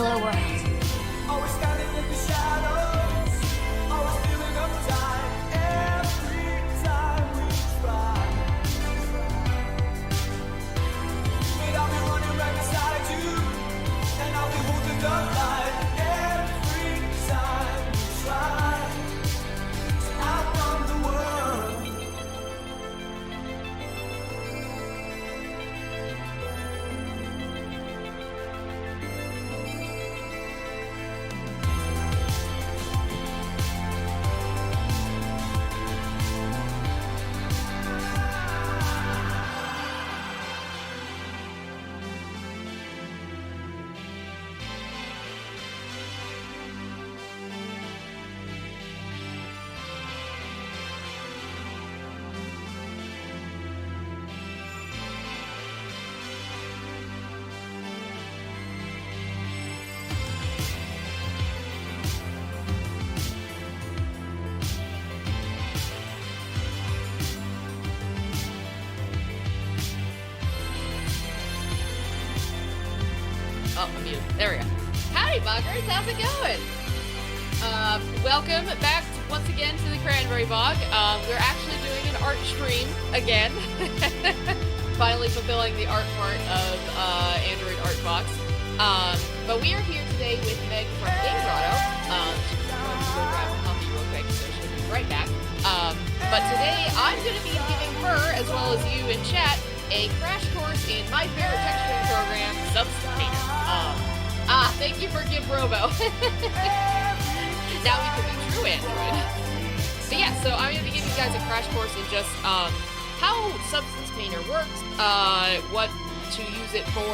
simpler world. Always standing in the shadows, always feeling uptight every time we try. But I'll be running right beside you, and I'll be holding the light every time we try to outrun the world. Oh, I'm muted. There we go. Howdy, buggers. How's it going? Welcome back once again to the Cranberry Bog. We're actually doing an art stream again. Finally fulfilling the art part of Android Artbox. But we are here today with Meg from Game Grotto. She's going to go grab a coffee real quick, so she'll be right back. But today I'm going to be giving her, as well as you in chat, a crash course in my favorite texturing program, Substance Painter. Thank you for Give Robo. Now we can be true Android. But yeah, so I'm going to give you guys a crash course in just how Substance Painter works, what to use it for,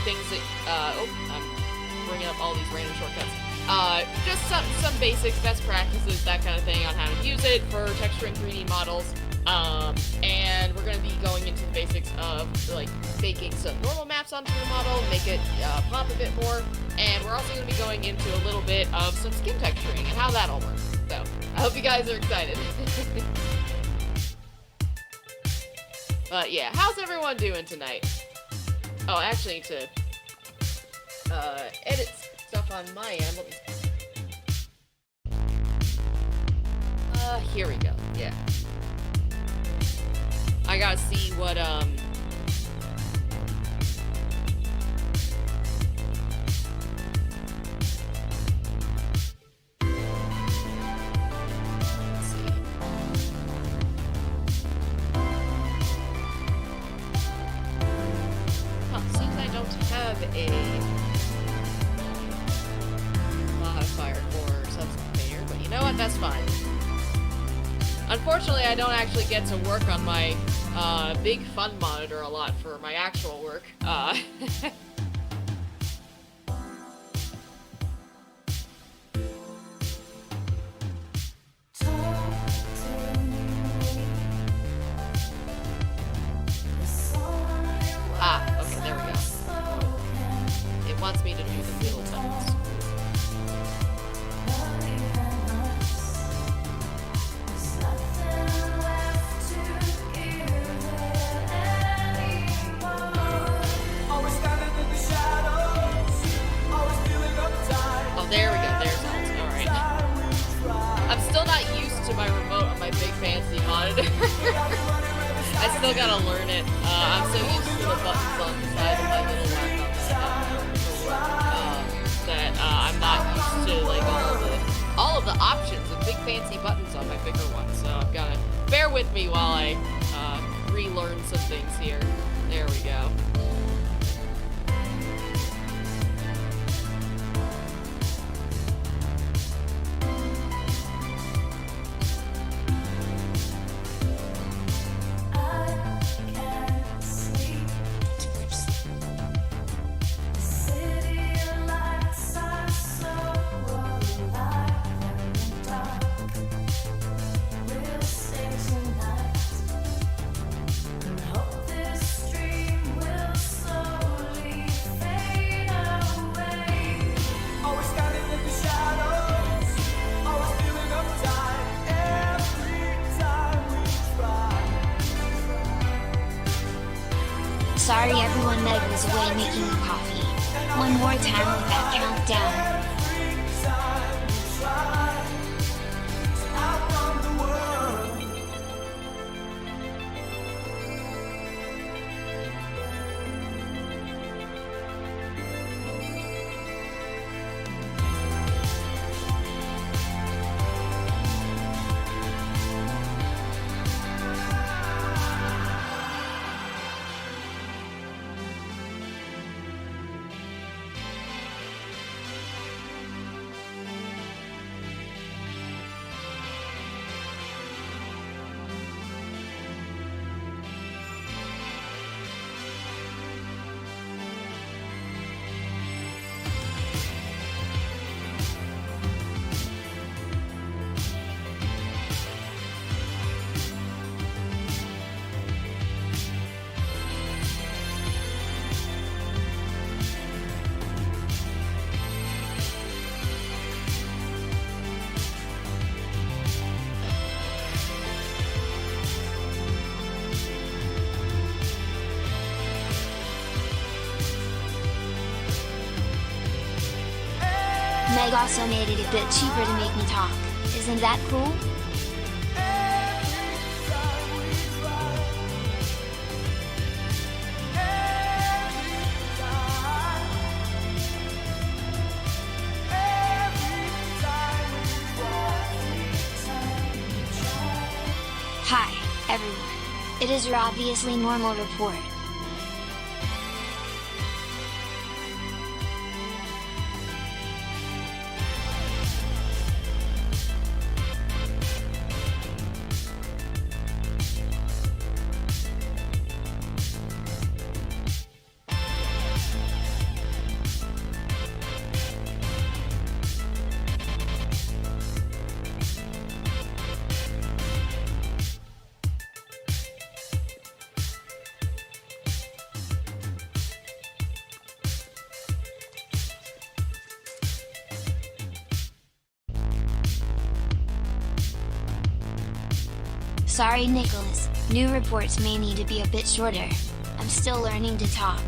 things that, I'm bringing up all these random shortcuts. Just some basics, best practices, that kind of thing on how to use it for texturing 3D models. And we're going to be going into the basics of, like, making some normal maps onto the model, make it pop a bit more, and we're also going to be going into a little bit of some skin texturing and how that all works. So, I hope you guys are excited. But yeah, how's everyone doing tonight? Oh, I actually need to edit stuff on my end. Here we go. Yeah. I gotta see what, let's see. Seems I don't have a modifier for Substance Painter, but you know what, that's fine. Unfortunately, I don't actually get to work on my big fun monitor a lot for my actual work. Okay, there we go. It wants me to do the wheel of buttons. There we go, there's alt. Alright. I'm still not used to my remote on my big fancy monitor. I still gotta learn it. I'm so used to the buttons on the side of my little laptop that I'm not used to like all of the options and big fancy buttons on my bigger one. So I've gotta bear with me while I relearn some things here. There we go. Sorry everyone, Meg was away making coffee. One more time with that countdown. Every time we try to outrun the world. Meg also made it a bit cheaper to make me talk. Isn't that cool? Hi, everyone. It is your obviously normal report. Sorry, Nicholas. New reports may need to be a bit shorter. I'm still learning to talk.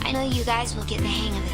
I know you guys will get the hang of it.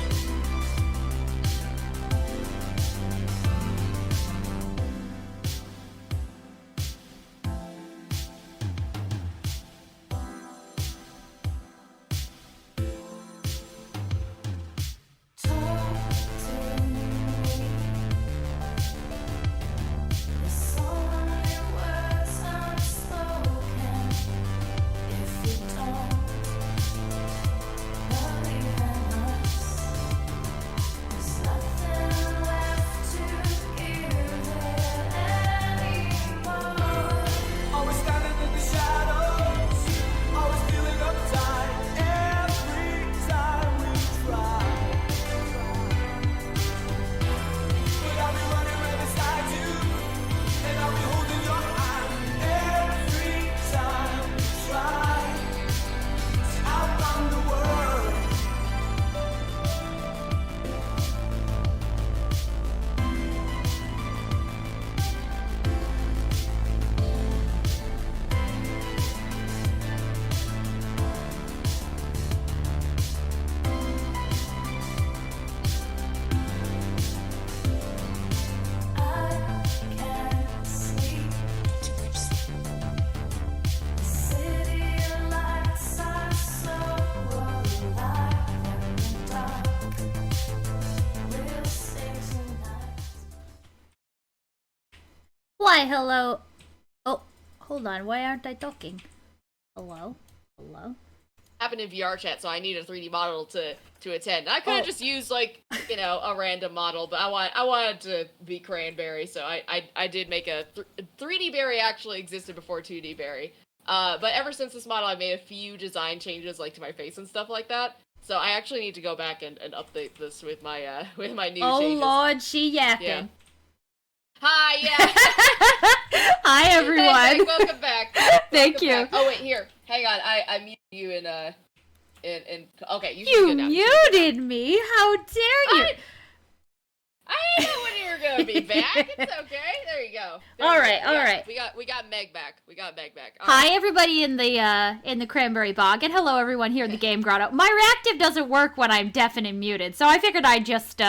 Why, hello. Oh, hold on. Why aren't I talking? Hello? Hello? Happened in VR chat, so I need a 3D model to attend. I could have just used like a random model, but I wanted to be Cranberry, so I did make a 3D Berry actually existed before 2D Berry. But ever since this model, I made a few design changes like to my face and stuff like that. So I actually need to go back and update this with my new changes. Oh Lord, she yapping. Yeah. Hi, yeah. Hi, everyone. Hey, Meg, welcome back. Thank Welcome you. back. Oh wait, here. Hang on. I muted you in okay, you should You be good now. You should be good muted me? How dare you? I didn't know when you were gonna be back. It's okay. There you go. All right. We got Meg back. All Hi, right. everybody in the Cranberry Bog, and hello, everyone here in the Game Grotto. My reactive doesn't work when I'm deaf and muted, so I figured I'd just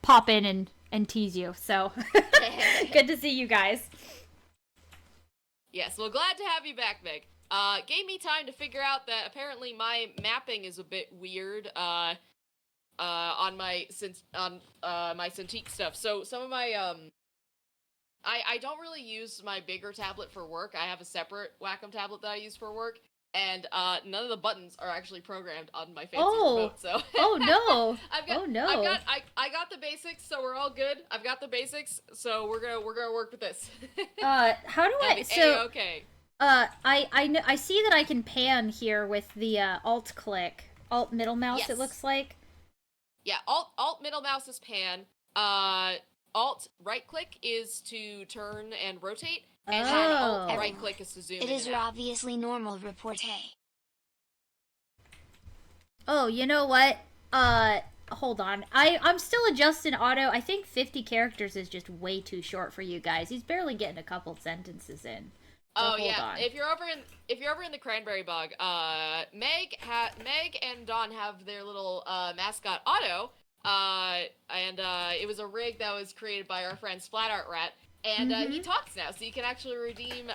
pop in and tease you. So good to see you guys. Yes, well, glad to have you back, Meg. Gave me time to figure out that apparently my mapping is a bit weird. On my my Cintiq stuff. So some of my I don't really use my bigger tablet for work. I have a separate Wacom tablet that I use for work, and none of the buttons are actually programmed on my fancy remote. So no! I got the basics, so we're all good. I've got the basics, so we're gonna work with this. How do I? So okay. I see that I can pan here with the alt click, alt middle mouse. Yes. It looks like. Yeah, alt middle mouse is pan. Alt right click is to turn and rotate, and then alt right click is to zoom. It is your obviously normal report. Hey. Oh, you know what? Hold on. I'm still adjusting auto. I think 50 characters is just way too short for you guys. He's barely getting a couple sentences in. So oh hold yeah. on. If you're over in the Cranberry Bog, Meg and Dawn have their little mascot Otto. And it was a rig that was created by our friend Splat Art Rat, and he talks now, so you can actually redeem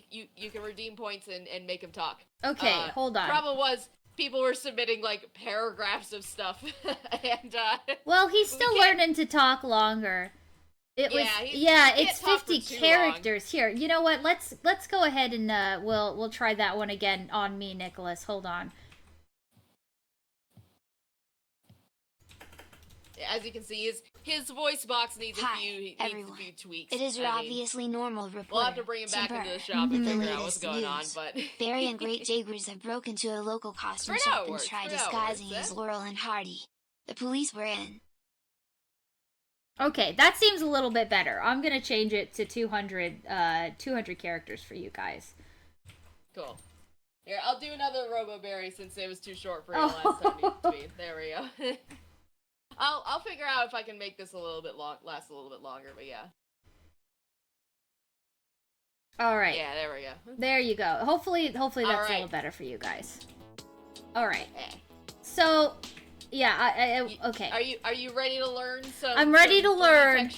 you can redeem points and make him talk. Okay, hold on. Problem was people were submitting like paragraphs of stuff, and well, he's still learning to talk longer. It's 50 characters. Here, you know what? Let's go ahead and we'll try that one again on me, Nicholas. Hold on. As you can see, his voice box needs a few tweaks. It is your obviously normal report. We'll have to bring him back into the shop and figure out what's going on, but Barry and Great Jaguars have broken into a local costume shop and tried disguising as Laurel and Hardy. The police were in. Okay, that seems a little bit better. I'm gonna change it to 200 characters for you guys. Cool. Here, I'll do another Robo-Berry since it was too short for you last time. There we go. I'll figure out if I can make this last a little bit longer, but yeah. All right. Yeah, there we go. There you go. Hopefully that's a little better for you guys. All right. So, yeah, okay. Are you ready to learn some? I'm ready to learn.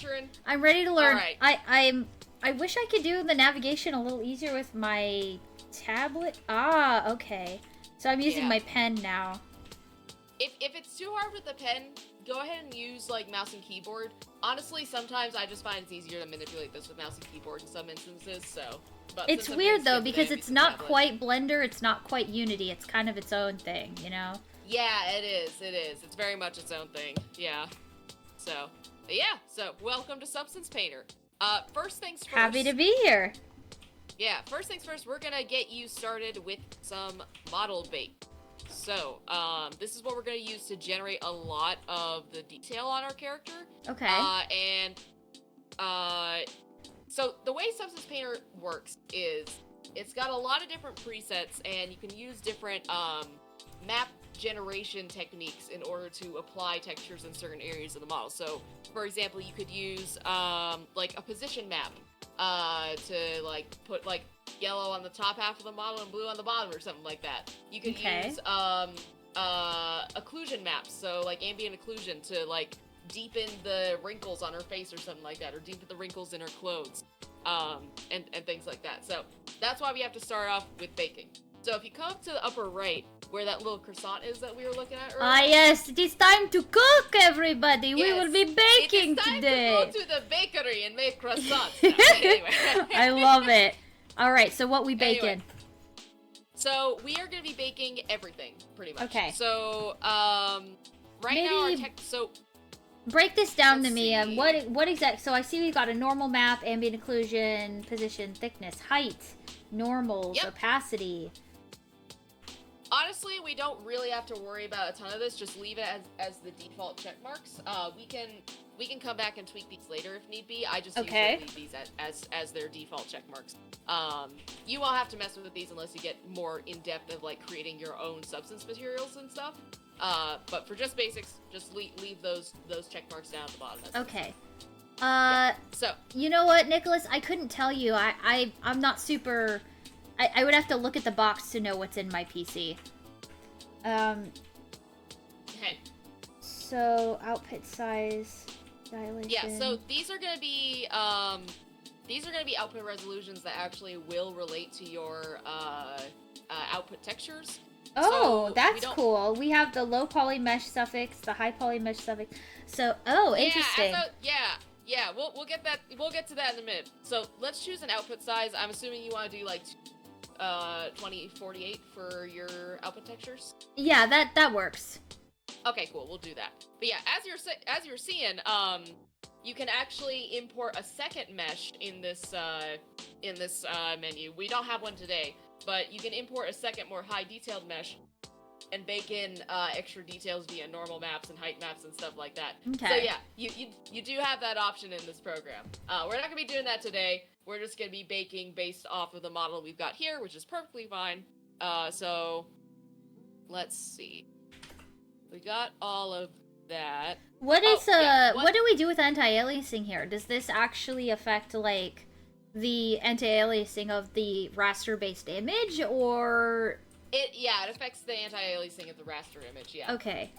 I'm ready to learn. All right. I wish I could do the navigation a little easier with my tablet. Ah, okay. So I'm using my pen now. If it's too hard with the pen, go ahead and use like mouse and keyboard. Honestly, sometimes I just find it's easier to manipulate this with mouse and keyboard in some instances. So, but it's weird though because it's not quite Blender, it's not quite Unity. It's kind of its own thing, you know? Yeah, it is. It's very much its own thing. Yeah. So, So, welcome to Substance Painter. First things first. Happy to be here. Yeah. First things first. We're gonna get you started with some model bait. So, this is what we're going to use to generate a lot of the detail on our character. Okay. So the way Substance Painter works is it's got a lot of different presets, and you can use different map generation techniques in order to apply textures in certain areas of the model. So, for example, you could use like a position map to like put like yellow on the top half of the model and blue on the bottom or something like that. You could use occlusion maps, so like ambient occlusion to like deepen the wrinkles on her face or something like that, or deepen the wrinkles in her clothes, and things like that. So that's why we have to start off with baking. So if you come up to the upper right, where that little croissant is that we were looking at earlier. Ah yes, it is time to cook, everybody. Yes. We will be baking today. It is time to go to the bakery and make croissants. No, anyway. I love it. All right, so what we baking? So we are going to be baking everything, pretty much. Okay. So now our break this down to me. What exact? So I see we got a normal map, ambient occlusion, position, thickness, height, normals, opacity. Honestly, we don't really have to worry about a ton of this. Just leave it as the default check marks. We we can come back and tweak these later if need be. I just Okay. usually leave these as their default check marks. You won't have to mess with these unless you get more in depth of like creating your own substance materials and stuff. But for just basics, just leave those check marks down at the bottom. That's Okay. So You know what, Nicholas? I couldn't tell you. I'm not super. I would have to look at the box to know what's in my PC. okay. So output size, dilation. Yeah, so these are gonna be output resolutions that actually will relate to your output textures. Oh, So that's cool. We have the low poly mesh suffix, the high poly mesh suffix. So, oh, interesting. Yeah, we'll get that. We'll get to that in a minute. So let's choose an output size. I'm assuming you want to do like 2048 for your output textures. Yeah, that works. Okay, cool. We'll do that. But yeah, as you're seeing, you can actually import a second mesh in this menu. We don't have one today, but you can import a second, more high detailed mesh and bake in extra details via normal maps and height maps and stuff like that. Okay. So yeah, you do have that option in this program. We're not gonna be doing that today. We're just gonna be baking based off of the model we've got here, which is perfectly fine. So let's see. We got all of that. What is what what do we do with anti-aliasing here? Does this actually affect like the anti-aliasing of the raster-based image, or It affects the anti-aliasing of the raster image, yeah. okay.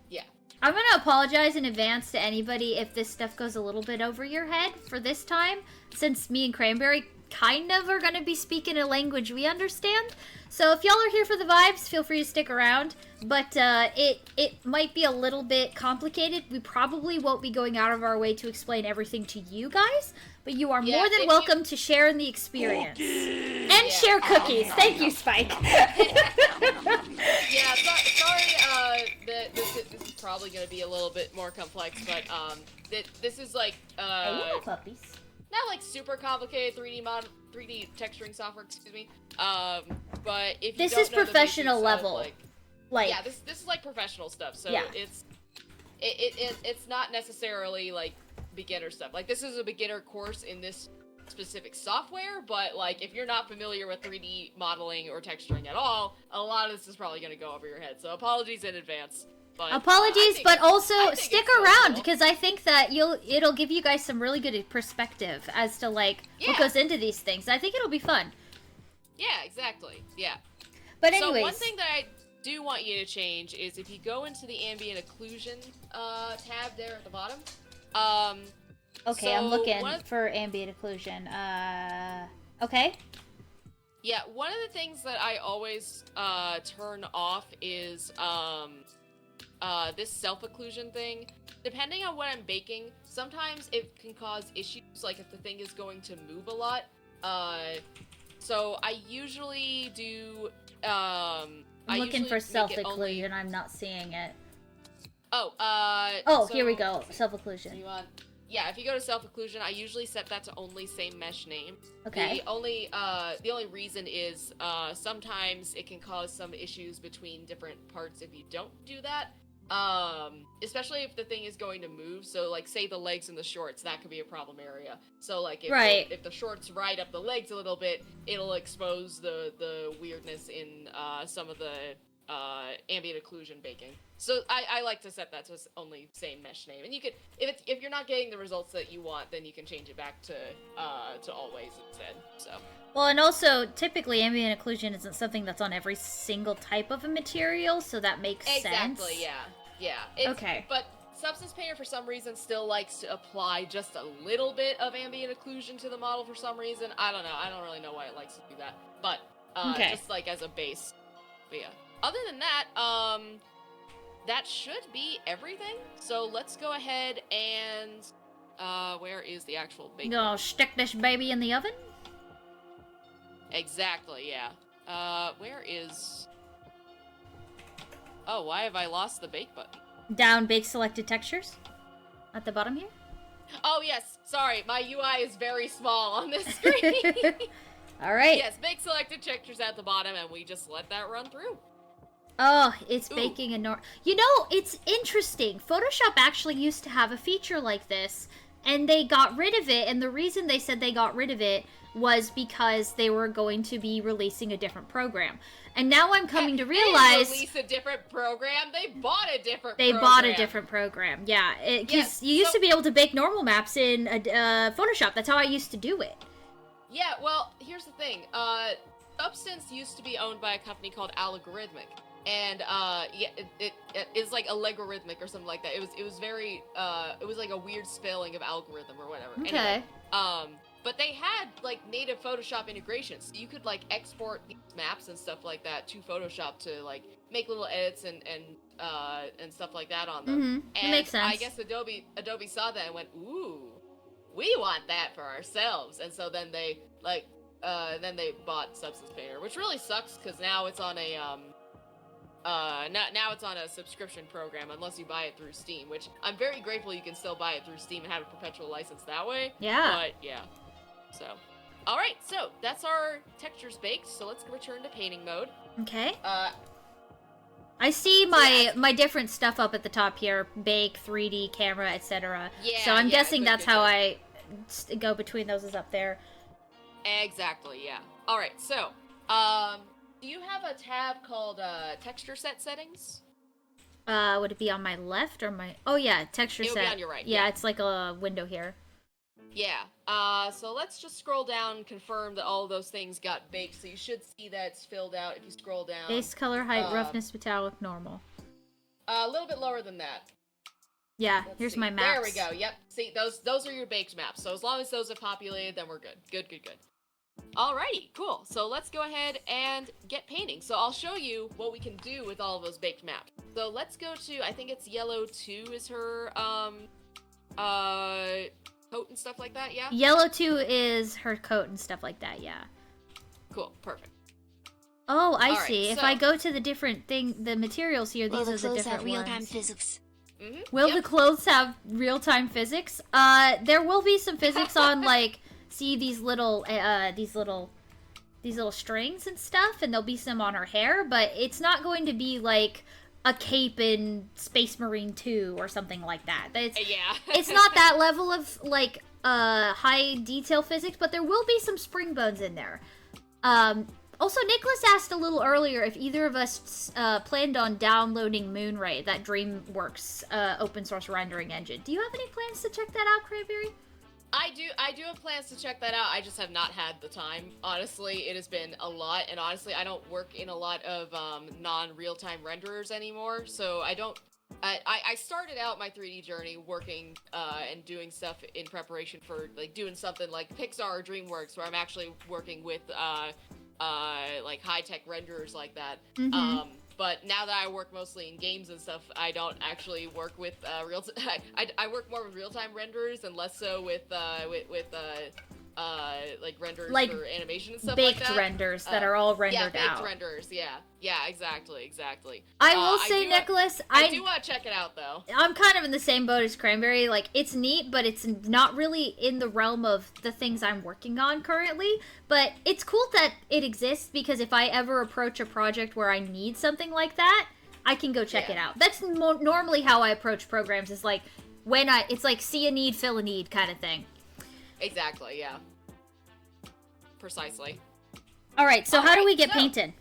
Yeah. I'm gonna apologize in advance to anybody if this stuff goes a little bit over your head for this time, since me and Cranberry kind of are gonna be speaking a language we understand. So if y'all are here for the vibes, feel free to stick around. But it might be a little bit complicated. We probably won't be going out of our way to explain everything to you guys, but you are more than welcome to share in the experience. And share cookies. Thank you, Spike. Yeah, sorry, this is probably going to be a little bit more complex, but this is like puppies. not like super complicated 3D texturing software, excuse me. But if you This don't is know the professional basics of, level. like yeah, this is like professional stuff. So Yeah. it's not necessarily like beginner stuff. Like this is a beginner course in this specific software, but like if you're not familiar with 3D modeling or texturing at all, a lot of this is probably going to go over your head. So apologies in advance. But, Apologies, but also stick it's around cool. because I think that it'll give you guys some really good perspective as to like what goes into these things. I think it'll be fun. Yeah, exactly. Yeah. But anyways, So one thing that I do want you to change is if you go into the ambient occlusion tab there at the bottom. okay, so I'm looking for ambient occlusion. Okay. Yeah, one of the things that I always turn off is this self-occlusion thing. Depending on what I'm baking, sometimes it can cause issues, like if the thing is going to move a lot. So I usually do. I'm looking for self-occlusion. I'm not seeing it. Oh, here we go. Self-occlusion. Yeah, if you go to self-occlusion, I usually set that to only same mesh name. Okay. The only reason is sometimes it can cause some issues between different parts if you don't do that. Especially if the thing is going to move. So like say the legs and the shorts, that could be a problem area. So like if the shorts ride up the legs a little bit, it'll expose the weirdness in some of the ambient occlusion baking. So I like to set that to only same mesh name. And you could if you're not getting the results that you want, then you can change it back to always instead. So Well, and also, typically, ambient occlusion isn't something that's on every single type of a material, so that makes sense. Exactly, yeah. Okay. But Substance Painter, for some reason, still likes to apply just a little bit of ambient occlusion to the model for some reason. I don't know. I don't really know why it likes to do that. But, just like as a base. But yeah. Other than that, that should be everything. So let's go ahead and, where is the actual bake? Gonna stick this baby in the oven? Exactly, yeah. Where is... Oh, why have I lost the bake button? Down bake selected textures? At the bottom here? Oh, yes. Sorry, my UI is very small on this screen. Alright. Yes, bake selected textures at the bottom, and we just let that run through. Oh, it's Ooh. baking a You know, it's interesting. Photoshop actually used to have a feature like this, and they got rid of it, and the reason they said they got rid of it was because they were going to be releasing a different program. And now I'm coming to realize... They release a different program? They bought a different They program. bought a different program, yeah. Because you used to be able to bake normal maps in Photoshop. That's how I used to do it. Yeah, well, here's the thing. Substance used to be owned by a company called Algorithmic. And yeah, it is like a logarithmic or something like that. It was very it was like a weird spelling of algorithm or whatever. Okay. Anyway, but they had like native Photoshop integrations. So you could like export these maps and stuff like that to Photoshop to like make little edits and stuff like that on them. Mm-hmm. And Makes sense. I guess Adobe saw that and went, ooh, we want that for ourselves. And so then they then they bought Substance Painter, which really sucks because now it's on a now it's on a subscription program unless you buy it through Steam, which I'm very grateful you can still buy it through Steam and have a perpetual license that way. Yeah. But yeah. So, all right. So that's our textures baked. So let's return to painting mode. Okay. I see my yeah. my different stuff up at the top here: bake, 3D, camera, etc. Yeah. So I'm guessing good, that's good, how good. I go between those is up there. Exactly. Yeah. All right. So, do you have a tab called texture set settings? Would it be on my left or my... Oh, yeah, texture set. It would be on your right. Yeah, it's like a window here. Yeah. So let's just scroll down, confirm that all of those things got baked. So you should see that it's filled out if you scroll down. Base color, height, roughness, metallic, normal. A little bit lower than that. Yeah, Let's here's see. my maps. There we go. Yep. See, those are your baked maps. So as long as those are populated, then we're good. Good. Alrighty, cool. So let's go ahead and get painting. So I'll show you what we can do with all of those baked maps. So let's go to, I think it's yellow 2 is her coat and stuff like that, yeah? Yellow 2 is her coat and stuff like that, yeah. Cool, perfect. Oh, I All see. right, If so- I go to the different the materials here, Will these the are the clothes have different real-time ones. physics? Mm-hmm. Will the clothes have real-time physics? There will be some physics on, like, see these little strings and stuff, and there'll be some on her hair, but it's not going to be like a cape in Space Marine 2 or something like that. Yeah. It's not that level of, like, high detail physics, but there will be some spring bones in there. Also, Nicholas asked a little earlier if either of us planned on downloading Moonray, that DreamWorks open source rendering engine. Do you have any plans to check that out, Cranberry? I do have plans to check that out. I just have not had the time. Honestly, it has been a lot, and honestly, I don't work in a lot of non-real-time renderers anymore, so I don't... I started out my 3D journey working and doing stuff in preparation for like doing something like Pixar or DreamWorks, where I'm actually working with like high-tech renderers like that. Mm-hmm. But now that I work mostly in games and stuff, I don't actually work with I work more with real-time renderers and less so with like renders Like for animation and stuff baked like that. renders that are all rendered yeah, baked out. renders. Yeah, exactly. I will say, Nicholas, I do want to check it out though. I'm kind of in the same boat as Cranberry. Like, it's neat, but it's not really in the realm of the things I'm working on currently. But it's cool that it exists, because if I ever approach a project where I need something like that, I can go check it out. That's normally how I approach programs, is like, it's like see a need, fill a need kind of thing. Exactly, yeah. Precisely. Alright, so how do we get painted?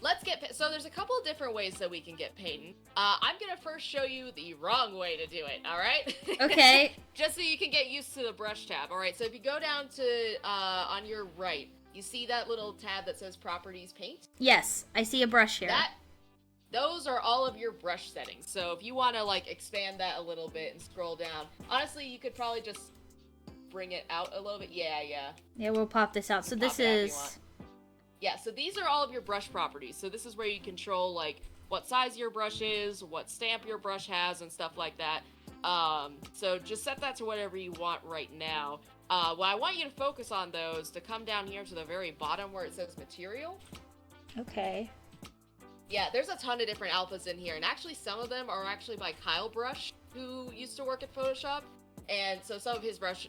Let's so there's a couple of different ways that we can get painted. I'm gonna first show you the wrong way to do it, alright? Okay. Just so you can get used to the brush tab. Alright, so if you go down to, on your right, you see that little tab that says Properties Paint? Yes, I see a brush here. Those are all of your brush settings. So if you want to, like, expand that a little bit and scroll down, honestly, you could probably just bring it out a little bit. Yeah, we'll pop this out. So this is... Yeah, so these are all of your brush properties. So this is where you control, like, what size your brush is, what stamp your brush has, and stuff like that. So just set that to whatever you want right now. What I want you to focus on, though, is to come down here to the very bottom where it says Material. Okay. Yeah, there's a ton of different alphas in here, and actually some of them are actually by Kyle Brush, who used to work at Photoshop, and so some of his brush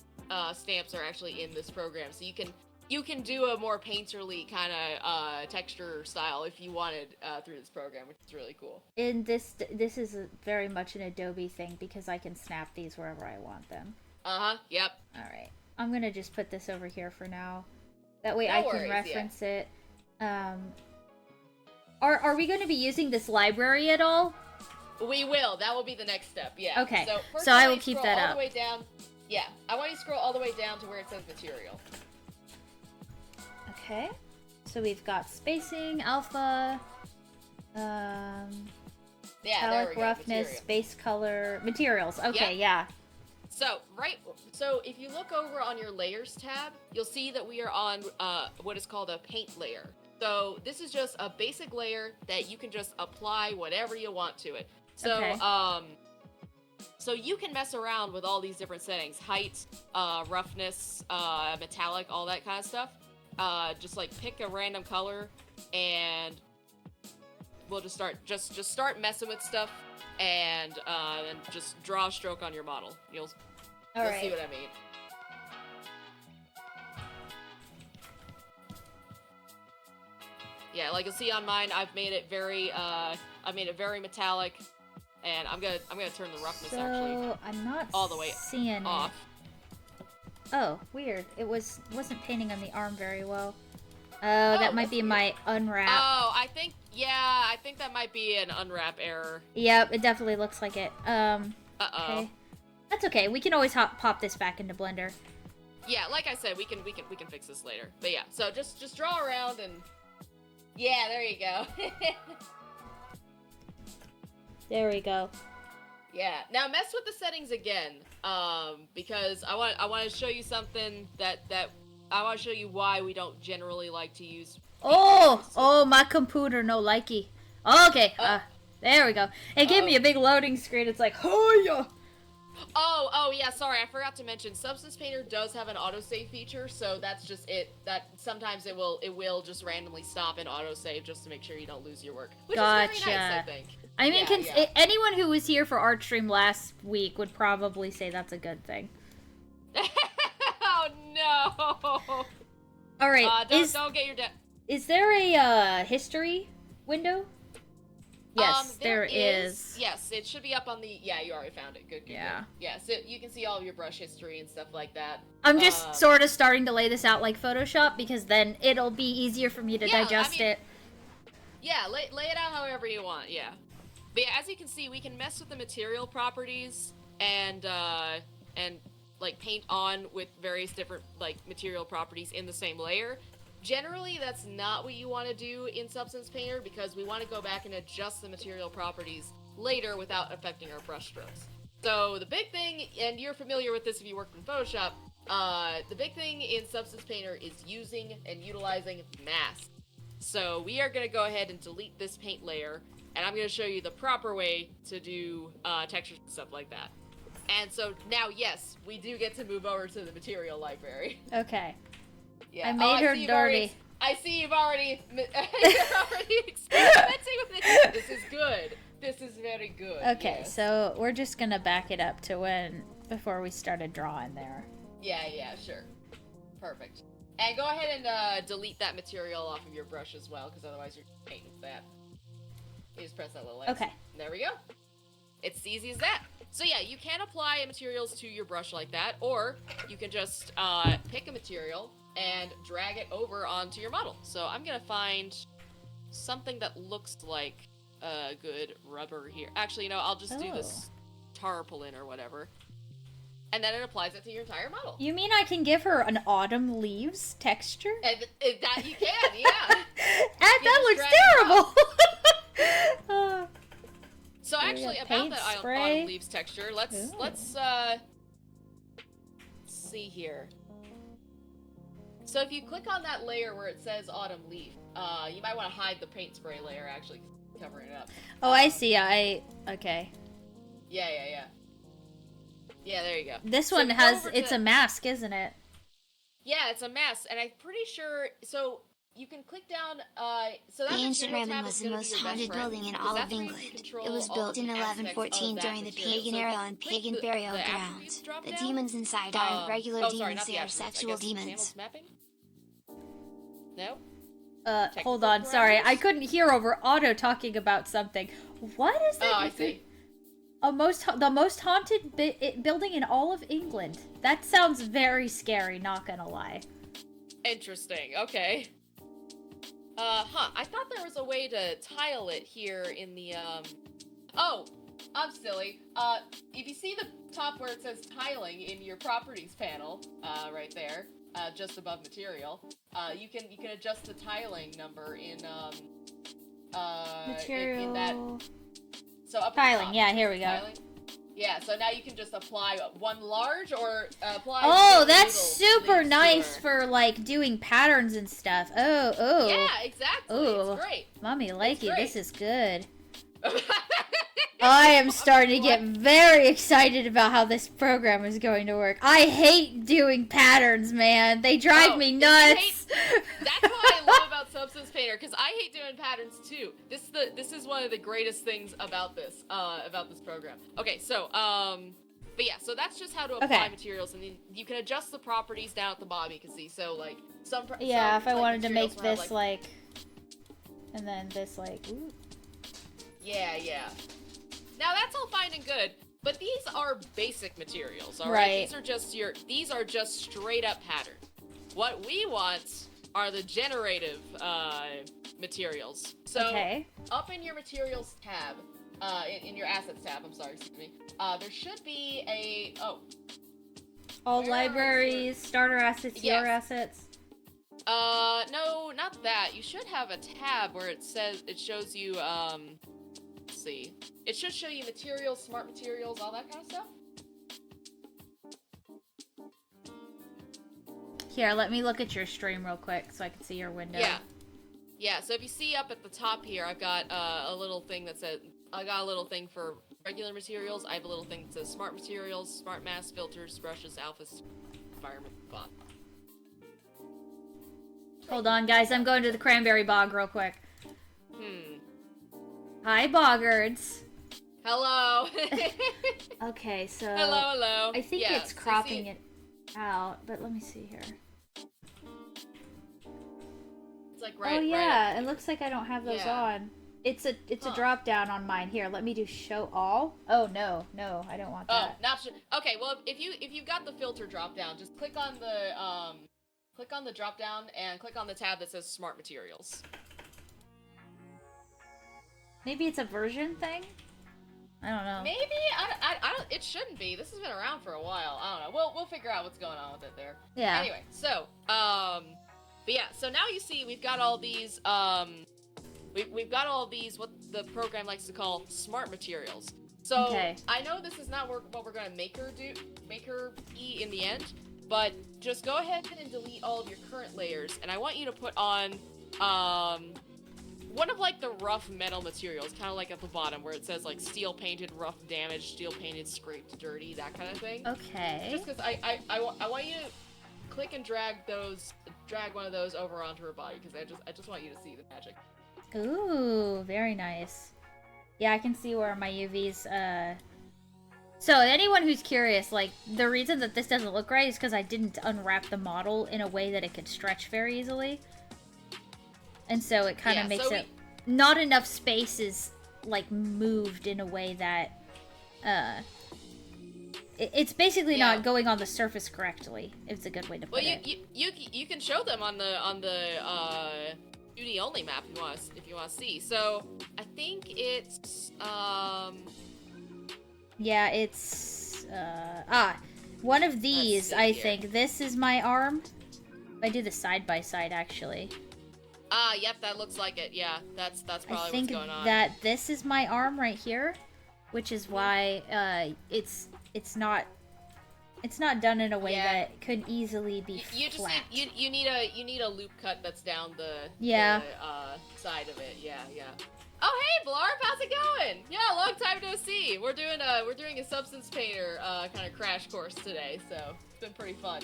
stamps are actually in this program. So you can you can do a more painterly kind of texture style if you wanted through this program, which is really cool. And this is very much an Adobe thing because I can snap these wherever I want them. Yep. All right, I'm gonna just put this over here for now. That way No I can worries, reference it. Are we going to be using this library at all? We will. That will be the next step. Yeah. Okay. So, first So I will keep that all up. the way down. Yeah. I want you to scroll all the way down to where it says material. Okay. So we've got spacing, alpha, Yeah. There we metallic go. roughness, Material. base color, materials. Okay, Yep. yeah. So if you look over on your layers tab, you'll see that we are on what is called a paint layer. So this is just a basic layer that you can just apply whatever you want to it. So Okay. so you can mess around with all these different settings: height, roughness, metallic, all that kind of stuff. Just like pick a random color, and we'll just start messing with stuff, and just draw a stroke on your model. You'll see what I mean. Yeah, like you'll see on mine, I've made it very metallic, and I'm gonna turn the roughness actually I'm not all the way seeing off. it. Oh, weird. It wasn't painting on the arm very well. Oh, that might that's be weird. my unwrap. Oh, I think that might be an unwrap error. Yep, it definitely looks like it. Uh-oh. Okay. That's okay. We can always pop this back into Blender. Yeah, like I said, we can fix this later. But yeah, so just draw around and yeah, there you go. There we go. Yeah. Now mess with the settings again, because I want to show you something that I want to show you why we don't generally like to use. Oh, my computer no likey. Okay, there we go. It gave me a big loading screen. It's like, oh yeah. Oh yeah, sorry, I forgot to mention Substance Painter does have an autosave feature, so that's just it. That sometimes it will just randomly stop and autosave just to make sure you don't lose your work. Which is very nice, I think. I mean, Yeah. anyone who was here for Art Stream last week would probably say that's a good thing. Oh no! All right, Don't get your is there a history window? Yes, there is. Yes, it should be up on the. Yeah, you already found it. Good. Yeah. Good. Yeah, so you can see all of your brush history and stuff like that. I'm just sort of starting to lay this out like Photoshop because then it'll be easier for me to digest it. Yeah, lay it out however you want. Yeah. But yeah, as you can see, we can mess with the material properties and like paint on with various different like material properties in the same layer. Generally, that's not what you want to do in Substance Painter because we want to go back and adjust the material properties later without affecting our brush strokes. So the big thing, and you're familiar with this if you worked in Photoshop, the big thing in Substance Painter is using and utilizing masks. So we are going to go ahead and delete this paint layer, and I'm going to show you the proper way to do textures and stuff like that. And so now, yes, we do get to move over to the material library. Okay. Yeah. I made her dirty. I see you've already experimenting with it. This is good. This is very good. Okay, yes. so we're just gonna back it up to before we started drawing there. Yeah, sure. Perfect. And go ahead and delete that material off of your brush as well, because otherwise you're painting with that. You just press that little X. Okay. And there we go. It's as easy as that. So yeah, you can apply materials to your brush like that, or you can just pick a material and drag it over onto your model. So I'm gonna find something that looks like a good rubber here. Actually, I'll just do this tarpaulin or whatever. And then it applies it to your entire model. You mean I can give her an autumn leaves texture? And that you can, yeah. That looks terrible! So actually, about that autumn leaves texture, let's see here. So if you click on that layer where it says autumn leaf, you might want to hide the paint spray layer actually covering it up. Oh, I see. Okay. Yeah. Yeah, there you go. This So one if you go over it's a mask, isn't it? Yeah, it's a mess, and I'm pretty sure. So you can click down. So that The ancient material Roman tab was is the gonna be most your best haunted friend, building in because all that's of where you can England. control It was all built the in aspects of 1114 that during the material. pagan So era if you on click pagan the burial attributes grounds. drop The down, demons inside aren't regular not demons, the they are attributes, I sexual guess panels demons. mapping. No? Hold on, sorry. I couldn't hear over Otto talking about something. What is that? Oh, I see. The most haunted building in all of England. That sounds very scary, not gonna lie. Interesting, okay. I thought there was a way to tile it here in the, Oh, I'm silly. If you see the top where it says tiling in your properties panel, right there, just above material, you can adjust the tiling number in Material. in that. So up at the Tiling, top, yeah, here we go. tiling. Yeah, so now you can just apply one large or apply. Oh, one that's little super leaf nice sewer. for like doing patterns and stuff. Oh. Yeah, exactly. Ooh. It's great. Mommy likey, great. this is good. I am starting to get very excited about how this program is going to work. I hate doing patterns, man. They drive me nuts. That's what I love about Substance Painter, because I hate doing patterns too. This is one of the greatest things about this program. Okay, so but yeah, so that's just how to apply materials, and then you can adjust the properties down at the bottom. You can see, so like yeah, if I like, wanted to make materials this have, like, and then this like, ooh. Yeah. Now that's all fine and good, but these are basic materials, all right? Right. These are just straight up patterns. What we want are the generative materials. So up in your materials tab, in your assets tab, I'm sorry, excuse me. There should be all libraries, starter assets, your assets. No, not that. You should have a tab where it shows you, let's see. It should show you materials, smart materials, all that kind of stuff. Here, let me look at your stream real quick so I can see your window. Yeah, so if you see up at the top here, I've got a little thing that says, I got a little thing for regular materials. I have a little thing that says smart materials, smart mask, filters, brushes, alphas, environment, font. Hold on, guys. I'm going to the Cranberry Bog real quick. Hi, Boggards. Hello. Okay, so... Hello. I think it's cropping it out, but let me see here. It's like right. Oh yeah, right it looks like I don't have those on. It's a drop down on mine. Here, let me do show all. Oh no, I don't want that. Oh, not sure. Okay, well if you've got the filter drop down, just click on the drop down and click on the tab that says smart materials. Maybe it's a version thing? I don't know. Maybe I don't. It shouldn't be. This has been around for a while. I don't know. We'll figure out what's going on with it there. Yeah. Anyway, so but yeah. So now you see we've got all these we've got all these what the program likes to call smart materials. So I know this is not what we're gonna make her be in the end, but just go ahead and delete all of your current layers, and I want you to put on one of like the rough metal materials, kind of like at the bottom where it says like steel painted, rough damaged, steel painted, scraped, dirty, that kind of thing. Okay. Just because I want you to click and drag one of those over onto her body, because I just want you to see the magic. Ooh, very nice. Yeah, I can see where my UVs. So anyone who's curious, like the reason that this doesn't look right is because I didn't unwrap the model in a way that it could stretch very easily. And so it kind of makes it not enough space is like moved in a way that it's basically not going on the surface correctly. It's a good way to put it. Well, you can show them on the 2D only map if you want to see. So I think it's yeah, it's one of these. I think this is my arm. I do the side by side actually. Yep, that looks like it. Yeah, that's probably what's going on. I think that this is my arm right here, which is why it's not done in a way that could easily be flat. You need a loop cut that's down the side of it. Yeah. Oh hey Blarp, how's it going? Yeah, long time no see. We're doing a Substance Painter kind of crash course today, so it's been pretty fun.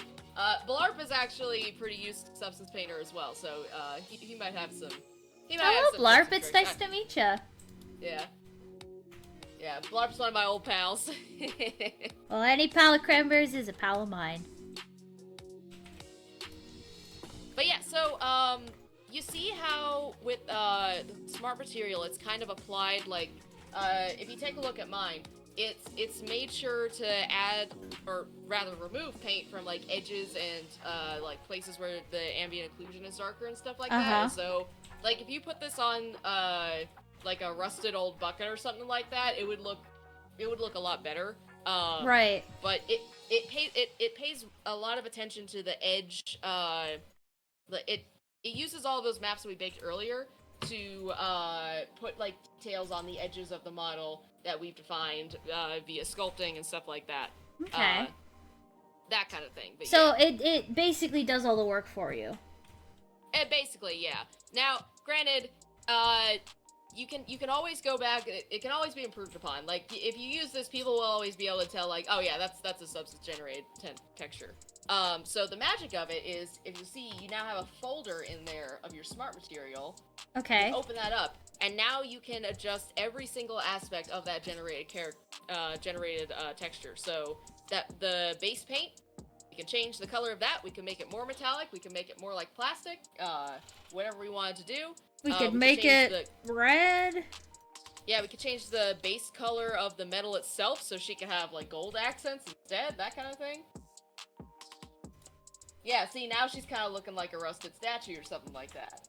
Blarp is actually pretty used to Substance Painter as well, so he might have some. Hello Blarp, it's nice to meet you. Yeah, Blarp's one of my old pals. Well, any pal of Cranberries is a pal of mine. But yeah, so you see how with the smart material, it's kind of applied like, if you take a look at mine, it's made sure to add, or rather remove paint from like edges and like places where the ambient occlusion is darker and stuff like that. So like if you put this on like a rusted old bucket or something like that, it would look a lot better. Right. But it pays a lot of attention to the edge. It uses all of those maps that we baked earlier to put like details on the edges of the model that we've defined via sculpting and stuff like that. Okay. That kind of thing. But so yeah. it basically does all the work for you. Basically, yeah. Now, granted, you can always go back. It can always be improved upon. Like if you use this, people will always be able to tell, like, oh yeah, that's a substance generated texture. So the magic of it is, if you see, you now have a folder in there of your smart material. Okay. You open that up, and now you can adjust every single aspect of that generated texture. So that the base paint, we can change the color of that. We can make it more metallic. We can make it more like plastic. Whatever we wanted to do. We could make it red. Yeah, we could change the base color of the metal itself, so she can have like gold accents instead, that kind of thing. Yeah, see, now she's kind of looking like a rusted statue or something like that.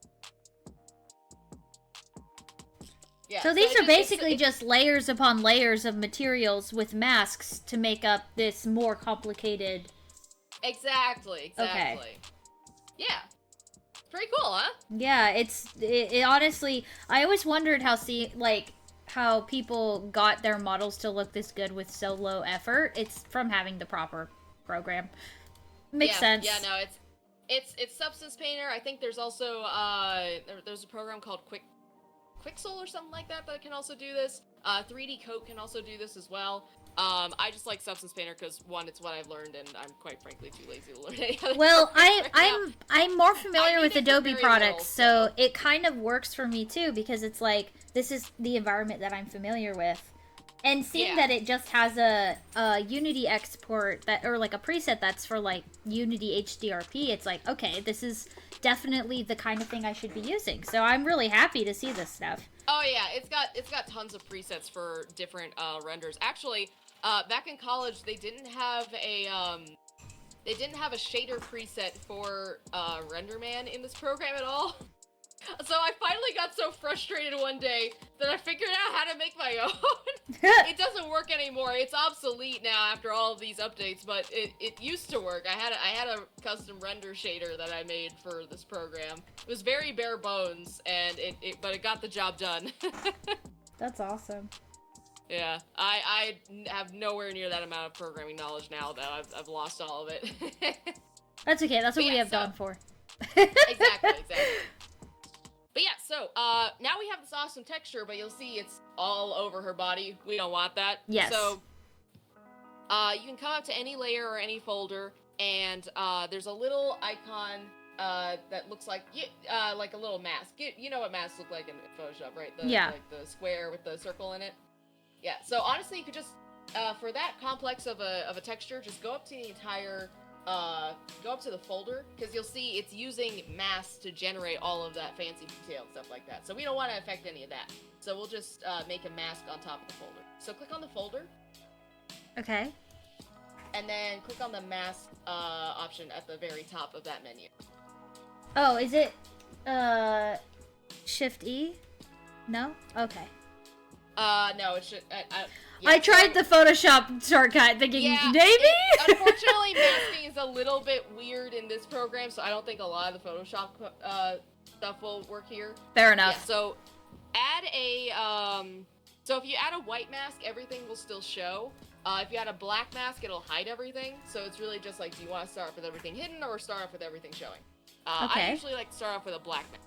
Yeah, so these are basically just layers upon layers of materials with masks to make up this more complicated... Exactly. Okay. Yeah. Pretty cool, huh? Yeah, it honestly... I always wondered how people got their models to look this good with so low effort. It's from having the proper program. Makes sense. Yeah, no, it's Substance Painter. I think there's also there's a program called Quixel or something like that can also do this. 3D Coat can also do this as well. I just like Substance Painter because one, it's what I've learned, and I'm quite frankly too lazy to learn any other. Well, I'm more familiar with Adobe products, so it kind of works for me too, because it's like this is the environment that I'm familiar with. And seeing that it just has a Unity export that, or like a preset that's for like Unity HDRP, it's like, okay, this is definitely the kind of thing I should be using. So I'm really happy to see this stuff. Oh yeah, it's got tons of presets for different renders. Actually, back in college, they didn't have a shader preset for RenderMan in this program at all. So I finally got so frustrated one day that I figured out how to make my own. It doesn't work anymore. It's obsolete now after all of these updates, but it used to work. I had a custom render shader that I made for this program. It was very bare bones, and but it got the job done. That's awesome. Yeah, I have nowhere near that amount of programming knowledge now, though. I've lost all of it. That's okay. That's what we have Dawn for. Exactly. But yeah, so, now we have this awesome texture, but you'll see it's all over her body. We don't want that. Yes. So, you can come up to any layer or any folder, and, there's a little icon, that looks like a little mask. You know what masks look like in Photoshop, right? Like the square with the circle in it. Yeah, so honestly, you could just, for that complex of a texture, just go up to the entire... go up to the folder, because you'll see it's using masks to generate all of that fancy detail and stuff like that. So we don't want to affect any of that. So we'll just make a mask on top of the folder. So click on the folder. Okay. And then click on the mask option at the very top of that menu. Oh, is it Shift E? No? Okay. No, it should... I tried the Photoshop shortcut thinking, maybe? Unfortunately, masking is a little bit weird in this program, so I don't think a lot of the Photoshop stuff will work here. Fair enough. Yeah, so add so if you add a white mask, everything will still show. If you add a black mask, it'll hide everything. So it's really just like, do you want to start off with everything hidden or start off with everything showing? Okay. I usually like to start off with a black mask.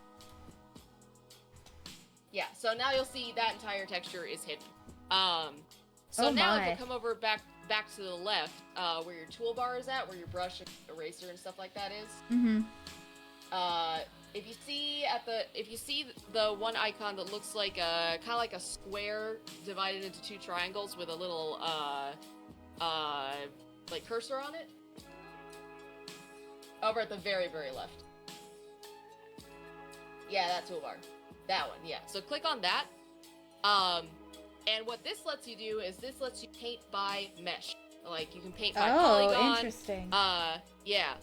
Yeah, so now you'll see that entire texture is hidden. So now if we come over back to the left, where your toolbar is at, where your brush, eraser, and stuff like that is. Mm-hmm. If you see the one icon that looks like kind of like a square divided into two triangles with a little like cursor on it, over at the very, very left. Yeah, that toolbar. That one, yeah. So click on that. And what this lets you do is this lets you paint by mesh. Like, you can paint by polygon. Interesting. Yeah.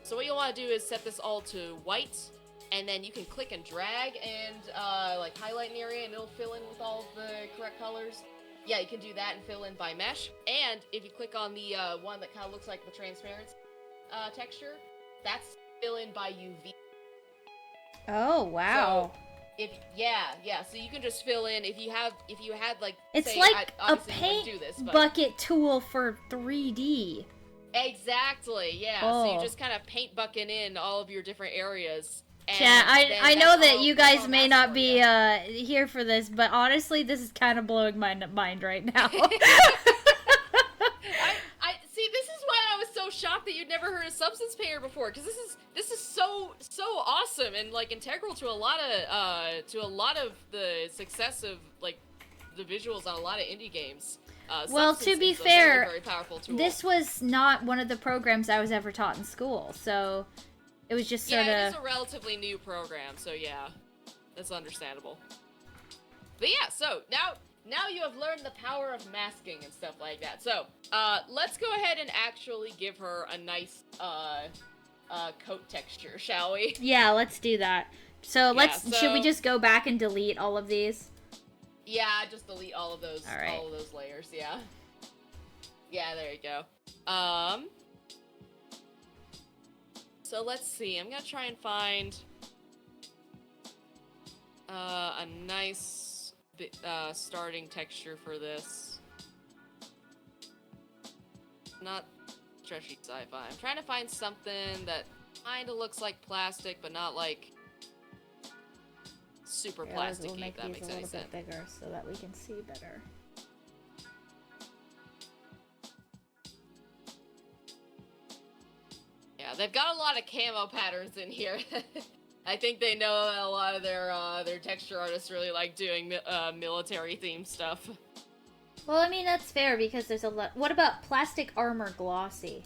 So what you'll want to do is set this all to white, and then you can click and drag and, like, highlight an area, and it'll fill in with all of the correct colors. Yeah, you can do that and fill in by mesh. And if you click on the one that kind of looks like the transparent texture, that's fill in by UV. Oh, wow. So so you can just fill in if you had like, It's say, like a obviously you wouldn't paint do this, but bucket tool for 3D. exactly, yeah. Oh. So you just kind of paint bucket in all of your different areas. And Yeah, I then know that's that all- you that's guys all may that's not for be you. here for this, but honestly, this is kind of blowing my mind right now. I see. This is why I was so shocked that you'd never heard of Substance Painter before, because this is so awesome and like integral to a lot of the success of like the visuals on a lot of indie games. Well, Substance to be is a very, fair, very powerful tool. this was not one of the programs I was ever taught in school, so it was just sort yeah, it of... is a relatively new program, so yeah, that's understandable. But yeah, so now you have learned the power of masking and stuff like that. So, let's go ahead and actually give her a nice, coat texture, shall we? Yeah, let's do that. So so- should we just go back and delete all of these? Yeah, just delete all of those, All right. all of those layers, yeah. Yeah, there you go. So let's see, I'm gonna try and find, a nice, starting texture for this. Not stretchy sci-fi. I'm trying to find something that kind of looks like plastic, but not like super plasticky, We'll make if that these makes a any little sense. bit bigger so that we can see better. Yeah, they've got a lot of camo patterns in here. I think they know that a lot of their texture artists really like doing military themed stuff. Well, I mean, that's fair because there's a lot... What about plastic armor glossy?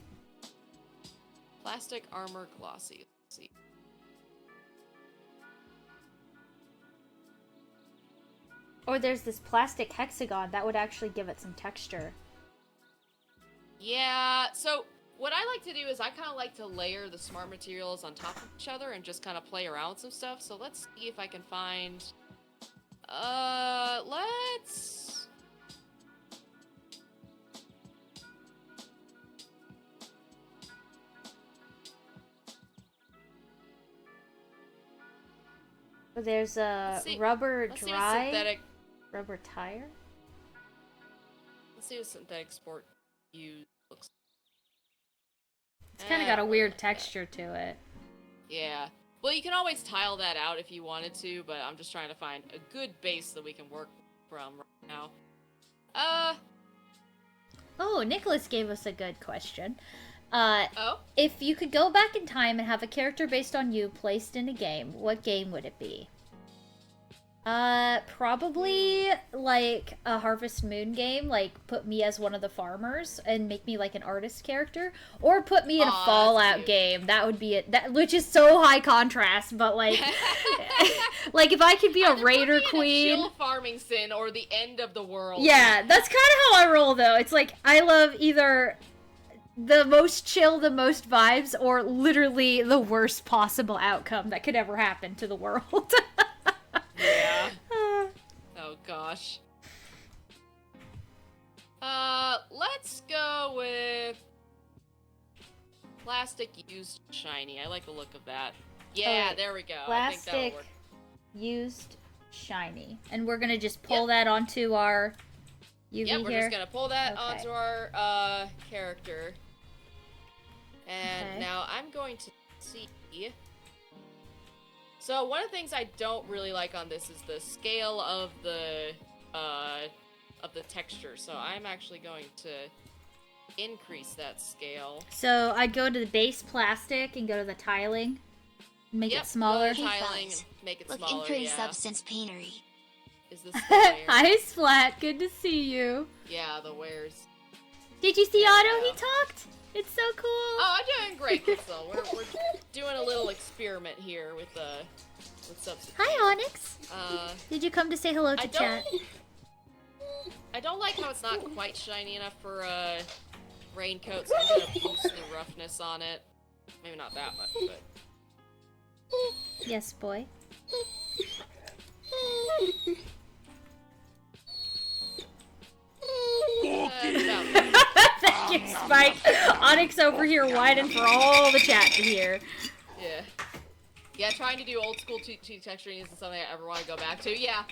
Plastic armor glossy. Let's see. Or there's this plastic hexagon that would actually give it some texture. Yeah, so what I like to do is I kind of like to layer the smart materials on top of each other and just kind of play around with some stuff. So let's see if I can find... let's... So there's a Let's see- rubber Let's see what dry... synthetic... Rubber tire? Let's see what synthetic sport looks. It's kind of got a weird texture to it. Yeah. Well, you can always tile that out if you wanted to, but I'm just trying to find a good base that we can work from right now. Oh, Nicholas gave us a good question. Oh? If you could go back in time and have a character based on you placed in a game, what game would it be? Probably, like, a Harvest Moon game, like, put me as one of the farmers and make me, like, an artist character, or put me in a Aw, that's Fallout cute. game, that would be it, which is so high contrast, but, like, like, if I could be a Either put raider me in a queen... chill farming sin or the end of the world. Yeah, that's kind of how I roll, though. It's like, I love either the most chill, the most vibes, or literally the worst possible outcome that could ever happen to the world. Yeah. Oh gosh. Let's go with plastic used shiny. I like the look of that. Yeah, Alright, there we go. I think that'll Plastic work. used shiny. And we're gonna just pull Yep. that onto our UV Yep, we're here. just gonna pull that Okay. onto our character. And Okay. now I'm going to see. So one of the things I don't really like on this is the scale of the texture. So I'm actually going to increase that scale. So I'd go to the base plastic and go to the tiling. Make Yep, it smaller. go to Hey, tiling fellas. and make it Look smaller. in pretty Yeah. substance paintery. Is this the layer? Hi, Splat. Good to see you. Yeah, the wares. Did you see There we Otto? He go. talked? It's so cool. Oh, I'm doing great, Kitzel. We're doing a little experiment here with substance. Hi, Onyx. Did you come to say hello to I chat? I don't like how it's not quite shiny enough for a raincoat, so I'm gonna boost the roughness on it. Maybe not that much, but. Yes, boy. Thank you, Spike. Onyx over here whining for all the chat to hear. Yeah. Yeah, trying to do old school 2D texturing isn't something I ever want to go back to. Yeah,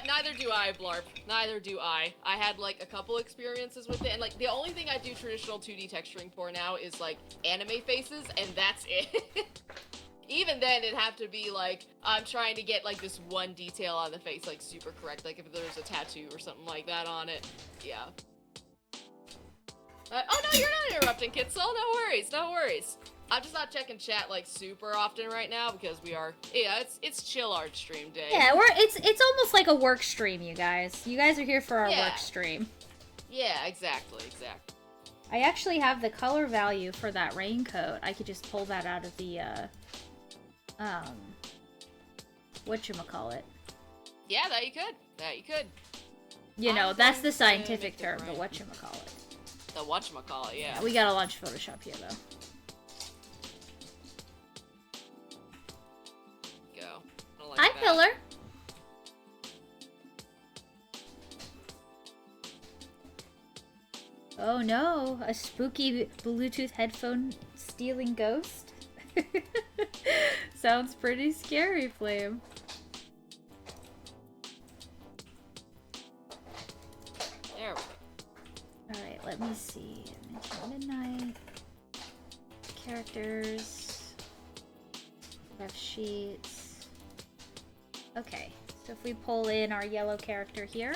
neither do I, Blarp. Neither do I. I had, like, a couple experiences with it, and, like, the only thing I do traditional 2D texturing for now is, like, anime faces, and that's it. Even then, it'd have to be, like, I'm trying to get, like, this one detail on the face, like, super correct. Like, if there's a tattoo or something like that on it. Yeah. Oh, no, you're not interrupting, Kitzel. No worries, no worries. I'm just not checking chat like super often right now because we are it's chill art stream day. Yeah, it's almost like a work stream, you guys. You guys are here for our work stream. Yeah, exactly. I actually have the color value for that raincoat. I could just pull that out of the whatchamacallit. Yeah, that you could. You know, that's the scientific term, the whatchamacallit. The whatchamacallit, yeah. We gotta launch Photoshop here though. Hi, Pillar. Oh no, a spooky Bluetooth headphone stealing ghost? Sounds pretty scary, Flame. There we go. Alright, let me see. Midnight. Characters. Left sheets. Okay, so if we pull in our yellow character here,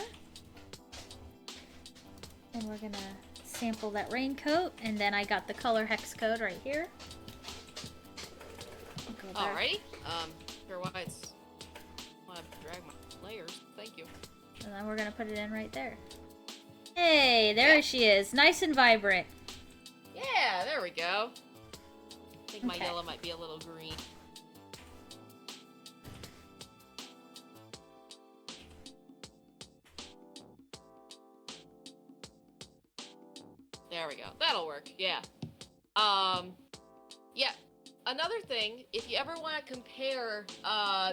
and we're gonna sample that raincoat, and then I got the color hex code right here. Alrighty, pure whites. I want to drag my layers, thank you. And then we're gonna put it in right there. Hey, there she is, nice and vibrant. Yeah, there we go. I think my yellow might be a little green. There we go. That'll work. Yeah. Yeah. Another thing, if you ever want to compare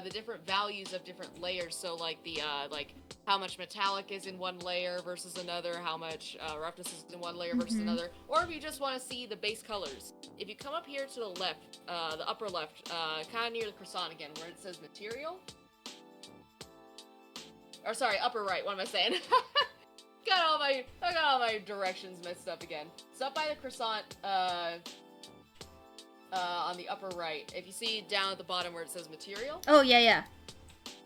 the different values of different layers, so like the like how much metallic is in one layer versus another, how much roughness is in one layer versus another, or if you just want to see the base colors, if you come up here to the left, the upper left, kind of near the croissant again, where it says material. Or sorry, upper right. What am I saying? I got all my directions messed up again. It's up by the croissant, on the upper right. If you see down at the bottom where it says material. Oh, yeah.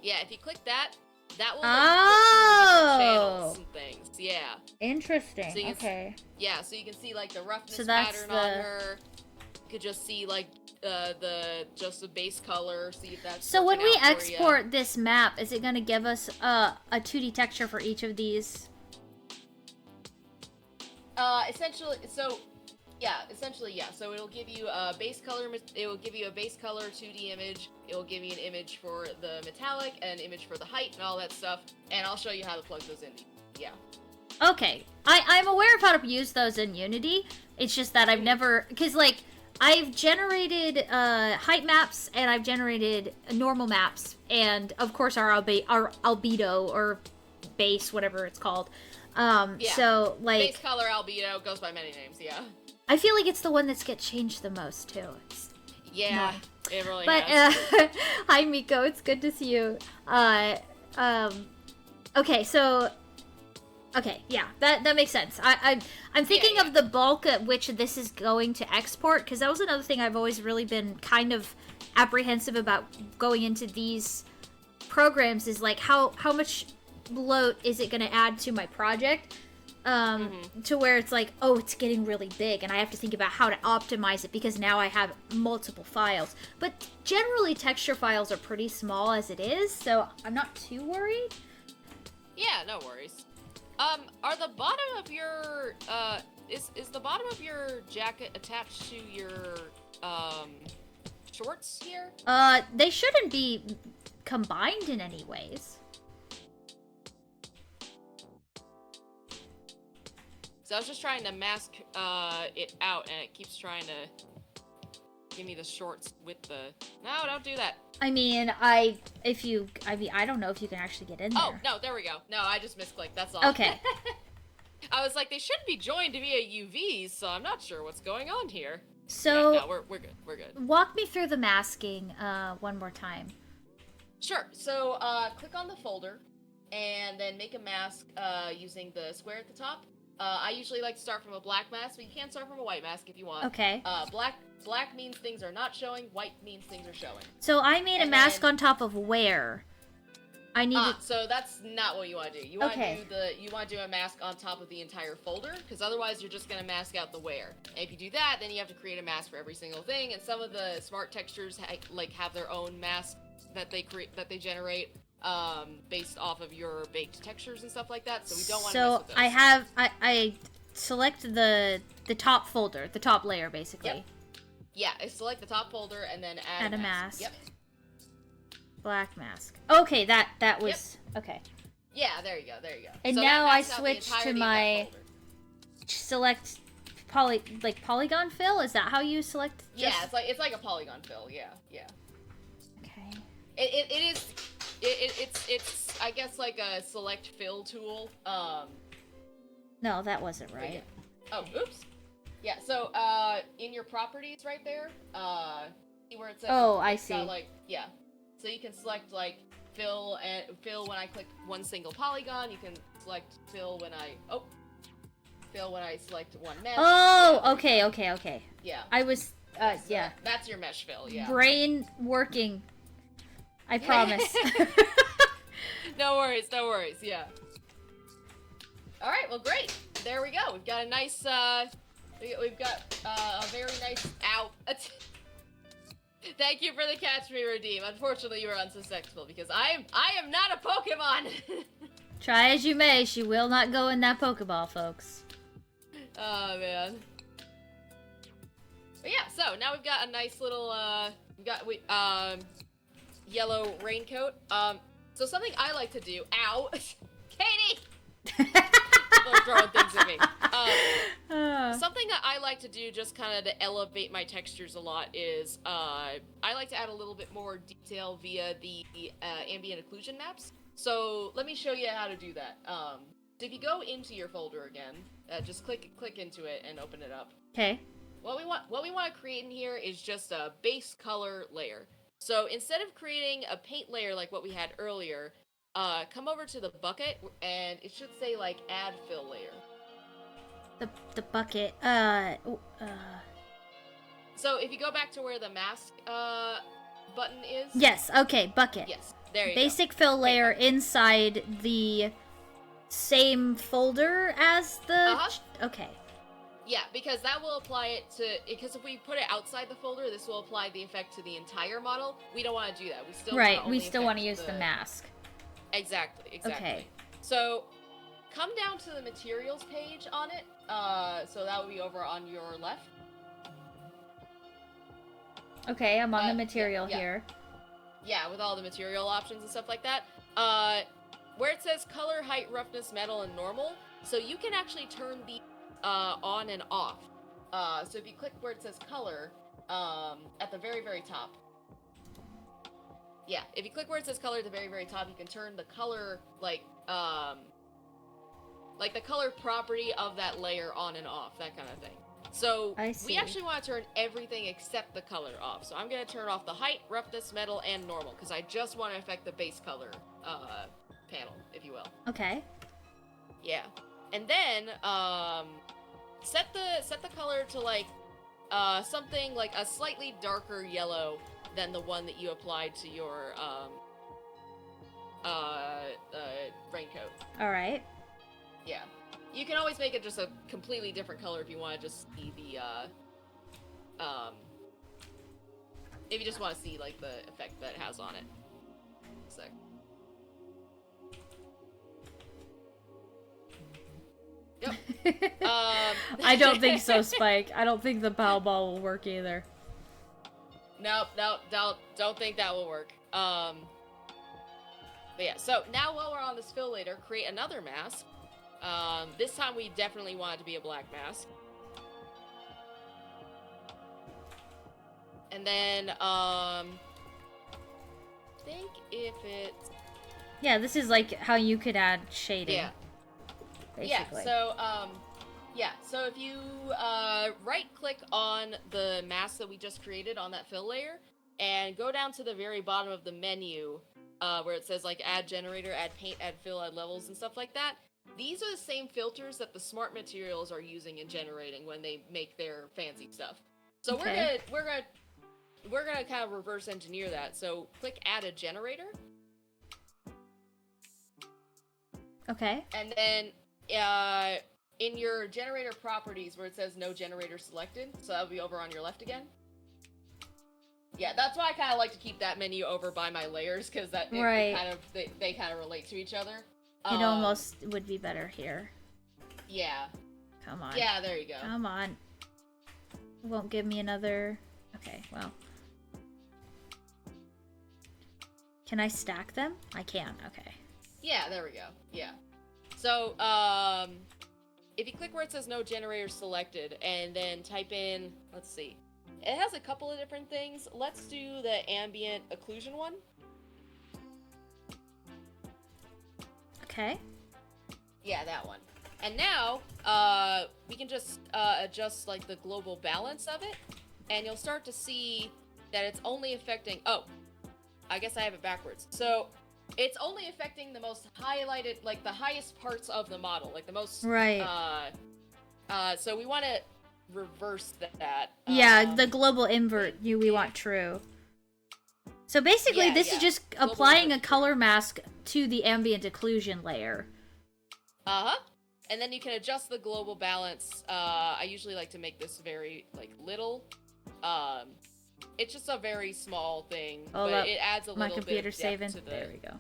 Yeah, if you click that, that will channels and things. Yeah. Interesting. So okay. Yeah, so you can see like the roughness that's pattern on her. You could just see like the base color. See if that's. So when we export this map, is it going to give us a 2D texture for each of these? Essentially, yeah. So it'll give you a base color. It will give you a base color 2D image. It will give you an image for the metallic, an image for the height, and all that stuff. And I'll show you how to plug those in. Yeah. Okay, I'm aware of how to use those in Unity. It's just that I've never, because like I've generated height maps and I've generated normal maps, and of course our albedo or base, whatever it's called. Yeah. So like base color albedo goes by many names. Yeah. I feel like it's the one that's get changed the most too. Yeah, it really but, has. Hi Miko, it's good to see you. Okay, so okay, yeah, that makes sense. I'm thinking of the bulk at which this is going to export, because that was another thing I've always really been kind of apprehensive about going into these programs, is like how much bloat is it going to add to my project, to where it's like, oh, it's getting really big and I have to think about how to optimize it because now I have multiple files. But generally texture files are pretty small as it is, so I'm not too worried. Yeah, no worries. Are the bottom of your is the bottom of your jacket attached to your shorts here? They shouldn't be combined in any ways. So I was just trying to mask it out, and it keeps trying to give me the shorts with the... No, don't do that. I mean, I don't know if you can actually get in there. Oh, no, there we go. No, I just misclicked, that's all. Okay. I was like, they shouldn't be joined via UVs, so I'm not sure what's going on here. So... Yeah, no, we're good, we're good. Walk me through the masking, one more time. Sure, so, click on the folder, and then make a mask, using the square at the top. I usually like to start from a black mask, but you can start from a white mask if you want. Okay. Black means things are not showing, white means things are showing. So I made a mask on top of where? I need to... So that's not what you want to do. You want to do a mask on top of the entire folder, because otherwise you're just going to mask out the where. And if you do that, then you have to create a mask for every single thing, and some of the smart textures have their own mask that they generate based off of your baked textures and stuff like that. So we don't want to mess with those. I select the top folder, the top layer basically. Yep. Yeah, I select the top folder and then add a mask. Yep. Black mask. Okay, that was okay. Yeah, there you go. And so now I switch to my select polygon fill. Is that how you select? Yeah, it's like a polygon fill. Yeah. Okay. It's I guess like a select fill tool. No, that wasn't right. Yeah. Oh, oops. Yeah. So in your properties right there, see where it says. Oh, I see. Yeah. So you can select like fill when I click one single polygon. You can select fill when I select one mesh. Oh, yeah. okay. Yeah. I was yeah. That's your mesh fill, yeah. Brain working. I promise. No worries, yeah. Alright, well great. There we go. We've got a nice we've got a very nice ow. Thank you for the catch me redeem. Unfortunately, you were unsuccessful because I am not a Pokemon. Try as you may, she will not go in that Pokeball, folks. Oh man. But yeah, so now we've got a nice little yellow raincoat. So something I like to do. Ow, Katie. People are throwing things at me. Something that I like to do just kind of to elevate my textures a lot is I like to add a little bit more detail via the ambient occlusion maps. So let me show you how to do that. So if you go into your folder again, just click into it and open it up. Okay. What we want to create in here is just a base color layer. So instead of creating a paint layer like what we had earlier, come over to the bucket and it should say like add fill layer. The bucket. So if you go back to where the mask button is. Yes. Okay. Bucket. Yes. There you Basic go. fill layer inside the same folder as the. Okay. Yeah, because that will apply it to. Because if we put it outside the folder, this will apply the effect to the entire model. We don't want to do that. We still we still want to use the mask. Exactly. Okay. So, come down to the materials page on it. So that will be over on your left. Okay, I'm on the material here. Yeah, with all the material options and stuff like that. Where it says color, height, roughness, metal, and normal, so you can actually turn these on and off. So if you click where it says color, at the very, very top. Yeah, if you click where it says color at the very, very top, you can turn the color, like the color property of that layer on and off, that kind of thing. So we actually want to turn everything except the color off. So I'm going to turn off the height, roughness, metal, and normal, because I just want to affect the base color panel, if you will. Okay. Yeah. And then set the color to like something like a slightly darker yellow than the one that you applied to your raincoat. All right. Yeah. You can always make it just a completely different color if you want to just see the if you just want to see like the effect that it has on it. So Yep. I don't think so, Spike. I don't think the pow ball will work either. Nope, don't think that will work. But yeah, so now while we're on this fill later, create another mask. This time we definitely want it to be a black mask. And then, think if it's... Yeah, this is like how you could add shading. Yeah. Basically. Yeah, so if you right-click on the mask that we just created on that fill layer, and go down to the very bottom of the menu, where it says like add generator, add paint, add fill, add levels, and stuff like that. These are the same filters that the smart materials are using in generating when they make their fancy stuff. So Okay. we're gonna kind of reverse engineer that. So click add a generator, Okay. and then in your generator properties where it says no generator selected, so that'll be over on your left again. Yeah, that's why I kind of like to keep that menu over by my layers, because that Right. they kind of relate to each other. It almost would be better here. Yeah. Come on. Yeah, there you go. Come on. Won't give me another... Okay, well. Can I stack them? I can, okay. Yeah, there we go. Yeah. So, if you click where it says no generator selected, and then type in, let's see. It has a couple of different things. Let's do the ambient occlusion one. Okay. Yeah, that one. And now, we can just adjust like the global balance of it, and you'll start to see that it's only affecting, oh, I guess I have it backwards. So, it's only affecting the most highlighted, like the highest parts of the model, like the most, Right. So we want to reverse that. Yeah, the global invert we want true. So basically, Yeah, this yeah. is just Global applying a invert color mask to the ambient occlusion layer. Uh-huh. And then you can adjust the global balance. I usually like to make this very, like, little. It's just a very small thing, Hold but up. it adds a My little bit computer of depth saving. to the... There we go.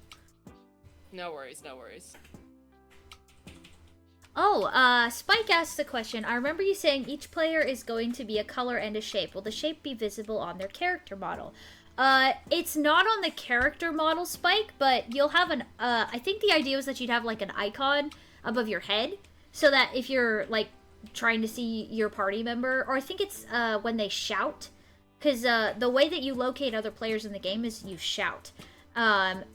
No worries, no worries. Oh, Spike asked the question. I remember you saying each player is going to be a color and a shape. Will the shape be visible on their character model? It's not on the character model, Spike, but you'll have an, I think the idea was that you'd have, like, an icon above your head, so that if you're, like, trying to see your party member, or I think it's, when they shout, because, the way that you locate other players in the game is you shout,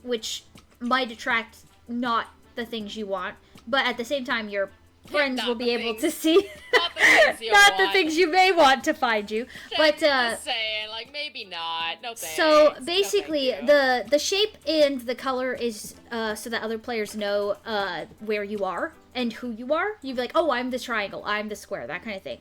which might attract not the things you want, but at the same time, your friends Not will the be able things- to see Not the things you not the want. things you may want to find you. But Just saying, like, maybe not. No thanks. so No, basically, thank you. the shape and the color is so that other players know where you are and who you are. You'd be like, oh, I'm the triangle, I'm the square, that kind of thing.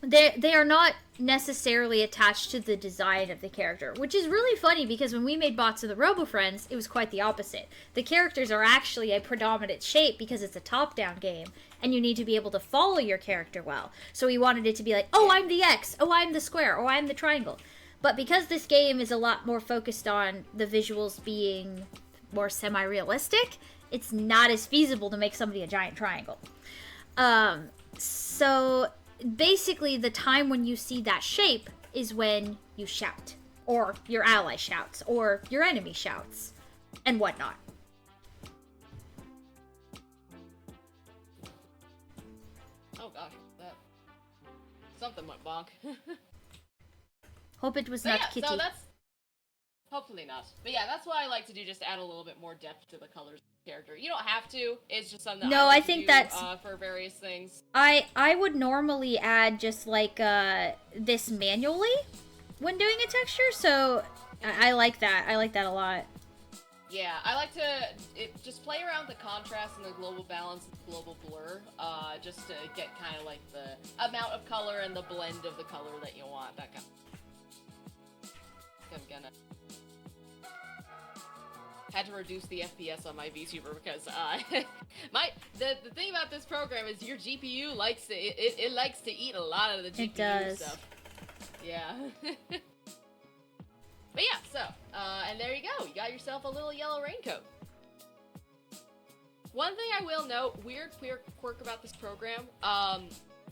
They are not necessarily attached to the design of the character, which is really funny because when we made Bots of the Robo Friends, it was quite the opposite. The characters are actually a predominant shape because it's a top-down game, and you need to be able to follow your character well. So we wanted it to be like, oh, I'm the X, oh, I'm the square, oh, I'm the triangle. But because this game is a lot more focused on the visuals being more semi-realistic, it's not as feasible to make somebody a giant triangle. So basically the time when you see that shape is when you shout, or your ally shouts, or your enemy shouts, and whatnot. Oh gosh, something went bonk. Hope it was But not yeah, kitty. so that's... Hopefully not. But yeah, that's what I like to do, just add a little bit more depth to the colors of the character. You don't have to, it's just something No, I I think do, that's- for various things. I would normally add just like this manually when doing a texture, so I like that. I like that a lot. Yeah, I like to just play around with the contrast and the global balance and the global blur, just to get kind of like the amount of color and the blend of the color that you want, that kind of... I'm gonna... Had to reduce the FPS on my VTuber because the thing about this program is your GPU likes to it likes to eat a lot of the GPU It does. stuff. Yeah. But yeah, so and there you go. You got yourself a little yellow raincoat. One thing I will note, weird quirk about this program,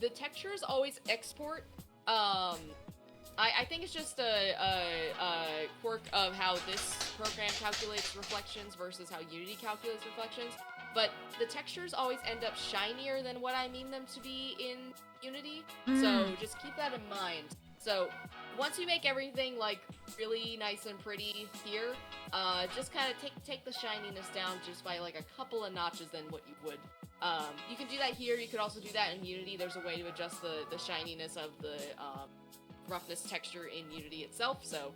the textures always export. I think it's just a quirk of how this program calculates reflections versus how Unity calculates reflections. But the textures always end up shinier than what I mean them to be in Unity. So just keep that in mind. So once you make everything like really nice and pretty here, just kind of take the shininess down just by like a couple of notches than what you would. You can do that here. You could also do that in Unity. There's a way to adjust the shininess of the roughness texture in Unity itself. So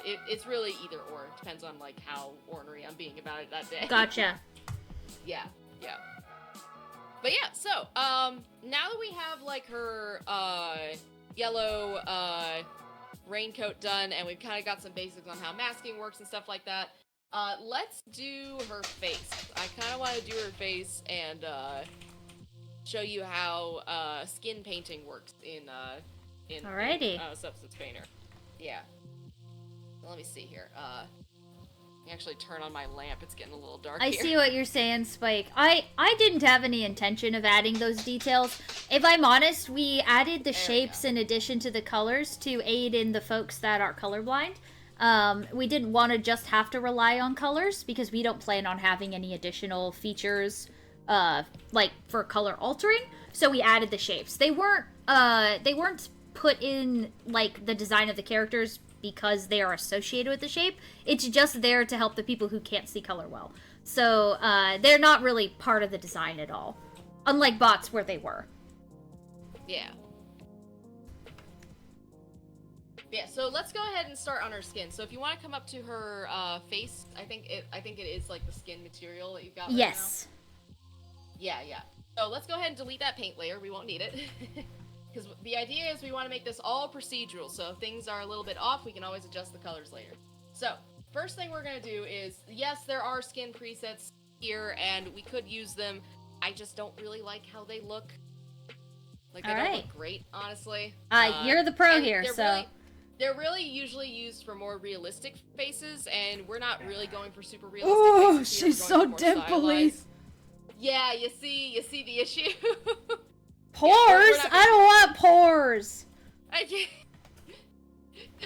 it's really either or. It depends on like how ornery I'm being about it that day. Gotcha. Yeah. But yeah, so now that we have like her yellow raincoat done, and we've kind of got some basics on how masking works and stuff like that, let's do her face. I kind of want to do her face and show you how skin painting works in Alrighty. Substance Painter. Yeah. So let me see here. Let me actually turn on my lamp. It's getting a little dark I here. see what you're saying, Spike. I didn't have any intention of adding those details. If I'm honest, we added the shapes in addition to the colors to aid in the folks that are colorblind. We didn't want to just have to rely on colors because we don't plan on having any additional features like for color altering. So we added the shapes. They weren't put in like the design of the characters because they are associated with the shape. It's just there to help the people who can't see color well. So they're not really part of the design at all. Unlike bots where they were. Yeah. Yeah, so let's go ahead and start on her skin. So if you want to come up to her face, I think it is like the skin material that you've got right Yes. now. Yeah. So let's go ahead and delete that paint layer. We won't need it. Because the idea is we want to make this all procedural, so if things are a little bit off, we can always adjust the colors later. So, first thing we're going to do is, yes, there are skin presets here, and we could use them. I just don't really like how they look. Like, they don't look great, honestly. You're the pro here, so... They're really usually used for more realistic faces, and we're not really going for super realistic faces here. She's so dimply. Yeah, you see the issue? Pores? Yeah, I don't want pores.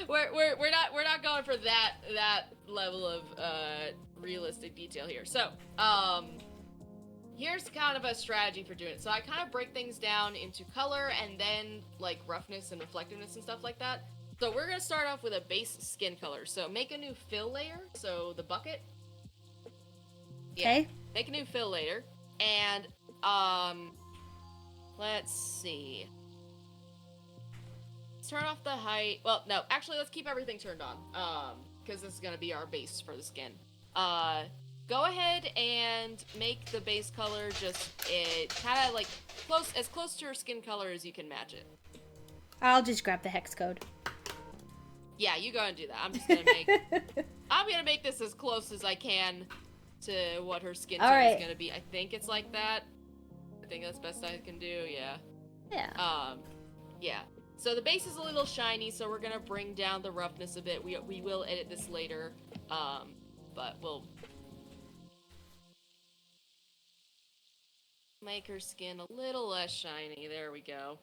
We're not going for that level of realistic detail here. So here's kind of a strategy for doing it. So I kind of break things down into color and then like roughness and reflectiveness and stuff like that. So we're gonna start off with a base skin color. So make a new fill layer. So the bucket. Okay. Yeah, make a new fill layer and let's see. Let's turn off the height. Well, no, actually, let's keep everything turned on. Because this is gonna be our base for the skin. Go ahead and make the base color just kind of like as close to her skin color as you can match it. I'll just grab the hex code. Yeah, you go and do that. I'm just gonna make. I'm gonna make this as close as I can to what her skin tone is gonna be. I think it's like that. I think that's best I can do, yeah. Yeah. Yeah. So the base is a little shiny, so we're gonna bring down the roughness a bit. We will edit this later, but we'll make her skin a little less shiny. There we go.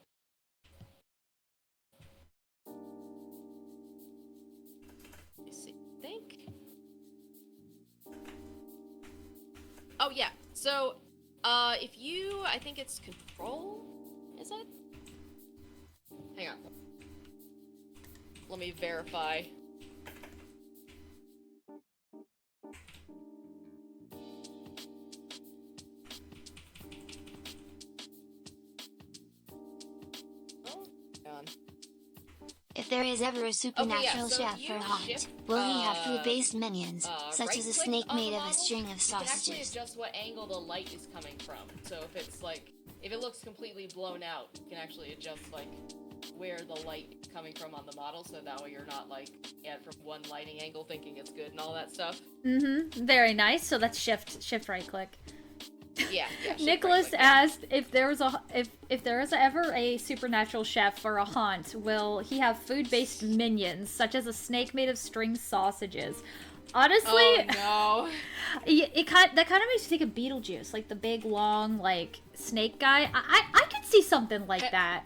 Let me see. I think. Oh yeah. So. I think it's control, is it? Hang on. Let me verify. Oh, hang on. If there is ever a supernatural so chef you for a haunt, shift, will he have food-based minions, such as a right-click snake on the made of a model, string of you can actually sausages? adjust what angle the light is coming from. So if it looks completely blown out, you can actually adjust like where the light is coming from on the model, so that way you're not like from one lighting angle thinking it's good and all that stuff. Mm-hmm. Very nice. So that's shift right click. Yeah. Nicholas asked if there was ever a supernatural chef or a haunt, will he have food-based minions such as a snake made of string sausages? Honestly, Oh that kind of makes me think of Beetlejuice, like the big long like snake guy. I could see something like that,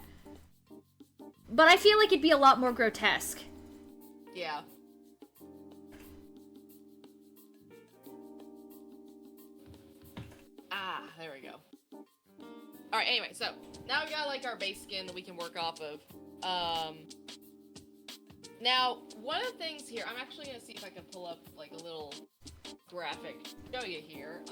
but I feel like it'd be a lot more grotesque. Yeah. Ah, there we go. Alright, anyway, so now we got like our base skin that we can work off of. Now, one of the things here, I'm actually gonna see if I can pull up like a little graphic to show you here.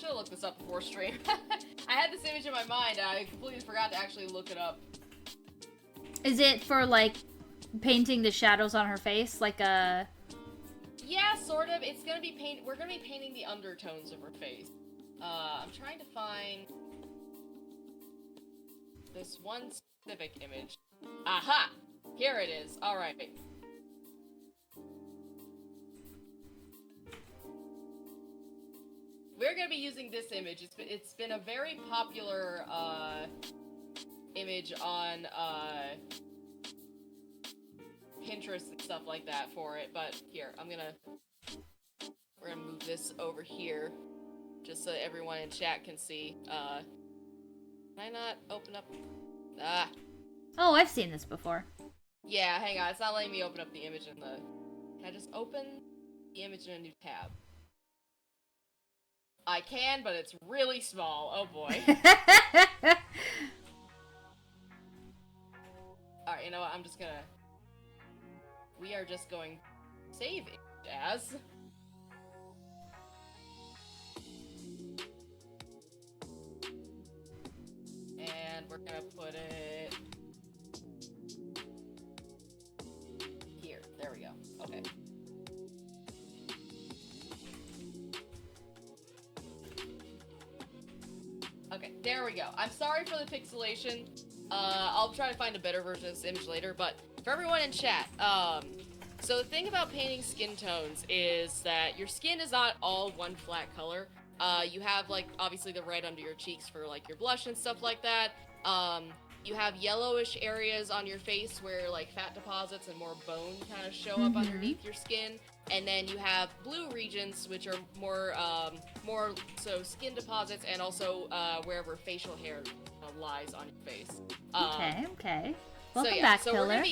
Should've looked this up before stream. I had this image in my mind, and I completely forgot to actually look it up. Is it for like painting the shadows on her face, like a? Yeah, sort of. It's gonna be we're gonna be painting the undertones of her face. I'm trying to find this one specific image. Aha! Here it is. Alright. We're gonna be using this image. It's been a very popular, image on, Pinterest and stuff like that for it, but here, we're gonna move this over here, just so everyone in chat can see. Can I not open up? Ah. Oh, I've seen this before. Yeah, hang on, it's not letting me open up the image in the... Can I just open the image in a new tab? I can, but it's really small. Oh boy. Alright, you know what, I'm just gonna... We are just going to save it as... And we're gonna put it... Here, there we go. Okay. Okay, there we go. I'm sorry for the pixelation. I'll try to find a better version of this image later, but for everyone in chat, so the thing about painting skin tones is that your skin is not all one flat color. You have, like, obviously the red under your cheeks for, like, your blush and stuff like that. You have yellowish areas on your face where, like, fat deposits and more bone kind of show up underneath your skin. And then you have blue regions, which are more so skin deposits and also wherever facial hair lies on your face. Okay. Welcome so, back, so Pillar.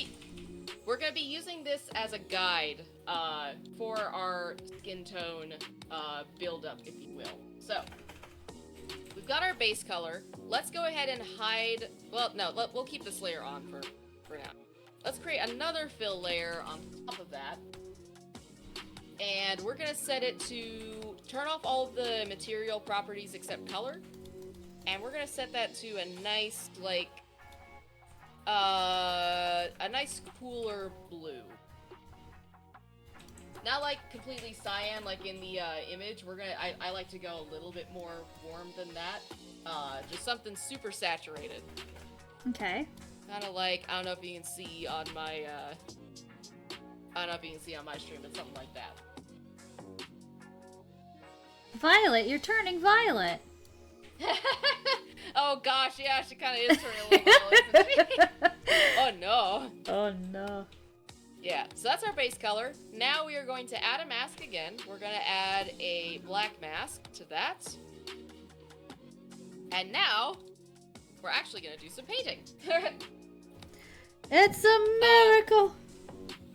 We're gonna be using this as a guide for our skin tone build-up, if you will. So, we've got our base color. Let's go ahead and hide... Well, no, we'll keep this layer on for now. Let's create another fill layer on top of that. And we're gonna set it to turn off all of the material properties except color. And we're gonna set that to a nice, like... a nice cooler blue. Not like completely cyan like in the image. I like to go a little bit more warm than that. Just something super saturated. Okay. Kind of like, I don't know if you can see on my stream, but something like that. Violet, you're turning violet. Oh gosh, yeah, she kind of is turning a little bit, isn't she? Oh no. Oh no. Yeah, so that's our base color. Now we are going to add a mask again. We're going to add a black mask to that. And now, we're actually going to do some painting. It's a miracle.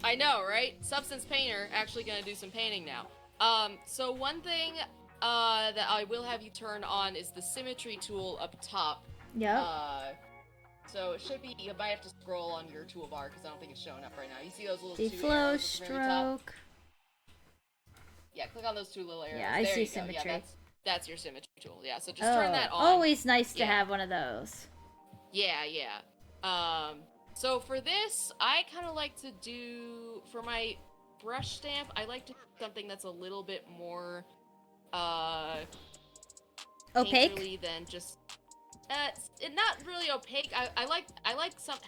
I know, right? Substance Painter actually going to do some painting now. So one thing that I will have you turn on is the symmetry tool up top. Yep. So it should be, you might have to scroll on your toolbar because I don't think it's showing up right now. You see those little two Deflow, arrows at the very top? stroke. Yeah, click on those two little arrows. Yeah, I there see you go. symmetry. Yeah, that's your symmetry tool. Yeah, so just turn that on. Always nice to Yeah. have one of those. Yeah, yeah. So for this, I kind of like to do, for my brush stamp, I like to do something that's a little bit more, Opaque? painterly than just... It's not really opaque. I like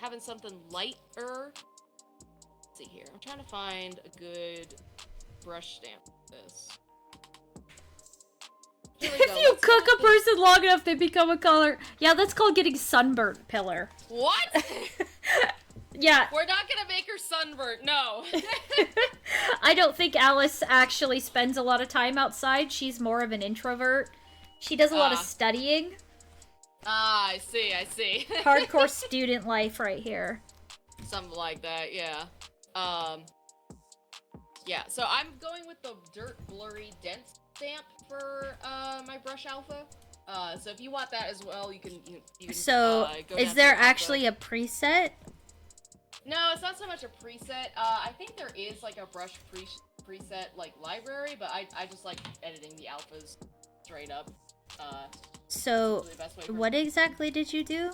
having something lighter. Let's see here. I'm trying to find a good brush stamp for this. Here we go. If you cook a person long enough, they become a color. Yeah, that's called getting sunburnt, Pillar. What? Yeah. We're not gonna make her sunburnt, no. I don't think Alice actually spends a lot of time outside. She's more of an introvert. She does a lot of studying. Ah, I see. Hardcore student life right here. Something like that, yeah. Yeah, so I'm going with the Dirt Blurry Dent stamp for my brush alpha. So if you want that as well, you can So, go is down there to alpha. actually a preset? No, it's not so much a preset. I think there is like a brush preset like library, but I just like editing the alphas straight up. So, Really the best way for what exactly did you do?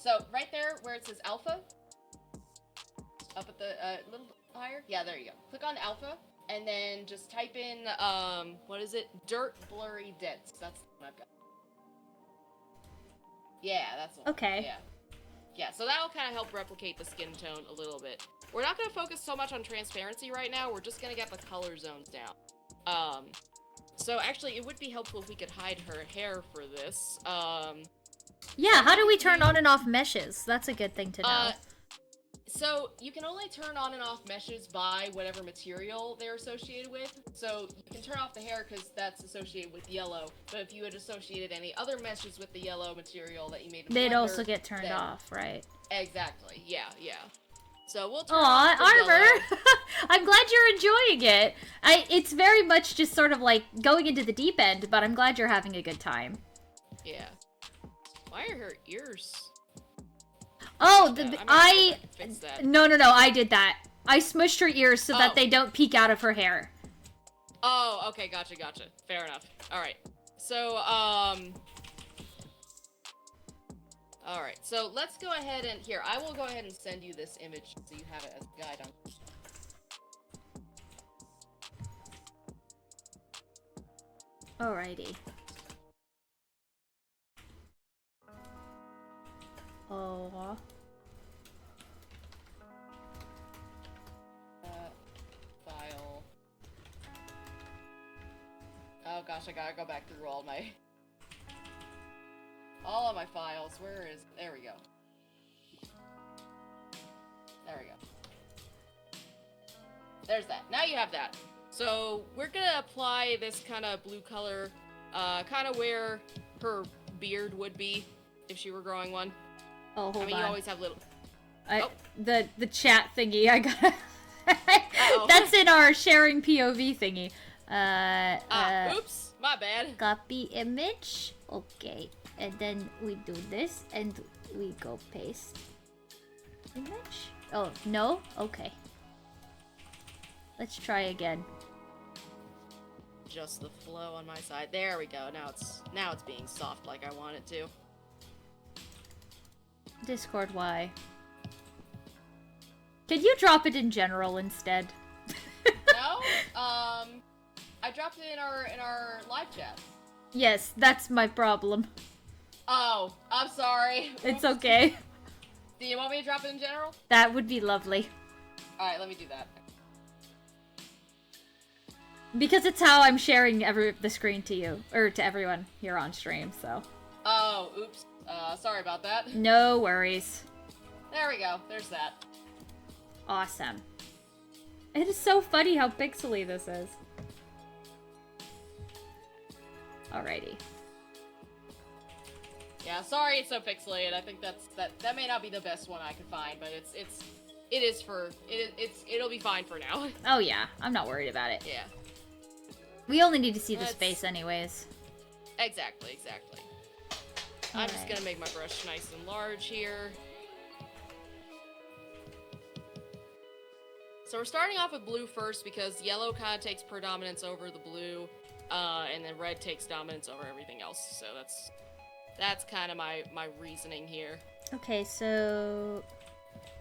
So right there where it says alpha, up at the little higher. Yeah, there you go. Click on alpha, and then just type in what is it? Dirt Blurry Dents. That's what I've got. Yeah, that's the one. Okay. Yeah. Yeah, so that'll kind of help replicate the skin tone a little bit. We're not going to focus so much on transparency right now. We're just going to get the color zones down. So actually, it would be helpful if we could hide her hair for this. Yeah, how do we turn on and off meshes? That's a good thing to know. So you can only turn on and off meshes by whatever material they're associated with. So you can turn off the hair because that's associated with yellow. But if you had associated any other meshes with the yellow material that you made in They'd Blender, also get turned then- off, right? Exactly. Yeah. So we'll turn Aw, off the Armor! yellow. I'm glad you're enjoying it. It's very much just sort of like going into the deep end, but I'm glad you're having a good time. Yeah. Why are her ears? Oh, Yeah, the, I'm not sure if I... can fix that. No, I did that. I smushed her ears so that Oh. they don't peek out of her hair. Oh, okay, gotcha. Fair enough. Alright. So, Alright, so let's go ahead and... Here, I will go ahead and send you this image so you have it as a guide on... Alrighty. Oh. File... Oh gosh, I gotta go back through all of my files. Where is... There we go. There's that. Now you have that. So we're gonna apply this kind of blue color, kind of where her beard would be if she were growing one. Oh, hold I mean, on. you always have little... The chat thingy, I got. Uh-oh. That's in our sharing POV thingy. Oops, my bad. Copy image. Okay. And then we do this and we go paste image. Oh, no? Okay. Let's try again. Just the flow on my side. There we go. Now it's being soft like I want it to. Discord, why? Could you drop it in general instead? No? I dropped it in our live chat. Yes, that's my problem. Oh, I'm sorry. It's okay. Do you want me to drop it in general? That would be lovely. Alright, let me do that. Because it's how I'm sharing the screen to you, or to everyone here on stream, so. Oh, oops. Sorry about that. No worries. There we go. There's that. Awesome. It is so funny how pixely this is. Alrighty. Yeah, sorry it's so pixelated. I think that may not be the best one I could find, but it'll be fine for now. Oh yeah, I'm not worried about it. Yeah. We only need to see the Let's- space anyways. Exactly. I'm just gonna make my brush nice and large here. So we're starting off with blue first because yellow kind of takes predominance over the blue, and then red takes dominance over everything else. So that's kind of my reasoning here. Okay, so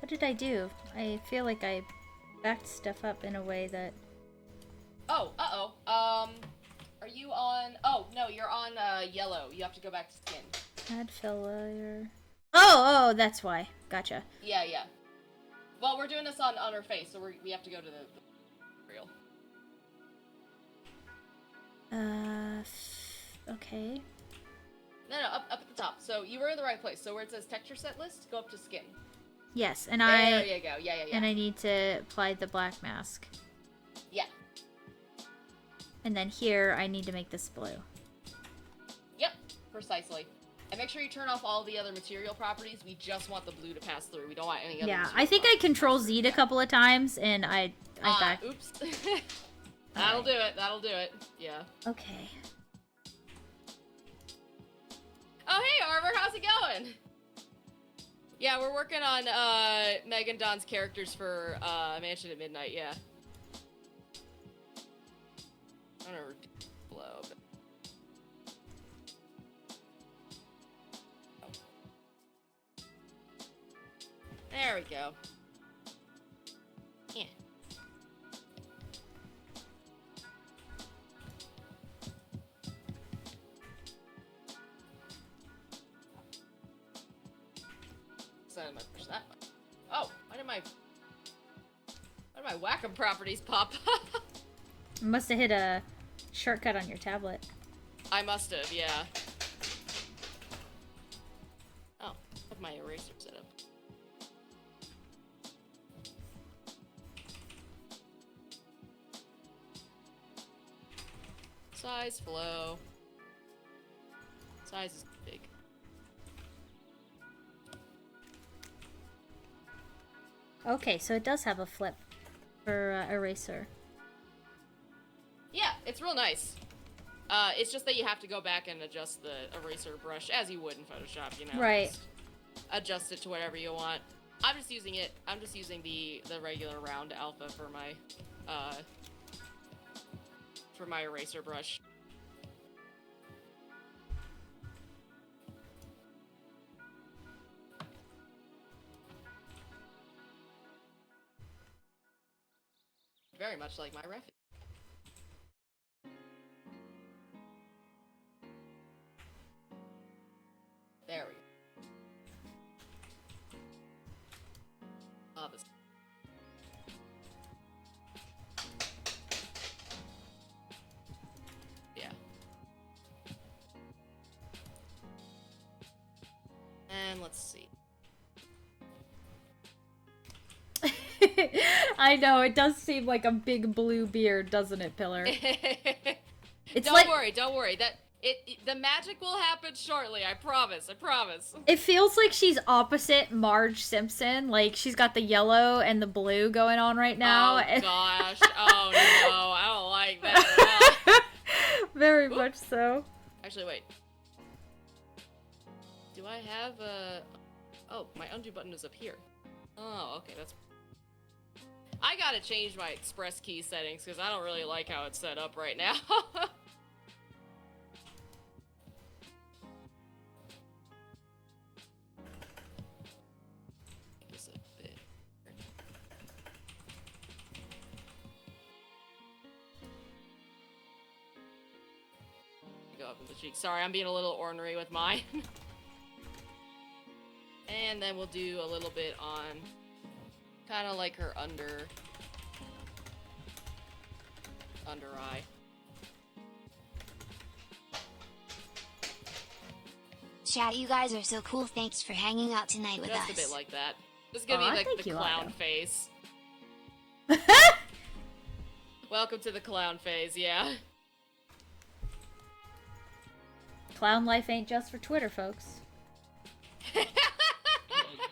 what did I do? I feel like I backed stuff up in a way that... Oh, are you on... Oh, no, you're on yellow. You have to go back to skin. Add filler. Oh, that's why. Gotcha. Yeah. Well, we're doing this on her face, so we have to go to the real. Okay. No, up at the top. So you were in the right place. So where it says texture set list, go up to skin. Yes, and There you go. Yeah. And I need to apply the black mask. Yeah. And then here, I need to make this blue. Yep, precisely. And make sure you turn off all the other material properties. We just want the blue to pass through. We don't want any other. Yeah, I think I Control Z'd a couple of times, and I got. Oops. That'll do it. Yeah. Okay. Oh, hey, Arbor, how's it going? Yeah, we're working on Meg and Don's characters for Mansion at Midnight. Yeah. I don't know. Blow. There we go. Yeah. So I might push that one. Oh, why did my Wacom properties pop? You must have hit a shortcut on your tablet. I must have, yeah. Oh, I have my eraser set up. Size, flow. Size is big. Okay, so it does have a flip for eraser. Yeah, it's real nice. It's just that you have to go back and adjust the eraser brush as you would in Photoshop, you know. Right. Just adjust it to whatever you want. I'm just using the regular round alpha for my eraser brush. Very much like my refuge. There we go. Oh, this. Yeah. And let's see. I know, it does seem like a big blue beard, doesn't it, Pillar? It's Don't worry. The magic will happen shortly. I promise. It feels like she's opposite Marge Simpson. Like, she's got the yellow and the blue going on right now. Oh, gosh. Oh, no. I don't like that at all. Very much so. Actually, wait. Do I have a... Oh, my undo button is up here. Oh, okay, that's... I gotta change my express key settings, because I don't really like how it's set up right now. Just a bit. Go up in the cheek. Sorry, I'm being a little ornery with mine. And then we'll do a little bit on kind of like her under eye. Chat, you guys are so cool. Thanks for hanging out tonight with Just us. a bit like that. This is gonna be like thank the you, clown Otto. phase. Welcome to the clown phase, yeah. Clown life ain't just for Twitter, folks.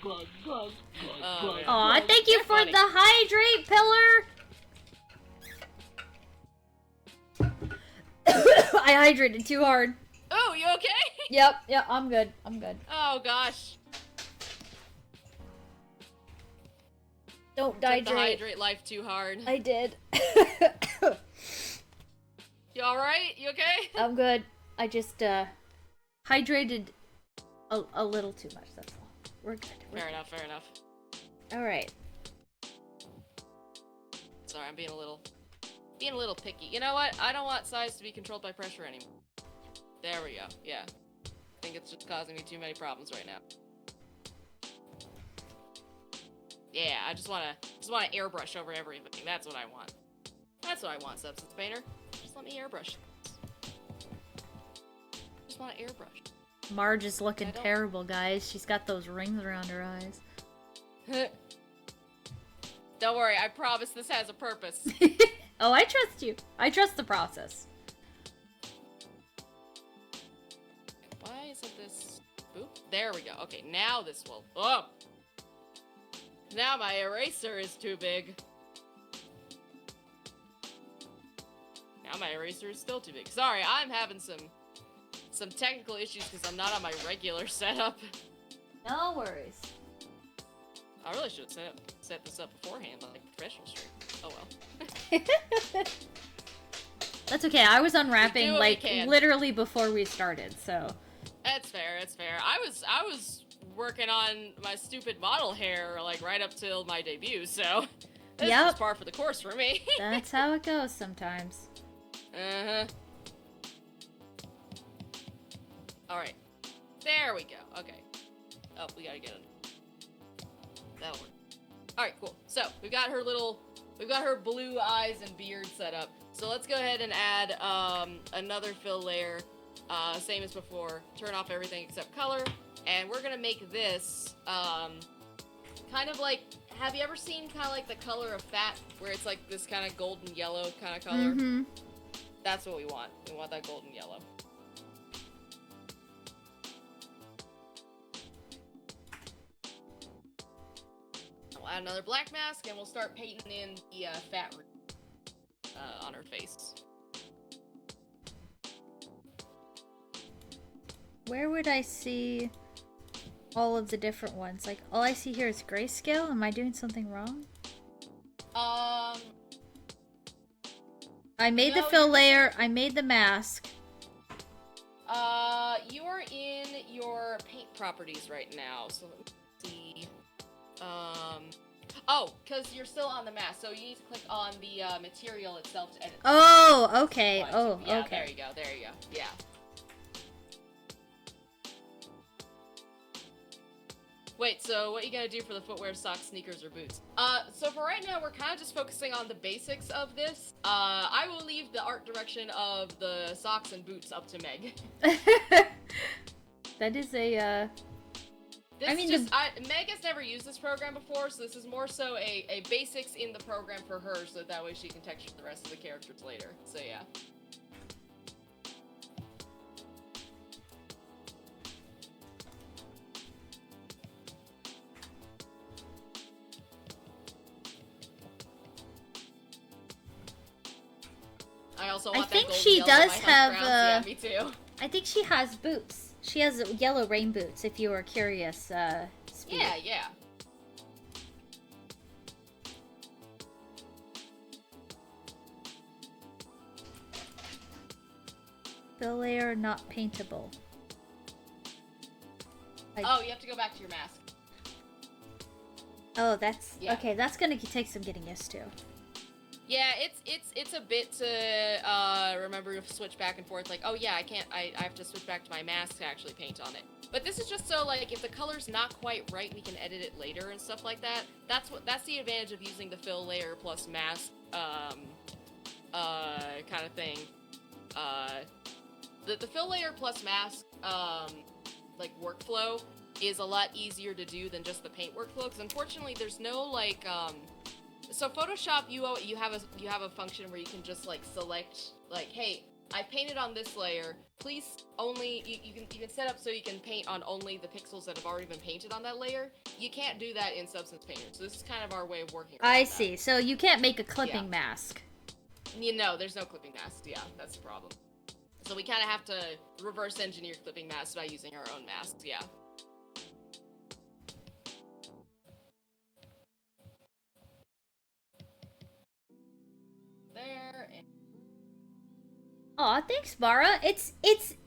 Oh, man. Aw, thank you You're for funny. the hydrate, Pillar! I hydrated too hard. Oh, you okay? Yep, I'm good. Oh gosh. Don't Took the dehydrate. hydrate life too hard. I did. You alright? You okay? I'm good. I just, hydrated a little too much, that's all. We're good. Fair enough. Alright. Sorry, I'm being a little picky. You know what? I don't want size to be controlled by pressure anymore. There we go. Yeah. think it's just causing me too many problems right now. Yeah, I just wanna airbrush over everything. That's what I want. That's what I want, Substance Painter. Just let me airbrush. Just want to airbrush. Marge is looking terrible, guys. She's got those rings around her eyes. Don't worry, I promise this has a purpose. Oh, I trust you. I trust the process. Why isn't this... Oop, there we go. Okay, now this will... Oh! Now my eraser is too big. Now my eraser is still too big. Sorry, I'm having some technical issues because I'm not on my regular setup. No worries. I really should have set this up beforehand, like professional stream. Oh well. That's okay. I was unwrapping like can. literally before we started, so. That's fair. That's fair. I was working on my stupid model hair like right up till my debut, so this is par for the course for me. That's how it goes sometimes. Uh-huh. Alright. There we go. Okay. Oh, we gotta get it. That'll work. Alright, cool. So, we've got her blue eyes and beard set up. So let's go ahead and add another fill layer. Same as before. Turn off everything except color. And we're gonna make this, kind of like, have you ever seen kind of like the color of fat? Where it's like this kind of golden yellow kind of color? Mm-hmm. That's what we want. We want that golden yellow. I'll add another black mask and we'll start painting in the fat on her face. Where would I see all of the different ones? Like, all I see here is grayscale. Am I doing something wrong? I made the fill layer. I made the mask. You are in your paint properties right now, so let me see. Oh, because you're still on the mask, so you need to click on the material itself to edit. Oh, okay. Oh, yeah, okay. There you go. There you go. Yeah. Wait, so what are you gonna do for the footwear, socks, sneakers, or boots? So for right now, we're kind of just focusing on the basics of this. I will leave the art direction of the socks and boots up to Meg. That is a, Meg has never used this program before, so this is more so a basics in the program for her, so that way she can texture the rest of the characters later. So yeah. I also want think that she golden yellow does on my have, house browns. Yeah, me too. I think she has boots. She has yellow rain boots, if you were curious, Speed. Yeah, yeah. Fill layer not paintable. Oh, you have to go back to your mask. Oh, that's... Yeah. Okay, that's gonna take some getting used to. Yeah, it's a bit to remember to switch back and forth. Like, oh yeah, I have to switch back to my mask to actually paint on it. But this is just so like if the color's not quite right, we can edit it later and stuff like that. That's the advantage of using the fill layer plus mask kind of thing. The fill layer plus mask like workflow is a lot easier to do than just the paint workflow, because unfortunately there's no like so Photoshop, you have a function where you can just like select like, hey, I painted on this layer. Please only you can set up so you can paint on only the pixels that have already been painted on that layer. You can't do that in Substance Painter. So this is kind of our way of working around I that. see. So you can't make a clipping mask. You know, there's no clipping masks. Yeah, that's the problem. So we kind of have to reverse engineer clipping masks by using our own masks. Yeah. There and Aw, thanks, Mara. It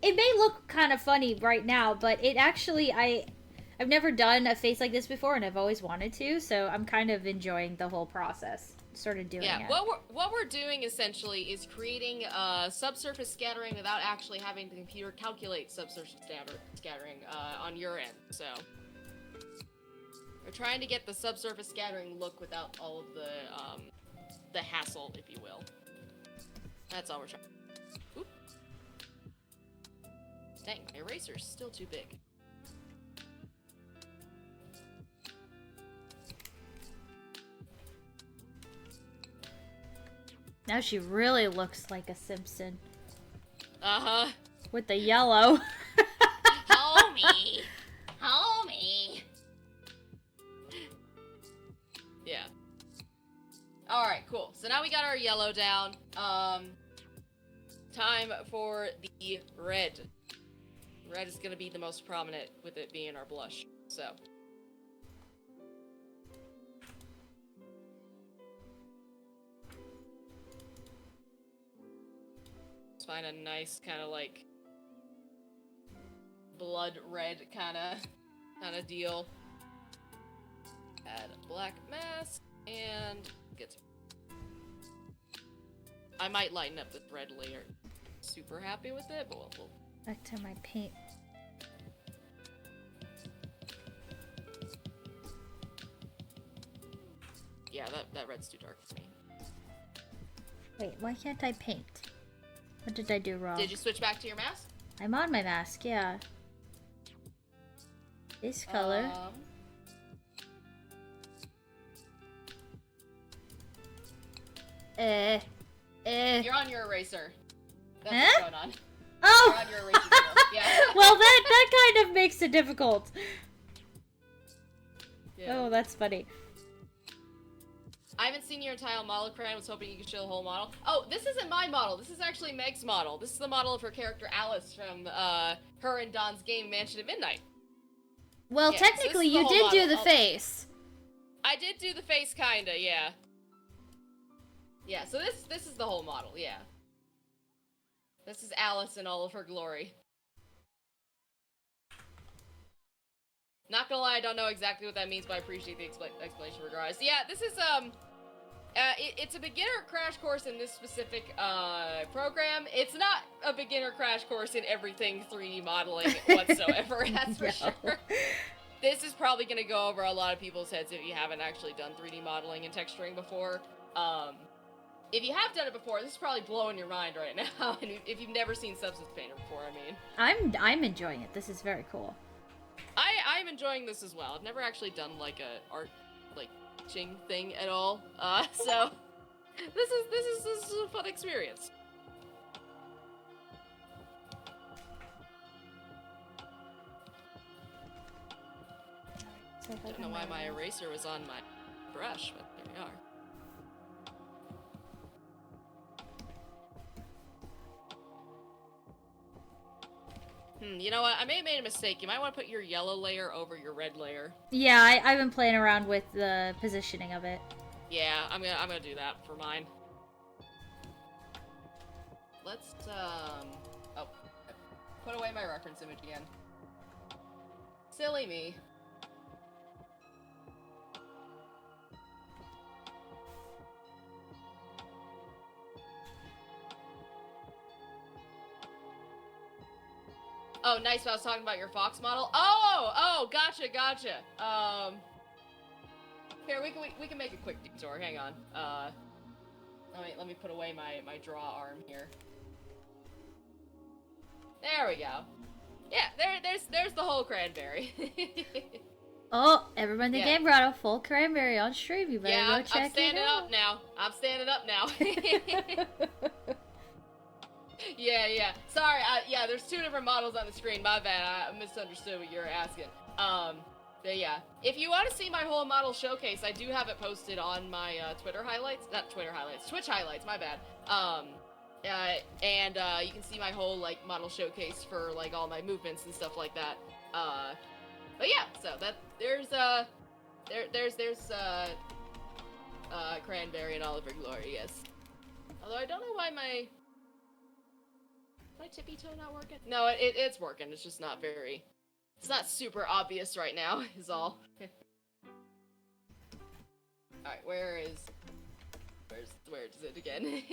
may look kind of funny right now, but it actually I've never done a face like this before, and I've always wanted to, so I'm kind of enjoying the whole process. started doing Yeah, it. what we're doing essentially is creating subsurface scattering without actually having the computer calculate subsurface scattering on your end. So we're trying to get the subsurface scattering look without all of the hassle, if you will. That's all we're trying. Oop. Dang, my eraser's still too big. Now she really looks like a Simpson. Uh-huh. With the yellow. Homie! Homie! Yeah. Alright, cool. So now we got our yellow down. Time for the red. Red is gonna be the most prominent with it being our blush, so. Let's find a nice kind of like blood red kind of deal. Add a black mask and get some. I might lighten up this red layer. Super happy with it, but we'll Back to my paint. yeah, that red's too dark for me. Wait, why can't I paint? What did I do wrong? Did you switch back to your mask? I'm on my mask, yeah. This color. You're on your eraser. That's Huh? what's going on. Oh! You're on your eraser wheel. Yeah. Well, that kind of makes it difficult. Yeah. Oh, that's funny. I haven't seen your entire model, Cran. I was hoping you could show the whole model. Oh, this isn't my model. This is actually Meg's model. This is the model of her character Alice from her and Don's game Mansion at Midnight. Well, Yeah, technically, so you this is the did whole do the model. face. I did do the face, kinda, yeah. Yeah, so this is the whole model, yeah. This is Alice in all of her glory. Not gonna lie, I don't know exactly what that means, but I appreciate the explanation regardless. Yeah, this is, it's a beginner crash course in this specific, program. It's not a beginner crash course in everything 3D modeling whatsoever, that's for sure. This is probably gonna go over a lot of people's heads if you haven't actually done 3D modeling and texturing before. If you have done it before, this is probably blowing your mind right now, and if you've never seen Substance Painter before, I mean. I'm enjoying it. This is very cool. I'm enjoying this as well. I've never actually done like a art like teaching thing at all. So this is a fun experience. So if I Don't can know why light my it. eraser was on my brush, but here we are. You know what? I may have made a mistake. You might want to put your yellow layer over your red layer. Yeah, I've been playing around with the positioning of it. Yeah, I'm gonna do that for mine. Let's oh, put away my reference image again. Silly me. Oh, nice. I was talking about your Fox model. Oh, gotcha. Here we can make a quick detour. Hang on. Let me put away my draw arm here. There we go. Yeah, there's the whole cranberry. Oh, everyone in the Yeah. game brought a full cranberry on stream. You better Yeah, go I'm check standing it out. up now. I'm standing up now. Yeah. Sorry, yeah, there's two different models on the screen. My bad, I misunderstood what you were asking. But yeah. If you want to see my whole model showcase, I do have it posted on my Twitch highlights, my bad. And you can see my whole, like, model showcase for, like, all my movements and stuff like that. But yeah, so there's Cranberry in all of her glory, yes. Although I don't know why my tippy toe not working? No, it's working. It's just not very. It's not super obvious right now. Is all. All right, where is Where's it again?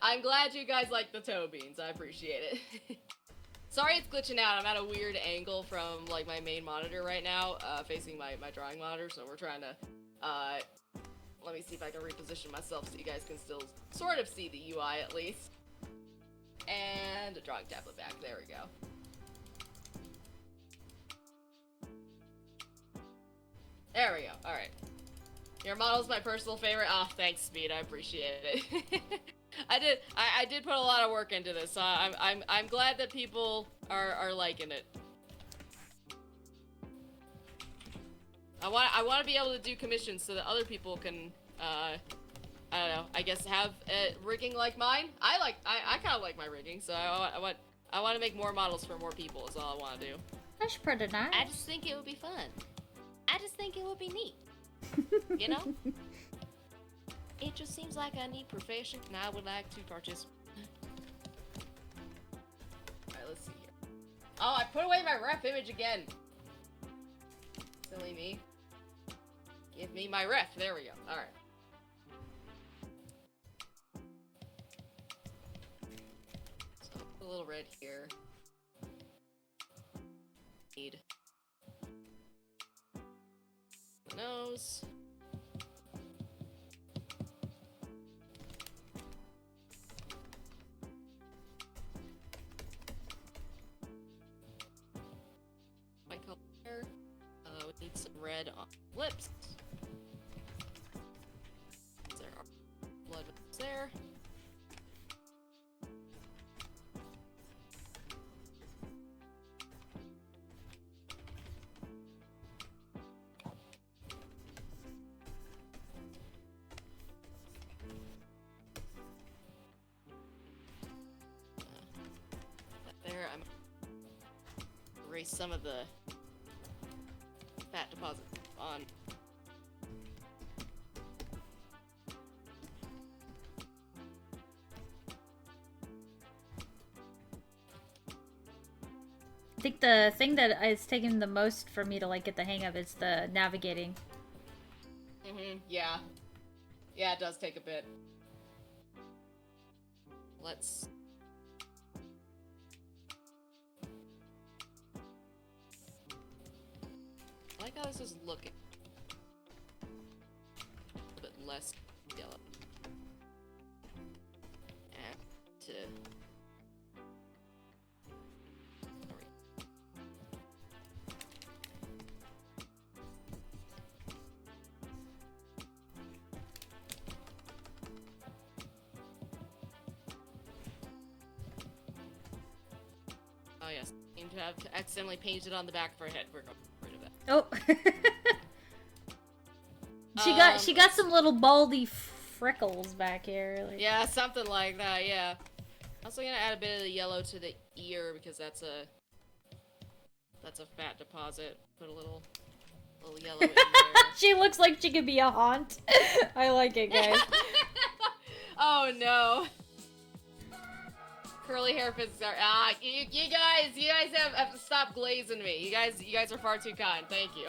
I'm glad you guys like the toe beans. I appreciate it. Sorry it's glitching out. I'm at a weird angle from like my main monitor right now, facing my drawing monitor, so we're trying to let me see if I can reposition myself so you guys can still sort of see the UI at least. And a drawing tablet back. There we go. There we go. Alright. Your model's my personal favorite. Oh, thanks, Speed. I appreciate it. I did put a lot of work into this, so I'm glad that people are liking it. I want to be able to do commissions so that other people can I don't know, I guess have rigging like mine. I kind of like my rigging, so I want to make more models for more people is all I want to do. That's pretty nice. I just think it would be fun. I just think it would be neat. You know? It just seems like a neat profession, and I would like to participate. Alright, let's see here. Oh, I put away my ref image again! Silly me. Give me my ref. There we go. Alright. So, put a little red here. Need the nose. White color here. We need some red on lips. There are blood vessels there. There, I'm erase some of the fat deposit on. I think the thing that is taking the most for me to like get the hang of is the navigating. Yeah. Yeah, it does take a bit. Let's... I like how this is looking. A little bit less yellow. And to... Oh yes, seem to have accidentally painted on the back of her head. We're going rid of that. Oh. she got some little baldy freckles back here. Like. Yeah, something like that. Yeah. Also gonna add a bit of the yellow to the ear because that's a fat deposit. Put a little yellow in there. She looks like she could be a haunt. I like it, guys. Oh no. Curly hair fists are you guys have to stop glazing me. You guys are far too kind. Thank you.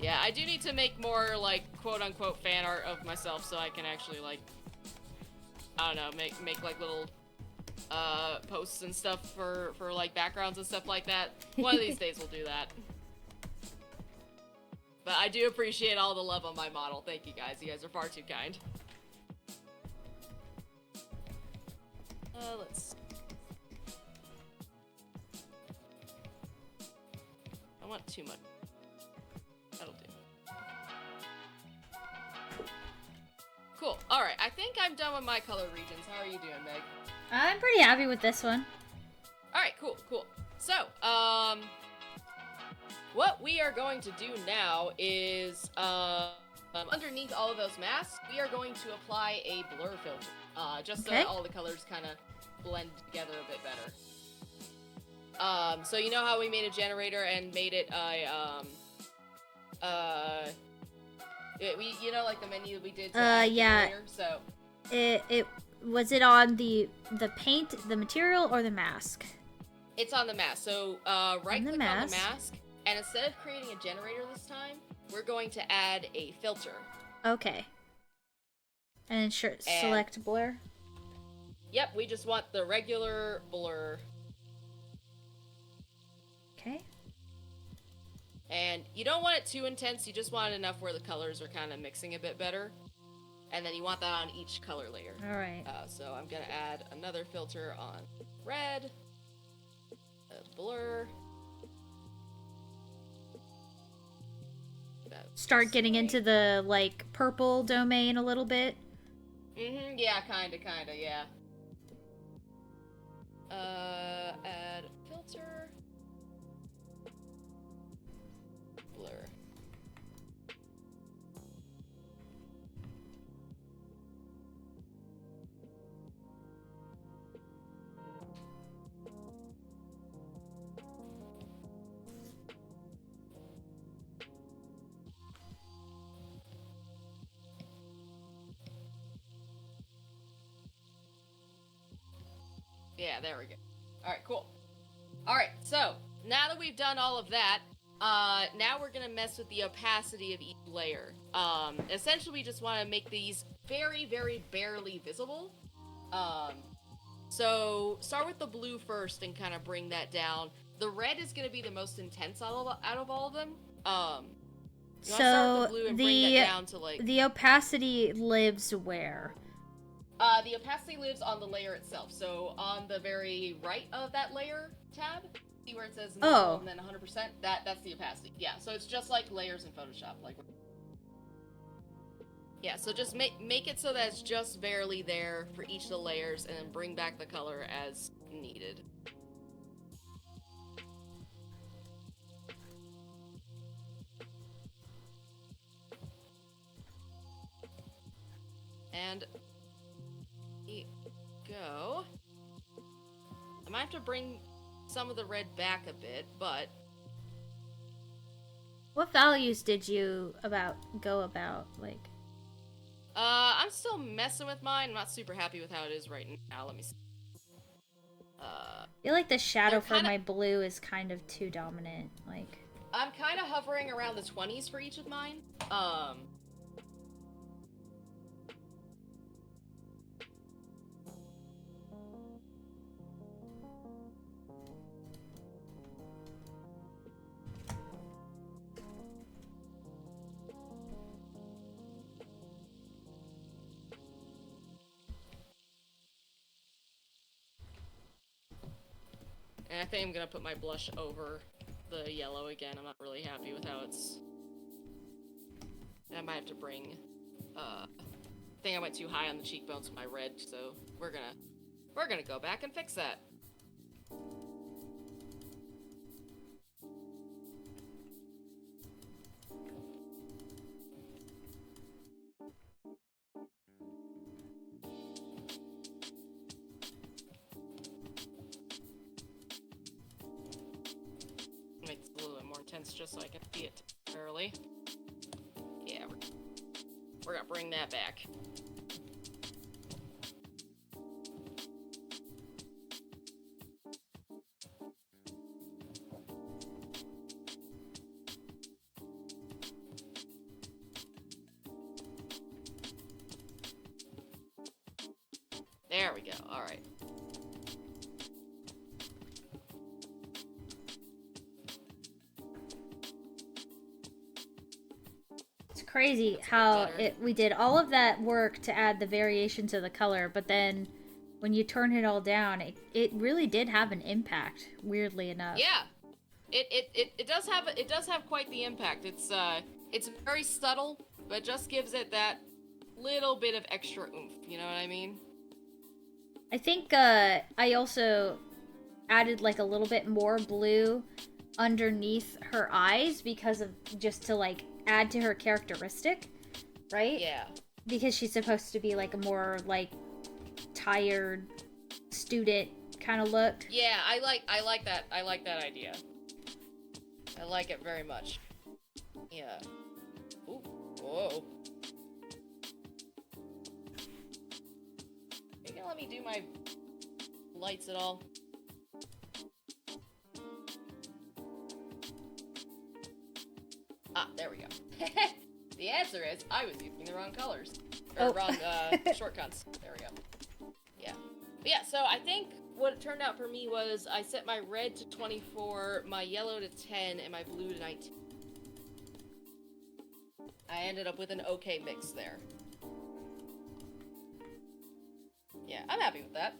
Yeah, I do need to make more like quote unquote fan art of myself so I can actually like I don't know, make like little posts and stuff for like backgrounds and stuff like that. One of these days we'll do that. But I do appreciate all the love on my model. Thank you guys. You guys are far too kind. Let's... I want too much. That'll do. Cool. Alright, I think I'm done with my color regions. How are you doing, Meg? I'm pretty happy with this one. Alright, cool. So, what we are going to do now is, underneath all of those masks, we are going to apply a blur filter, just so that all the colors kind of blend together a bit better. So you know how we made a generator and made it you know, like the menu we did. Yeah. Earlier? So It was it on the paint, the material, or the mask? It's on the mask. So right-click on the mask. mask, and instead of creating a generator this time, we're going to add a filter. Okay. And select blur. Yep, we just want the regular blur. Okay. And you don't want it too intense, you just want it enough where the colors are kind of mixing a bit better. And then you want that on each color layer. Alright. So I'm gonna add another filter on red, a blur. Start getting into the, like, purple domain a little bit. Yeah, kinda, yeah. Add filter. Blur. Yeah, there we go. Alright, cool. Alright, so, now that we've done all of that, now we're gonna mess with the opacity of each layer. Essentially we just want to make these very, very barely visible. So, start with the blue first and kind of bring that down. The red is gonna be the most intense out of all of them. So, the the opacity lives where? The opacity lives on the layer itself. So on the very right of that layer tab, see where it says normal and then 100%? That's the opacity. Yeah, so it's just like layers in Photoshop. Yeah, so just make it so that it's just barely there for each of the layers, and then bring back the color as needed. And go. I might have to bring some of the red back a bit, but... What values did you go about, like? I'm still messing with mine. I'm not super happy with how it is right now. Let me see. I feel like the shadow for my blue is kind of too dominant, like... I'm kind of hovering around the 20s for each of mine. And I think I'm gonna put my blush over the yellow again. I'm not really happy with how it's... I might have to bring... I think I went too high on the cheekbones with my red, so we're gonna go back and fix that. Make this a little bit more intense just so I can see it early. Yeah, we're gonna bring that back. There we go, alright. Crazy how we did all of that work to add the variation to the color, but then when you turn it all down, it really did have an impact, weirdly enough. Yeah, it does have quite the impact. It's very subtle, but just gives it that little bit of extra oomph. You know what I mean? I think I also added like a little bit more blue underneath her eyes because of just to like add to her characteristic, right? Yeah. Because she's supposed to be like a more like tired student kind of look. Yeah, I like that idea. I like it very much. Yeah. Ooh. Whoa. Are you gonna let me do my lights at all? Ah, there we go. The answer is I was using the wrong colors. Or wrong shortcuts. There we go. Yeah. But yeah, so I think what it turned out for me was I set my red to 24, my yellow to 10, and my blue to 19. I ended up with an okay mix there. Yeah, I'm happy with that.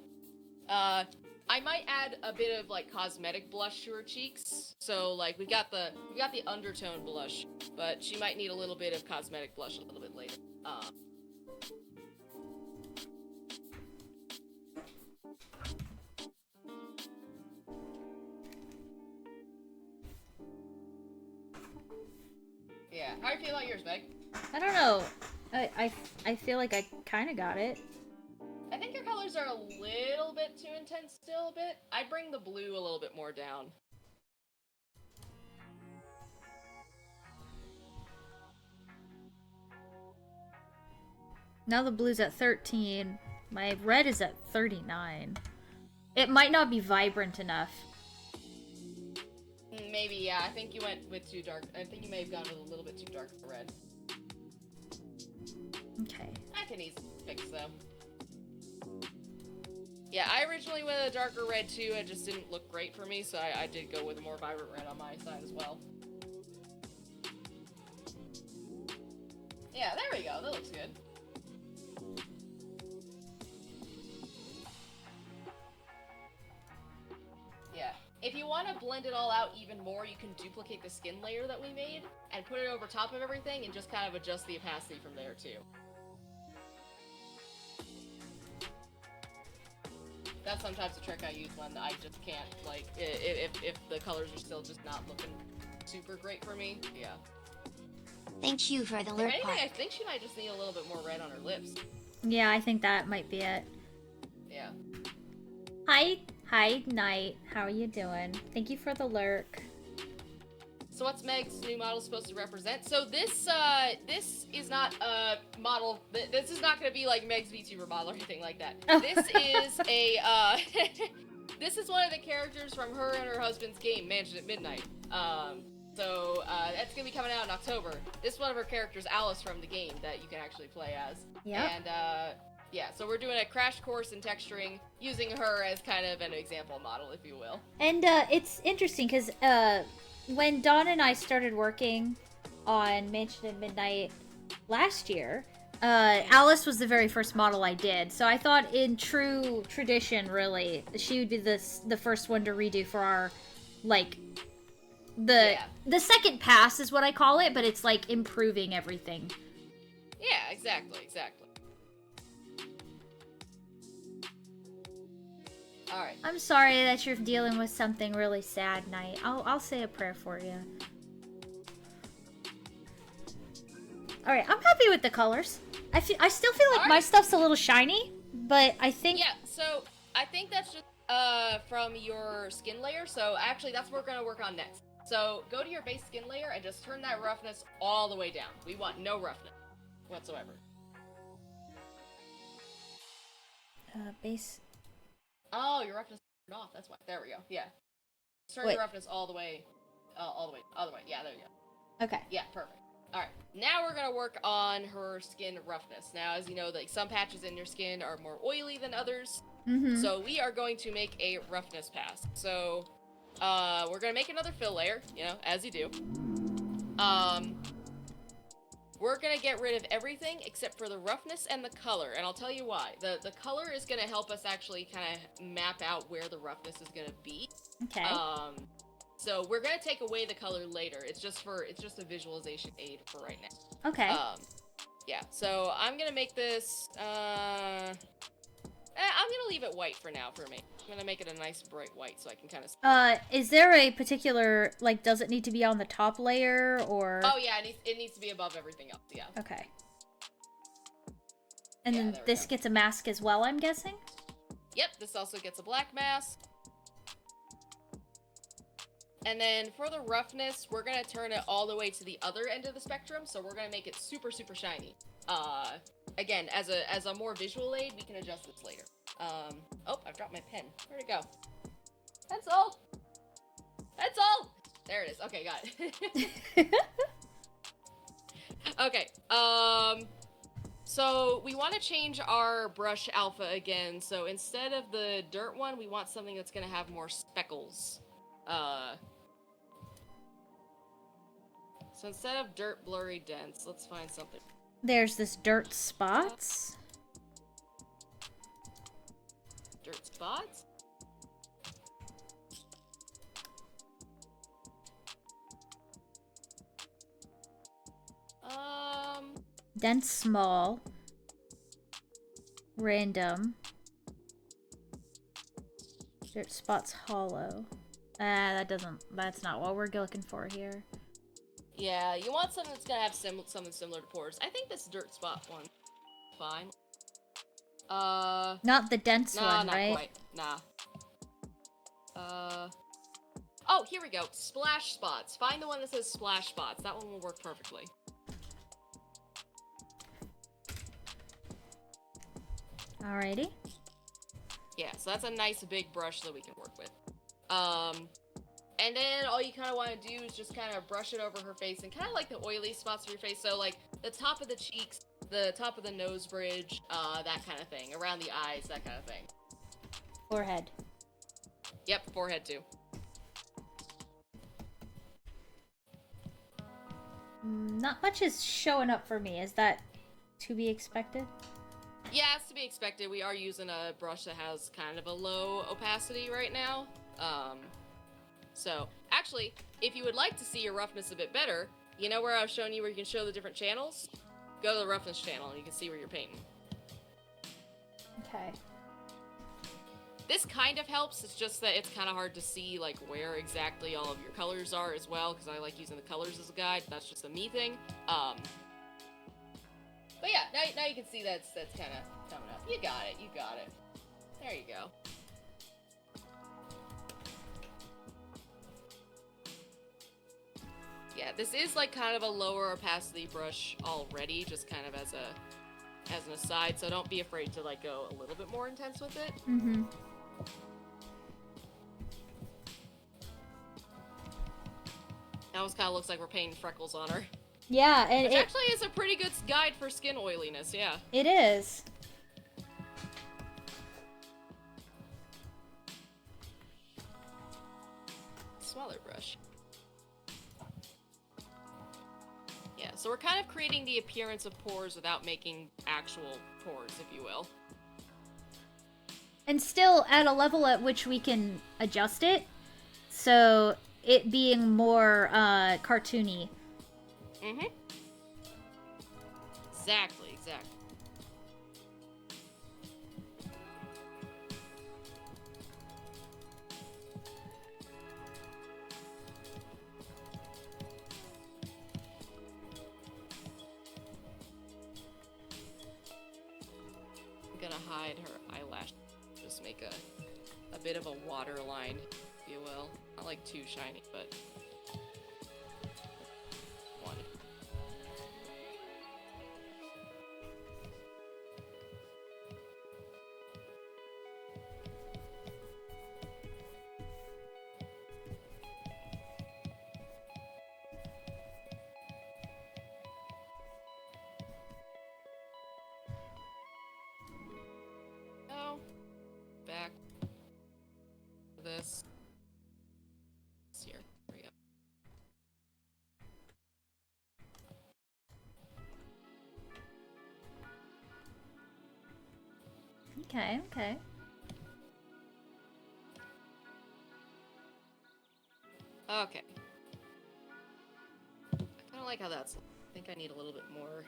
I might add a bit of like cosmetic blush to her cheeks. So like we got the undertone blush, but she might need a little bit of cosmetic blush a little bit later. Yeah. How do you feel about yours, Meg? I don't know. I feel like I kind of got it. I think your colors are a little bit too intense still a bit. I'd bring the blue a little bit more down. Now the blue's at 13. My red is at 39. It might not be vibrant enough. Maybe, yeah. I think you went with too dark. I think you may have gone with a little bit too dark for red. Okay. I can easily fix though. Yeah, I originally went with a darker red too. It just didn't look great for me, so I did go with a more vibrant red on my side as well. Yeah, there we go. That looks good. Yeah. If you want to blend it all out even more, you can duplicate the skin layer that we made and put it over top of everything and just kind of adjust the opacity from there too. That's sometimes a trick I use when I just can't, like, if the colors are still just not looking super great for me. Yeah. Thank you for the If alert anything, part. I think she might just need a little bit more red on her lips. Yeah, I think that might be it. Yeah. Hi, Knight. How are you doing? Thank you for the lurk. So what's Meg's new model supposed to represent? So this is not a model. This is not going to be like Meg's VTuber model or anything like that. Oh. This is a this is one of the characters from her and her husband's game, Mansion at Midnight. So that's gonna be coming out in October. This is one of her characters, Alice, from the game that you can actually play as. Yeah. And yeah, so we're doing a crash course in texturing, using her as kind of an example model, if you will. And it's interesting because when Dawn and I started working on Mansion at Midnight last year, Alice was the very first model I did. So I thought, in true tradition, really, she would be the first one to redo for our, like, the second pass is what I call it, but it's like improving everything. Yeah, exactly. Alright. I'm sorry that you're dealing with something really sad, Knight. I'll say a prayer for you. Alright, I'm happy with the colors. I still feel like my stuff's a little shiny, but I think... Yeah, so I think that's just from your skin layer, so actually that's what we're going to work on next. So go to your base skin layer and just turn that roughness all the way down. We want no roughness whatsoever. Base... Oh, your roughness is turned off. That's why. There we go. Yeah. Turn your roughness all the way. Yeah, there you go. Okay. Yeah, perfect. All right. Now we're gonna work on her skin roughness. Now, as you know, like some patches in your skin are more oily than others. Mm-hmm. So we are going to make a roughness pass. So, we're gonna make another fill layer. You know, as you do. We're gonna get rid of everything except for the roughness and the color, and I'll tell you why. The color is gonna help us actually kind of map out where the roughness is gonna be. Okay. So we're gonna take away the color later. It's just a visualization aid for right now. Okay. Yeah. So I'm gonna make this. I'm gonna leave it white for now for me. I'm gonna make it a nice bright white so I can kind of. Is there a particular, like, does it need to be on the top layer, or? Oh yeah, it needs to be above everything else. Yeah. Okay. And Yeah, then this gets a mask as well, I'm guessing? Yep, this also gets a black mask. And then for the roughness, we're gonna turn it all the way to the other end of the spectrum, so we're gonna make it super, super shiny. Again, as a more visual aid, we can adjust this later. Oh, I've dropped my pen. Where'd it go? Pencil! Pencil! There it is. Okay, got it. Okay, so we want to change our brush alpha again. So instead of the dirt one, we want something that's going to have more speckles. So instead of dirt, blurry, dense, let's find something. There's this dirt spots. Dirt spots? Dense small. Random. Dirt spots hollow. That's not what we're looking for here. Yeah, you want something that's gonna have something similar to pores. I think this dirt spot one, fine. Not the dense nah, one, not right? quite. Nah. Oh, here we go. Splash spots. Find the one that says splash spots. That one will work perfectly. Alrighty. Yeah, so that's a nice big brush that we can work with. And then all you kind of want to do is just kind of brush it over her face and kind of like the oily spots of your face. So like the top of the cheeks, the top of the nose bridge, that kind of thing. Around the eyes, that kind of thing. Forehead. Yep, forehead too. Not much is showing up for me. Is that to be expected? Yeah, it's to be expected. We are using a brush that has kind of a low opacity right now. So, actually, if you would like to see your roughness a bit better, you know where I was showing you where you can show the different channels? Go to the roughness channel and you can see where you're painting. Okay. This kind of helps, it's just that it's kind of hard to see, like, where exactly all of your colors are as well, because I like using the colors as a guide. That's just a me thing. But yeah, now you can see that's kind of coming up. You got it, you got it. There you go. Yeah, this is like kind of a lower opacity brush already, just kind of as an aside, so don't be afraid to like go a little bit more intense with it. Mm-hmm. Now it kind of looks like we're painting freckles on her. Yeah, and Which it actually is a pretty good guide for skin oiliness, yeah. it is. Smaller brush. Yeah, so we're kind of creating the appearance of pores without making actual pores, if you will. And still at a level at which we can adjust it, so it being more cartoony. Mm-hmm. Exactly, exactly. I'm gonna hide her eyelash. Just make a bit of a waterline, if you will. Not like too shiny, but one. Oh, back to this. Here, there we go. Okay, okay. Okay. I kind of like how that's. I think I need a little bit more.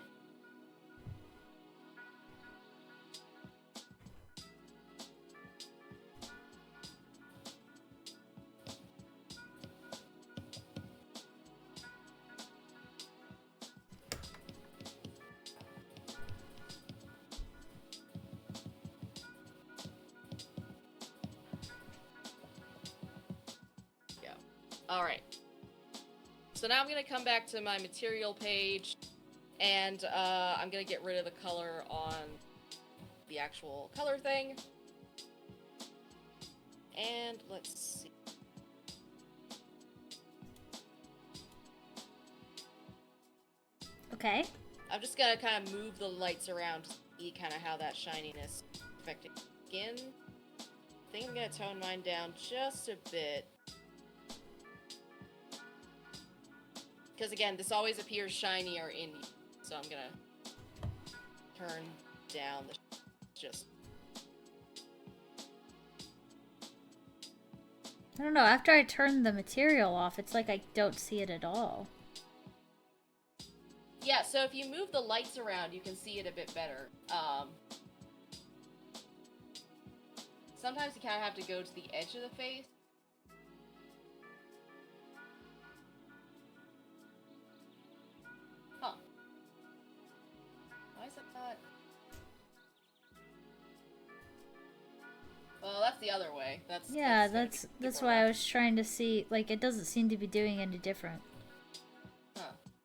Yeah. All right. So now I'm gonna come back to my material page, and I'm gonna get rid of the color on the actual color thing. And let's see. Okay. I'm just gonna kind of move the lights around to see kind of how that shininess affected skin. I think I'm gonna tone mine down just a bit. Because again, this always appears shinier in you. So I'm gonna turn down the just. I don't know, after I turn the material off, it's like I don't see it at all. Yeah, so if you move the lights around, you can see it a bit better. Sometimes you kind of have to go to the edge of the face. Huh. Why is it not? Well, that's the other way. That's why I was trying to see, like, it doesn't seem to be doing any different.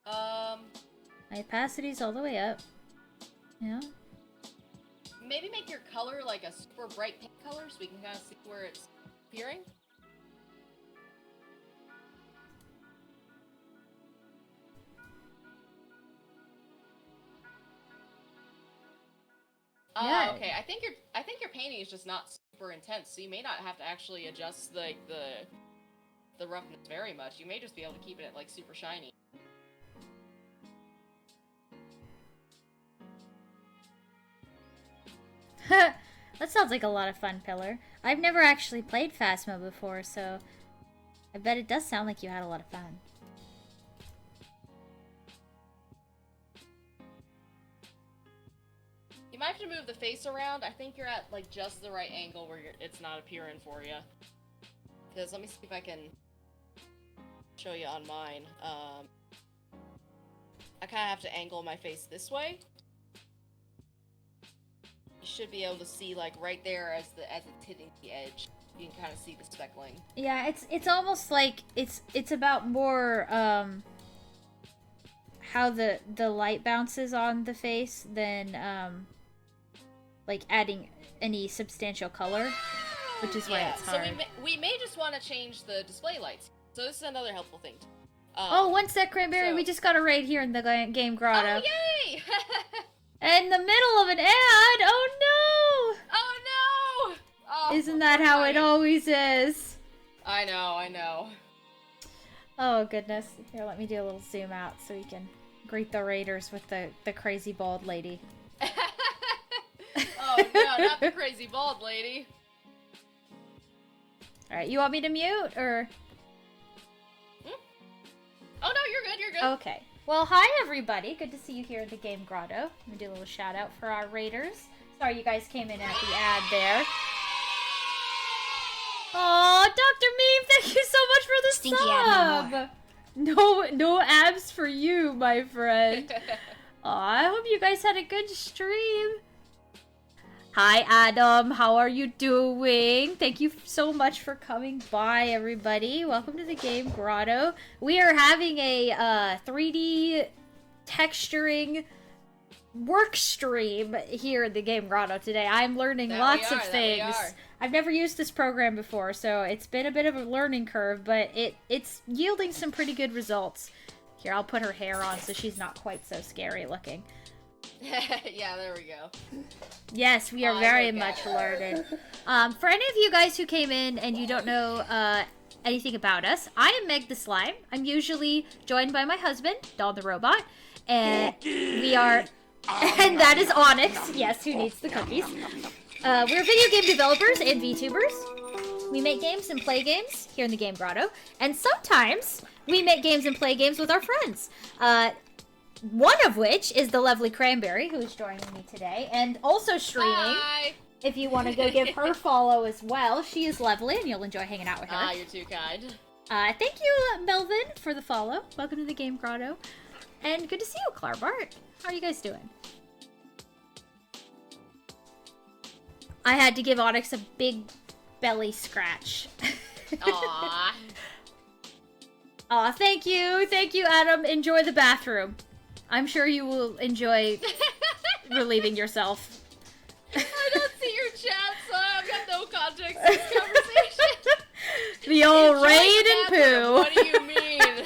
Huh. My opacity's all the way up. Yeah. Maybe make your color like a super bright pink color so we can kind of see where it's appearing. Yeah. Okay. I think your painting is just not super intense, so you may not have to actually adjust like the roughness very much. You may just be able to keep it like super shiny. That sounds like a lot of fun, Pillar. I've never actually played Phasmo before, so I bet it does sound like you had a lot of fun. You might have to move the face around. I think you're at like just the right angle where it's not appearing for you. Because let me see if I can show you on mine. I kind of have to angle my face this way. You should be able to see like right there as it's hitting the edge. You can kind of see the speckling. Yeah, it's almost like it's about more how the light bounces on the face than like adding any substantial color, which is why it's hard. So we may just want to change the display lights. So this is another helpful thing. Oh, one sec, Cranberry. We just got a raid here in the game grotto. Oh, yay! In the middle of an ad! Oh no! Oh no! Oh, isn't that how it always is? I know. Oh goodness. Here, let me do a little zoom out so we can greet the raiders with the crazy bald lady. Oh no, not the crazy bald lady. Alright, you want me to mute, or? Oh no, you're good. Okay. Well, hi everybody. Good to see you here in the Game Grotto. I'm gonna do a little shout out for our raiders. Sorry you guys came in at the ad there. Oh, Dr. Meme, thank you so much for the Stinky sub. ab no more. No abs for you, my friend. Aw, I hope you guys had a good stream. Hi, Adam. How are you doing? Thank you so much for coming by, everybody. Welcome to the Game Grotto. We are having a 3D texturing work stream here in the Game Grotto today. I'm learning lots of things. I've never used this program before, so it's been a bit of a learning curve, but it's yielding some pretty good results. Here, I'll put her hair on so she's not quite so scary looking. Yeah, there we go. Yes, we are very much learning. For any of you guys who came in and you don't know anything about us, I am Meg the Slime. I'm usually joined by my husband, Dawn the Robot, and we are... And that is Onyx. Yes, who needs the cookies. We're video game developers and VTubers. We make games and play games here in the Game Grotto, and sometimes we make games and play games with our friends. One of which is the lovely Cranberry, who is joining me today, and also streaming. Hi. If you want to go give her a follow as well, she is lovely, and you'll enjoy hanging out with her. Ah, you're too kind. Thank you, Melvin, for the follow. Welcome to the Game Grotto. And good to see you, Clarbart. How are you guys doing? I had to give Onyx a big belly scratch. Aww. Aw, thank you. Thank you, Adam. Enjoy the bathroom. I'm sure you will enjoy relieving yourself. I don't see your chat, so I've got no context in this conversation. The old raid and poo. What do you mean?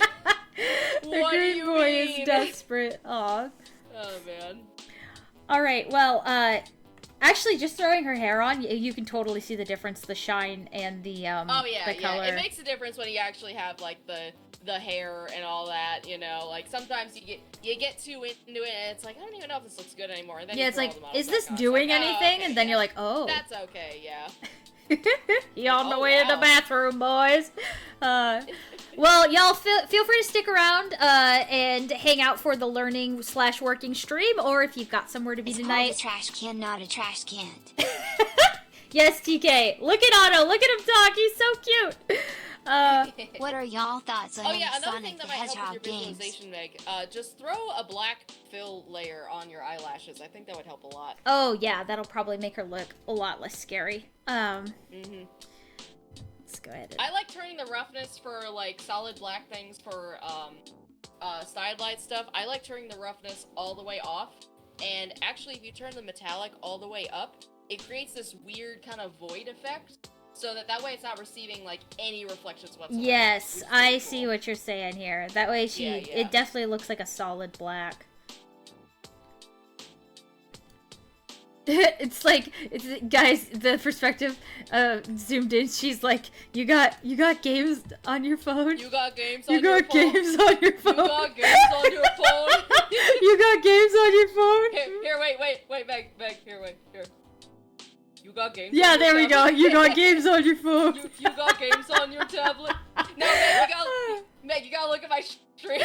The green boy is desperate. Aw. Oh man. All right. Well, actually, just throwing her hair on, you can totally see the difference, the shine and the Oh yeah, the color. yeah. It makes a difference when you actually have like the hair and all that. You know, like sometimes you get too into it and it's like I don't even know if this looks good anymore. And then Yeah, you it's throw like, all the models is this back on. doing It's like, anything? okay, And then yeah. you're like, oh. That's okay, yeah. You on the Oh, way to the wow. bathroom, boys. Well, y'all feel free to stick around and hang out for the learning/working stream, or if you've got somewhere to be It's called a tonight. trash can, not a trash can. Yes, TK. Look at Otto. Look at him talk. He's so cute. What are y'all thoughts on Oh any yeah, another Sonic thing the that might help Hedgehog with your games? visualization, Meg, just throw a black fill layer on your eyelashes. I think that would help a lot. Oh yeah, that'll probably make her look a lot less scary. Let's go ahead. I like turning the roughness for like solid black things for side light stuff. I like turning the roughness all the way off, and actually if you turn the metallic all the way up, it creates this weird kind of void effect, so that way it's not receiving like any reflections whatsoever. Yes, It's I really see cool. what you're saying here. That way Yeah. it definitely looks like a solid black. It's like, guys, the perspective zoomed in. She's like, you got games on your phone. You got games on You your got phone. games on your phone. You got games on your phone. You got games on your phone. Here, wait, Meg, here, wait, here. You got games. Yeah, on your there we go. tablet? You got games on your phone. You got games on your tablet. No, Meg, you gotta look at my stream.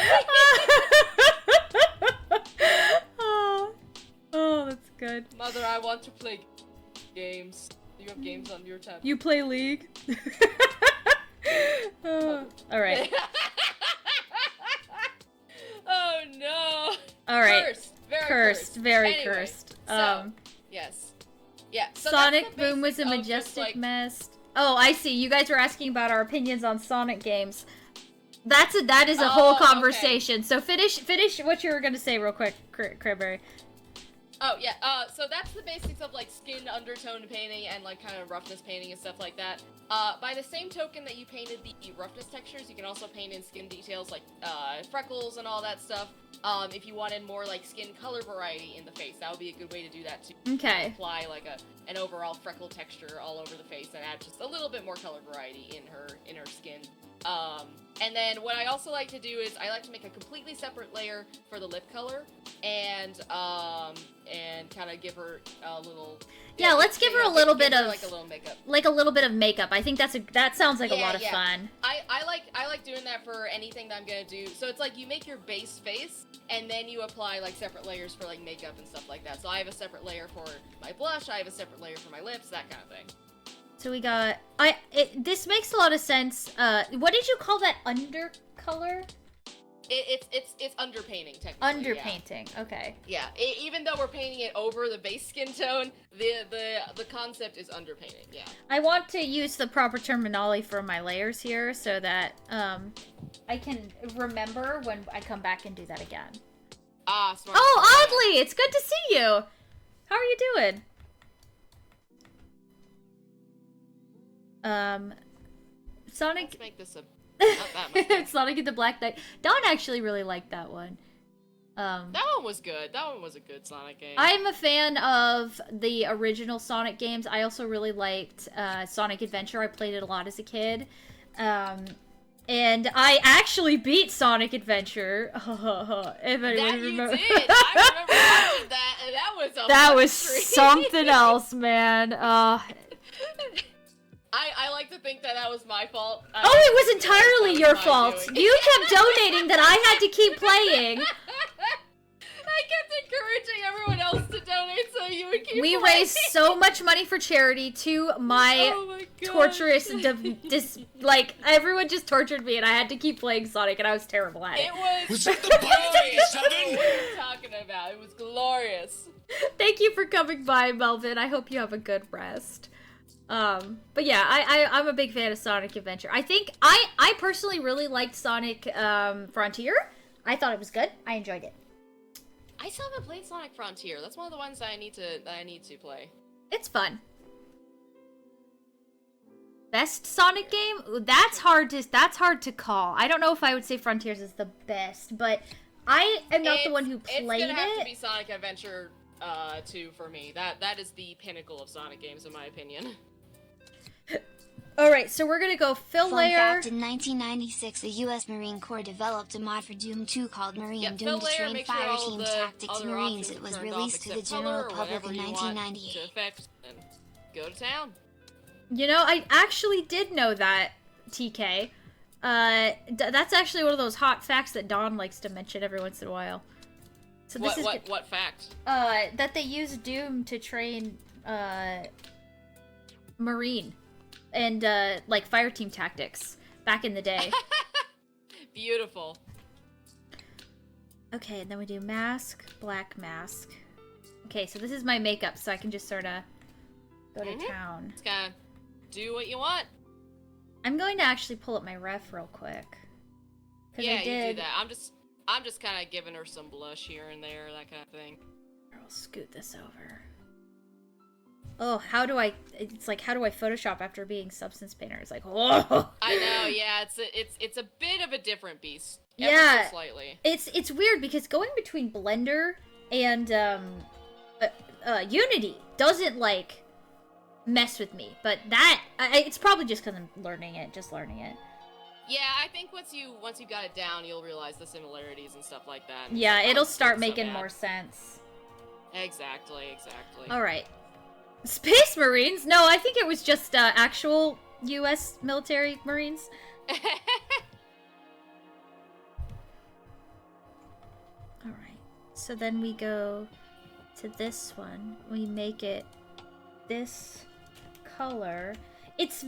Oh, that's good. Mother, I want to play games. Do you have games on your tablet? You play League? All right. Oh no. All right. Cursed. Very Cursed. Very Anyway, cursed. So, yes. Yeah. So Sonic that's the Boom was a basics of just, majestic like, mess. Oh, I see. You guys were asking about our opinions on Sonic games. That is a whole okay. conversation. So finish what you were gonna say real quick, Cranberry. Oh yeah, so that's the basics of like skin undertone painting and like kind of roughness painting and stuff like that. By the same token that you painted the roughness textures, you can also paint in skin details like freckles and all that stuff. If you wanted more like skin color variety in the face, that would be a good way to do that too. Okay. Apply like an overall freckle texture all over the face and add just a little bit more color variety in her skin. And then what I also like to do is I like to make a completely separate layer for the lip color and kind of give her a little. Yeah, let's give her a little bit of like a little makeup. Like a little bit of makeup. I think that sounds like a lot of fun. I like doing that for anything that I'm gonna do. So it's like you make your base face and then you apply like separate layers for like makeup and stuff like that. So I have a separate layer for my blush, I have a separate layer for my lips, that kind of thing. So we got this makes a lot of sense. What did you call that, undercolor? It's underpainting technically. Underpainting. Yeah. Okay. Yeah. Even though we're painting it over the base skin tone, the concept is underpainting. Yeah. I want to use the proper terminology for my layers here so that I can remember when I come back and do that again. Ah, smart. Oh, Oddly, it's good to see you. How are you doing? Sonic. Let's make this not that much. Sonic and the Black Knight. Don actually really liked that one. That one was good. That one was a good Sonic game. I'm a fan of the original Sonic games. I also really liked Sonic Adventure. I played it a lot as a kid. And I actually beat Sonic Adventure. If anyone That you remember. did. I remember watching that, and that was a That fun was stream. something else, man. I like to think that was my fault. Oh, it was That entirely was your my fault. doing. You kept donating that I had to keep playing. I kept encouraging everyone else to donate so you would keep We playing. raised so much money for charity to my Oh my gosh. torturous, like, everyone just tortured me and I had to keep playing Sonic and I was terrible at it. It was that the glorious. button, What are you talking about? It was glorious. Thank you for coming by, Melvin. I hope you have a good rest. But yeah, I'm a big fan of Sonic Adventure. I think, I personally really liked Sonic, Frontier. I thought it was good. I enjoyed it. I still haven't played Sonic Frontier. That's one of the ones that I need to play. It's fun. Best Sonic game? That's hard to call. I don't know if I would say Frontiers is the best, but I am not the one who played It's gonna have it. to be Sonic Adventure 2 for me. That is the pinnacle of Sonic games, in my opinion. Alright, so we're gonna go fill Fun layer. fact, in 1996, the U.S. Marine Corps developed a mod for Doom 2 called Marine Yep, Doom fill to layer, train make sure fire all team the tactics other Marines. options It was are turned released off to the except general color or public whatever in you want 1998. to affect, and go to town. You know, I actually did know that, TK. That's actually one of those hot facts that Dawn likes to mention every once in a while. So this What fact? That they use Doom to train, Marine and, like, fire team tactics back in the day. Beautiful. Okay, and then we do mask, black mask. Okay, so this is my makeup, so I can just sort of go to town. Just kind of do what you want. I'm going to actually pull up my ref real quick. Yeah, you do that. I'm just kind of giving her some blush here and there, that kind of thing. I'll scoot this over. Oh, it's like, how do I Photoshop after being Substance Painter? It's like, oh! I know, yeah, it's a bit of a different beast. Yeah. Ever so slightly. It's weird because going between Blender and, Unity doesn't, like, mess with me. But it's probably just because I'm learning it. Yeah, I think once you got it down, you'll realize the similarities and stuff like that. And Yeah, it's like, it'll oh, start so making bad. more sense. Exactly. Alright. Space Marines? No, I think it was just, actual U.S. military Marines. Alright. So then we go to this one. We make it this color. It's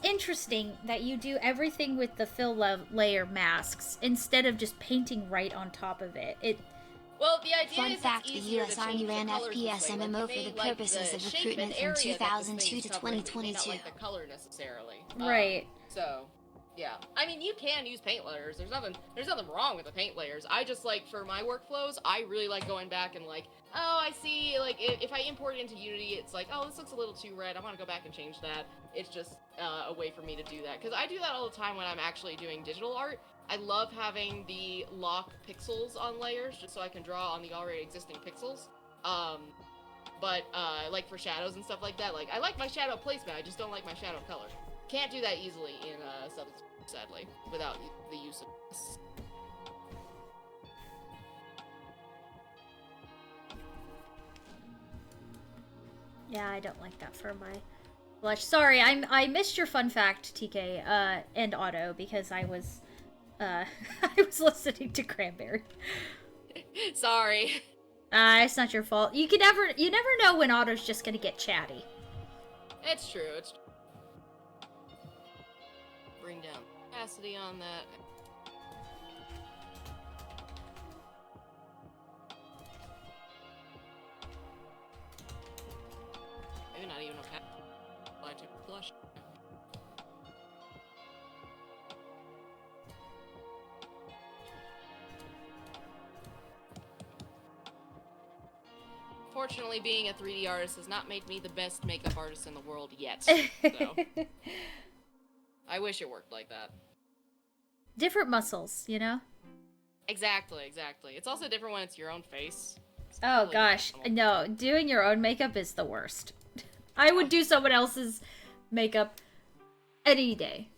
interesting that you do everything with the fill layer masks instead of just painting right on top of it. Well, the idea Fun is fact, it's the easier U.S. to Army change the ran colors this FPS way. MMO Like, for you the may like purposes the of shape recruitment and from area that this 2002 thing is to covering, but you may not 2022. like the color necessarily. Right. So, yeah. I mean, you can use paint layers. There's nothing wrong with the paint layers. I just like, for my workflows, I really like going back and like, oh, I see, like, if I import it into Unity, it's like, oh, this looks a little too red. I want to go back and change that. It's just a way for me to do that. Because I do that all the time when I'm actually doing digital art. I love having the lock pixels on layers, just so I can draw on the already existing pixels. But like for shadows and stuff like that, like, I like my shadow placement, I just don't like my shadow color. Can't do that easily in Substance, sadly, without the use of this. Yeah, I don't like that for my blush. Sorry, I missed your fun fact, TK, and Otto, because I was I was listening to Cranberri. Sorry. It's not your fault. You never know when Otto's just gonna get chatty. It's true, Bring down opacity on that. Maybe not even opacity. Apply to blush. Fortunately, being a 3D artist has not made me the best makeup artist in the world yet. So. I wish it worked like that. Different muscles, you know? Exactly. It's also different when it's your own face. It's Oh totally gosh, different. no, doing your own makeup is the worst. I would do someone else's makeup any day.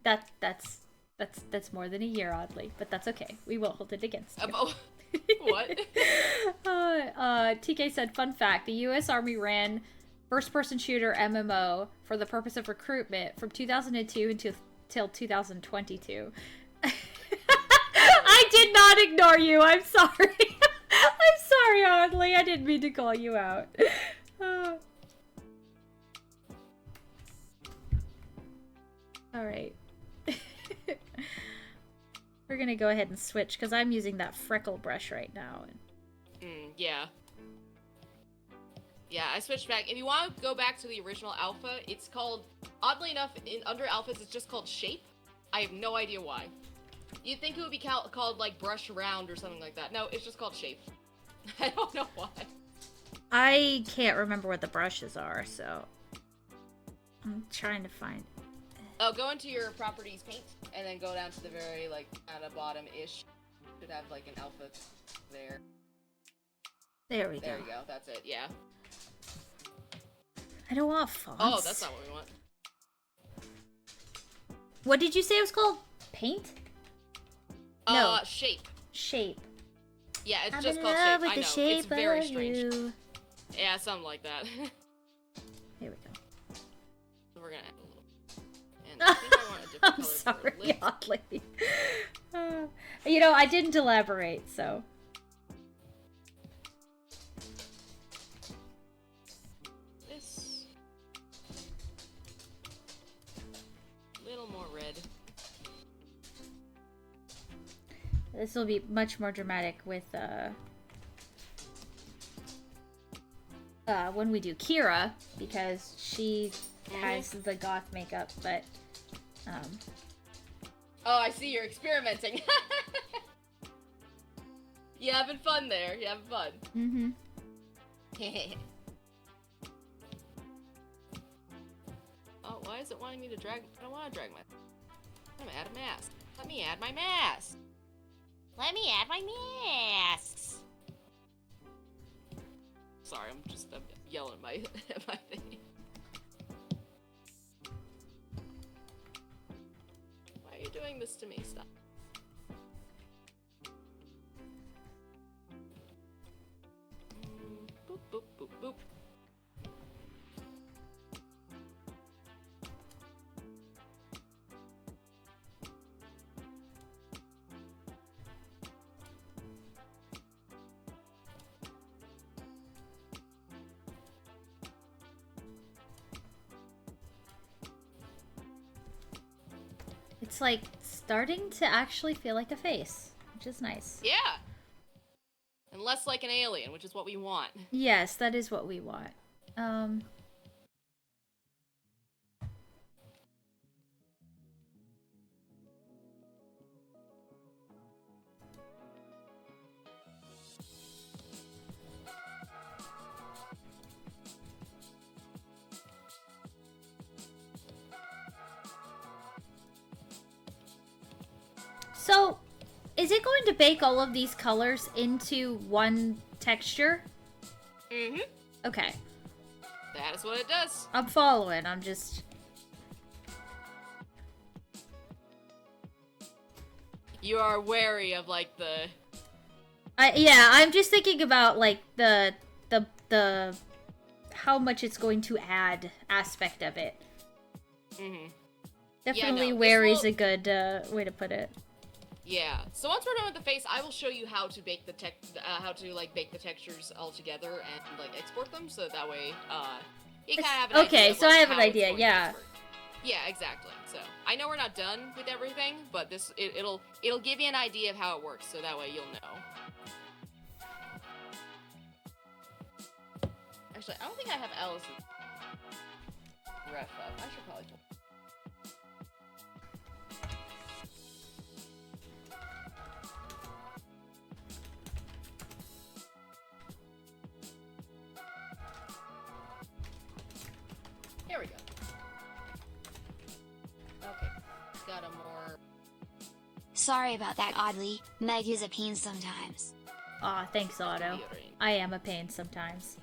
That's more than a year, oddly, but that's okay. We won't hold it against you. What? TK said, fun fact, the U.S. Army ran first-person shooter MMO for the purpose of recruitment from 2002 until 2022. I did not ignore you. I'm sorry. I'm sorry, Audley. I didn't mean to call you out. All right. We're gonna go ahead and switch because I'm using that freckle brush right now. Yeah. Yeah, I switched back. If you want to go back to the original alpha, it's called, oddly enough, under alphas, it's just called shape. I have no idea why. You'd think it would be called, like, brush round or something like that. No, it's just called shape. I don't know why. I can't remember what the brushes are, so... I'm trying to find. Oh, go into your properties paint, and then go down to the very, like, at the bottom-ish. Should have, like, an alpha there. There we go. There you go, that's it, yeah. I don't want fonts. Oh, that's not what we want. What did you say it was called? Paint? No. Shape. Shape. Yeah, it's I'm just in called love shape. with I the know, shape it's very of strange. you. Yeah, something like that. Here we go. We're gonna add a little. And I think I want a different I'm color sorry, for the lips. oddly. You know, I didn't elaborate, so. This. Little more red. This will be much more dramatic with, when we do Kira, because she has the goth makeup, but, Oh, I see you're experimenting. You having fun there. You having fun. mm-hmm. Oh, why is it wanting me to drag? I don't want to drag my. I'm gonna add a mask. Let me add my mask. Let me add my masks. Sorry, I'm yelling at my at my thing. Why are you doing this to me? Stop. Boop boop boop boop. It's like starting to actually feel like a face, which is nice. Yeah. And less like an alien, which is what we want. Yes, that is what we want. So, is it going to bake all of these colors into one texture? Mm-hmm. Okay. That is what it does. I'm following. I'm just... You are wary of, like, the... yeah, I'm just thinking about, like, the how much it's going to add aspect of it. Mm-hmm. Definitely Yeah, no, wary is will... a good way to put it. Yeah. So once we're done with the face, I will show you how to bake the how to like bake the textures all together and like export them, so that way you kind of have an idea. Okay, of, so like, I have an how it's idea. going to Yeah. export. Yeah, exactly. So I know we're not done with everything, but it'll give you an idea of how it works, so that way you'll know. Actually, I don't think I have Alice's ref up. I should probably. Here we go. Okay, got a more. Sorry about that, Oddly. Meg is a pain sometimes. Aw, thanks, Otto. deodorant. I am a pain sometimes.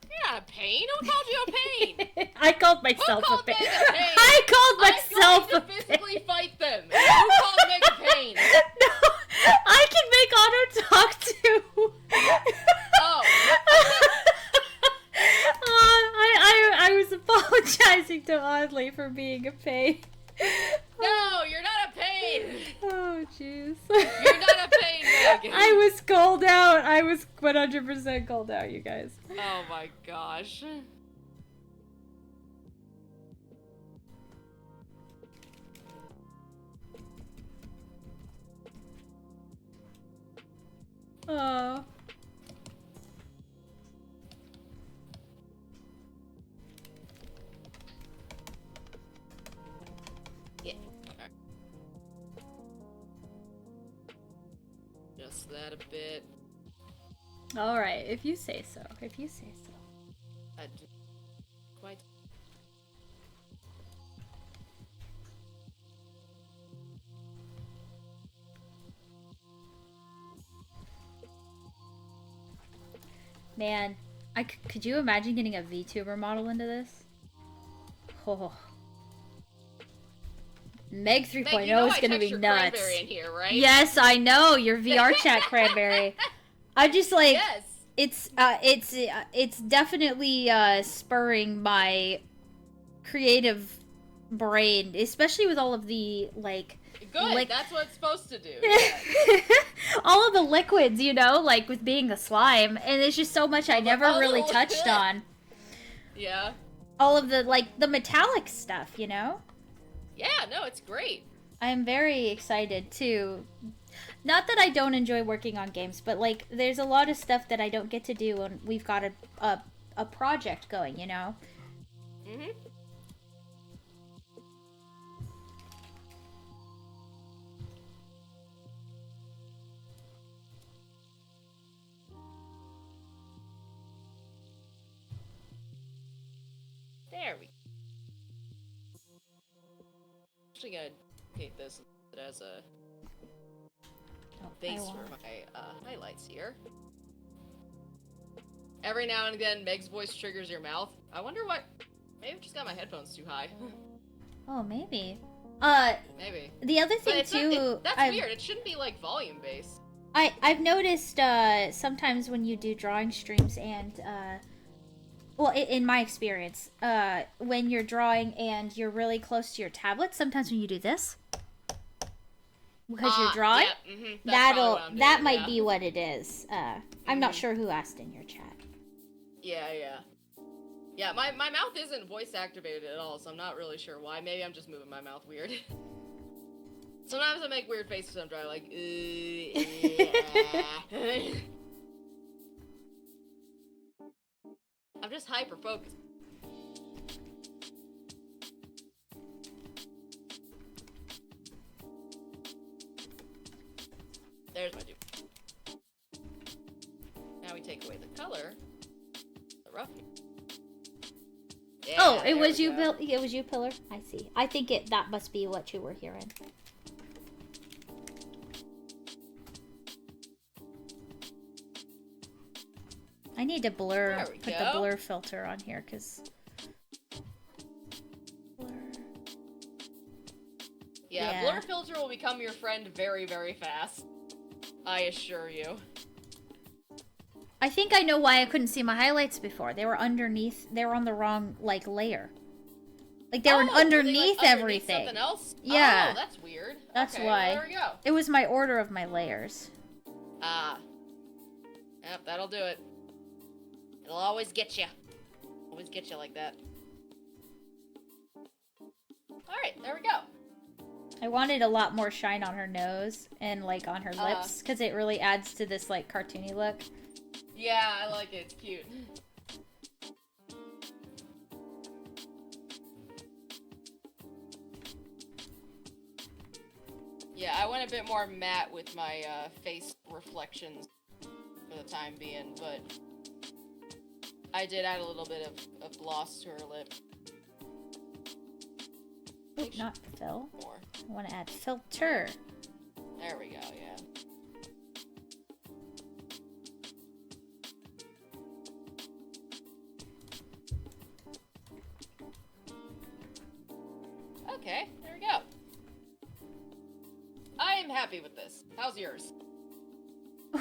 You're not a pain. Who called you a pain? I called Who myself called a pain. Meg a pain? I called myself I'm going a to pain. physically fight them. Who called Meg a pain? No, I can make Otto talk too. Oh. I was apologizing to Oddly for being a pain. No, you're not a pain. Oh, jeez. You're not a pain, Megan. I was called out. I was 100% called out, you guys. Oh my gosh. Oh. Yeah. Alright. Just that a bit. All right, if you say so. If you say so. I do my... Man, could you imagine getting a VTuber model into this? Oh. Meg 3.0 Meg, you know is gonna be nuts. Cranberri in here, right? Yes, I know your VR chat Cranberri. I'm just like, Yes. it's definitely spurring my creative brain, especially with all of the like. Good. That's what it's supposed to do. All of the liquids, you know, like with being a slime, and it's just so much I never really touched on. Yeah. All of the like the metallic stuff, you know. Yeah, no, it's great. I'm very excited too. Not that I don't enjoy working on games, but like there's a lot of stuff that I don't get to do when we've got a project going, you know. Mhm. There we go. Actually gonna take this as a base for my highlights here. Every now and again, Meg's voice triggers your mouth. I wonder what... Maybe I've just got my headphones too high. Oh, maybe. Maybe. The other thing too... That's weird. It shouldn't be like volume based. I've noticed sometimes when you do drawing streams and well, in my experience, when you're drawing and you're really close to your tablet, sometimes when you do this, because you're drawing, yeah, that might be what it is. I'm not sure who asked in your chat. Yeah, my mouth isn't voice activated at all, so I'm not really sure why. Maybe I'm just moving my mouth weird. Sometimes I make weird faces when I'm drawing, like, I'm just hyper focused. There's my dupe. Now we take away the color. The rough. Yeah, Oh, it was you, it was you, Pillar. I see. I think that must be what you were hearing. I need to put the blur filter on here, because... Yeah, blur filter will become your friend very, very fast. I assure you. I think I know why I couldn't see my highlights before. They were underneath, they were on the wrong, like, layer. Like, they were underneath everything. Something else? Yeah. Oh, that's weird. That's okay, why. Well, there we go. It was my order of my layers. Ah. Yep, that'll do it. It'll always get you. Always get you like that. Alright, there we go. I wanted a lot more shine on her nose and, like, on her lips, because it really adds to this, like, cartoony look. Yeah, I like it. It's cute. Yeah, I went a bit more matte with my face reflections for the time being, but I did add a little bit of gloss to her lip. Ooh, not fill. More. I want to add filter. There we go, yeah. Okay, there we go. I am happy with this. How's yours?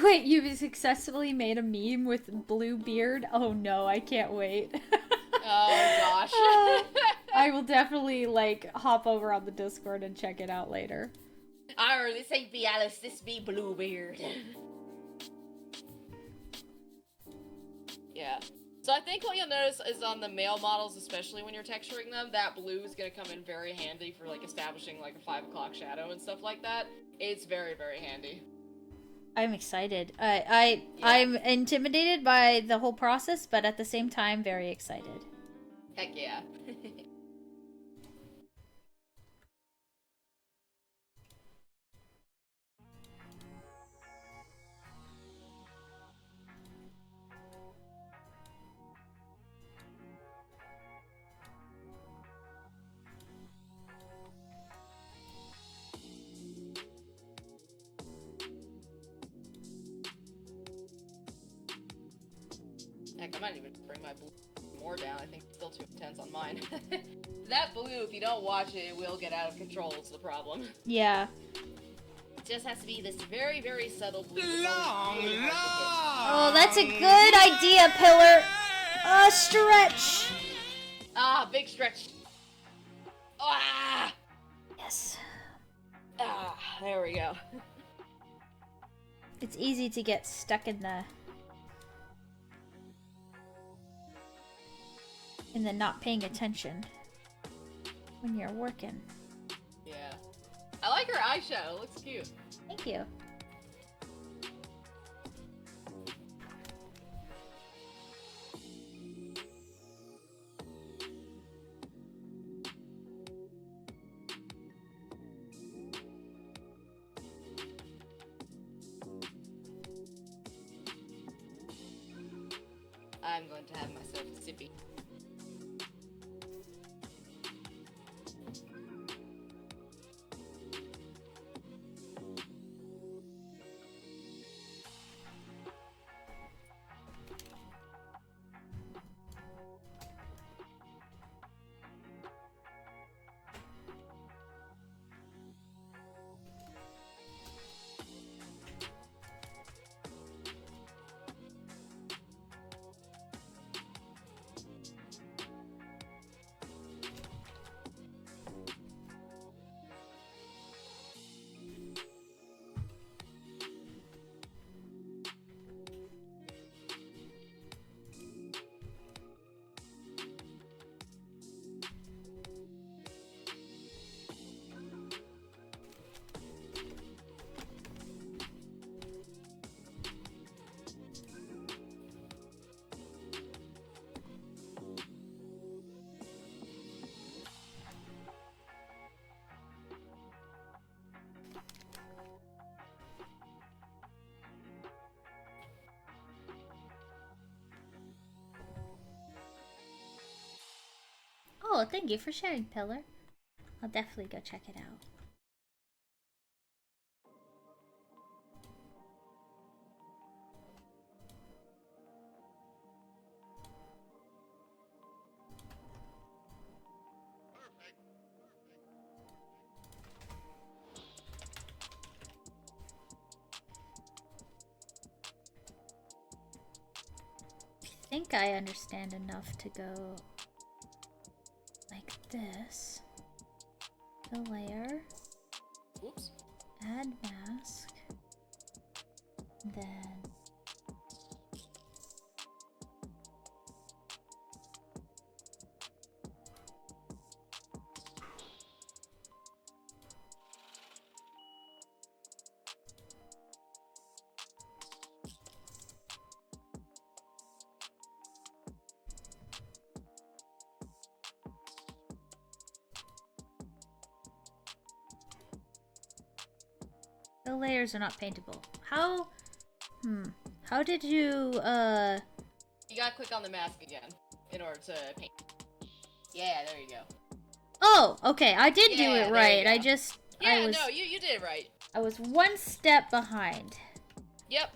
Wait, you've successfully made a meme with blue beard? Oh no, I can't wait. Oh gosh. I will definitely, like, hop over on the Discord and check it out later. This ain't be Alice, this be Bluebeard. Yeah. So I think what you'll notice is on the male models, especially when you're texturing them, that blue is going to come in very handy for, like, establishing, like, a 5 o'clock shadow and stuff like that. It's very, very handy. I'm excited. I'm intimidated by the whole process, but at the same time, very excited. Heck yeah. my blue more down. I think it's still too intense on mine. That blue, if you don't watch it, it will get out of control. Is the problem. Yeah. It just has to be this very, very subtle blue. Really hard to hit. Oh, that's a good idea, Pillar. Stretch. Ah, big stretch. Ah! Yes. Ah, there we go. It's easy to get stuck in the not paying attention when you're working. Yeah. I like her eyeshadow. It looks cute. Thank you. I'm going to have myself a sippy. Oh, thank you for sharing, Pillar. I'll definitely go check it out. I think I understand enough to go like this. The layer. Whoops. Add mask. Then the layers are not paintable. How? How did you, You gotta click on the mask again in order to paint. Yeah, there you go. Oh, okay. I did do Yeah, it there you right. go. I just... Yeah, I was, no, you did it right. I was one step behind. Yep.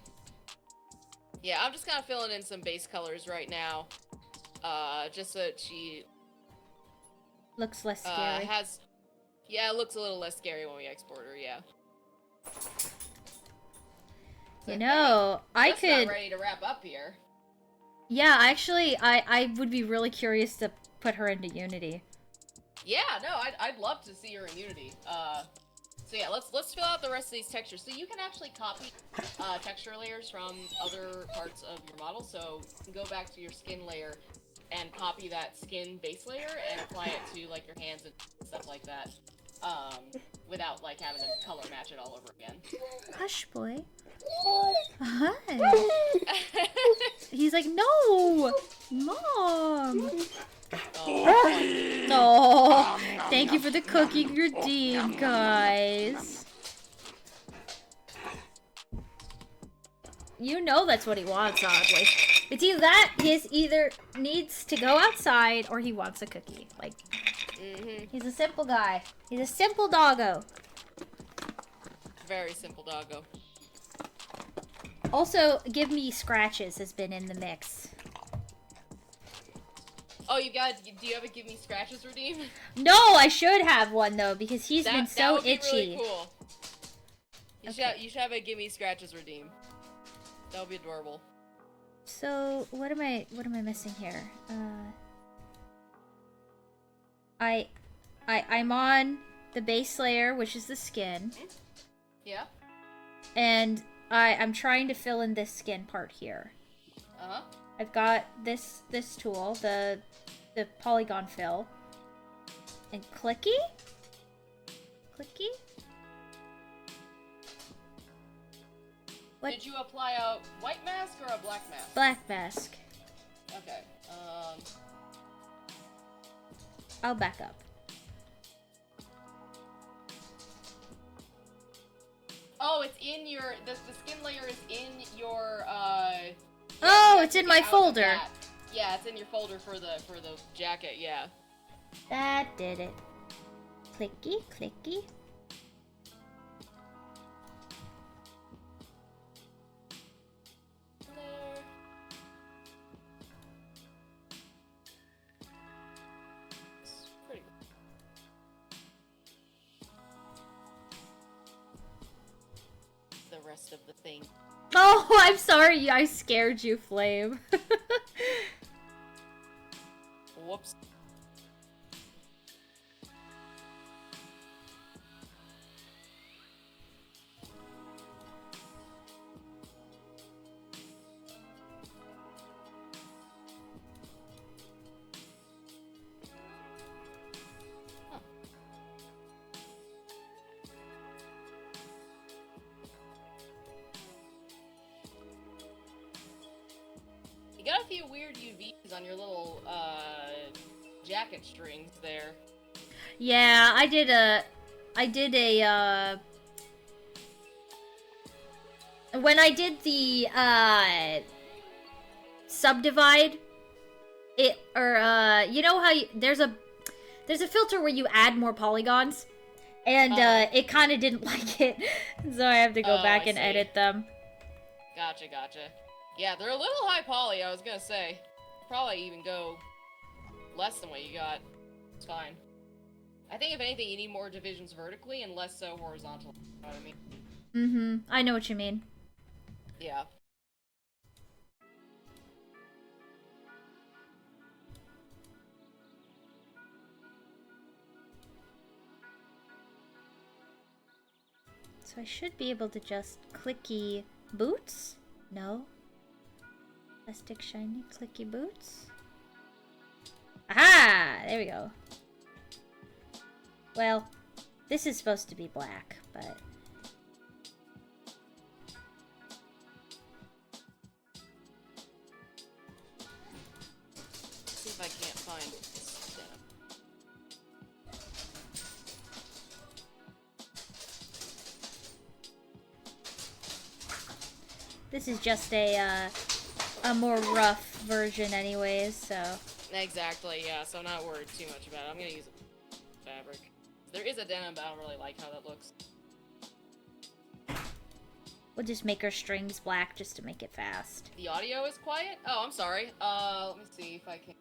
Yeah, I'm just kind of filling in some base colors right now. Just so that she Looks less scary. has... Yeah, it looks a little less scary when we export her, yeah. You know, I Just could... not ready to wrap up here. Yeah, actually, I would be really curious to put her into Unity. Yeah, no, I'd love to see her in Unity. So yeah, let's fill out the rest of these textures. So you can actually copy texture layers from other parts of your model. So you can go back to your skin layer and copy that skin base layer and apply it to like your hands and stuff like that. Without like having to color match it all over again. Hush, boy. Hi. He's like, no, Mom. Oh, thank you for the cookie redeem, guys. You know that's what he wants, oddly. It's either that, he either needs to go outside or he wants a cookie. Like, he's a simple guy. He's a simple doggo. Very simple doggo. Also, give me scratches has been in the mix. Oh, you got. Do you have a give me scratches redeem? No, I should have one though because he's been so that would be itchy. Really cool. You should have a give me scratches redeem. That would be adorable. So what am I missing here? I'm on the base layer, which is the skin. Yeah. And I'm trying to fill in this skin part here. Uh-huh. I've got this tool, the polygon fill. And clicky? Clicky? What? Did you apply a white mask or a black mask? Black mask. Okay. I'll back up. Oh, it's in your the skin layer is in your Oh, it's in my folder. Yeah, it's in your folder for the jacket, yeah. That did it. Clicky, clicky. It's pretty good. The rest of the thing. Oh, I'm sorry. I scared you, Flame. Whoops. You got a few weird UVs on your little jacket strings there. Yeah, I did a when I did the subdivide you know how there's a filter where you add more polygons and it kind of didn't like it, so I have to go back and edit them. Gotcha. Yeah, they're a little high poly, I was gonna say. Probably even go less than what you got. It's fine. I think if anything, you need more divisions vertically and less so horizontal. You know what I mean? Mm-hmm. I know what you mean. Yeah. So I should be able to just clicky boots? No. Plastic shiny clicky boots? Aha! There we go. Well, this is supposed to be black, but... Let's see if I can't find this denim. This is just a more rough version anyways, so... Exactly, yeah, so I'm not worried too much about it. I'm gonna use a fabric. There is a denim, but I don't really like how that looks. We'll just make our strings black just to make it fast. The audio is quiet? Oh, I'm sorry. Let me see if I can...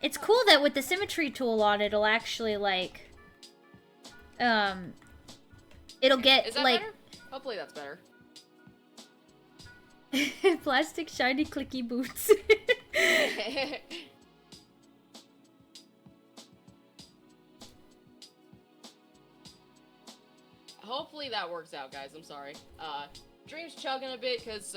It's cool that with the symmetry tool on, it'll actually, like... It'll get, Is that like... better? Hopefully that's better. Plastic shiny clicky boots. Hopefully that works out, guys. I'm sorry. Dream's chugging a bit because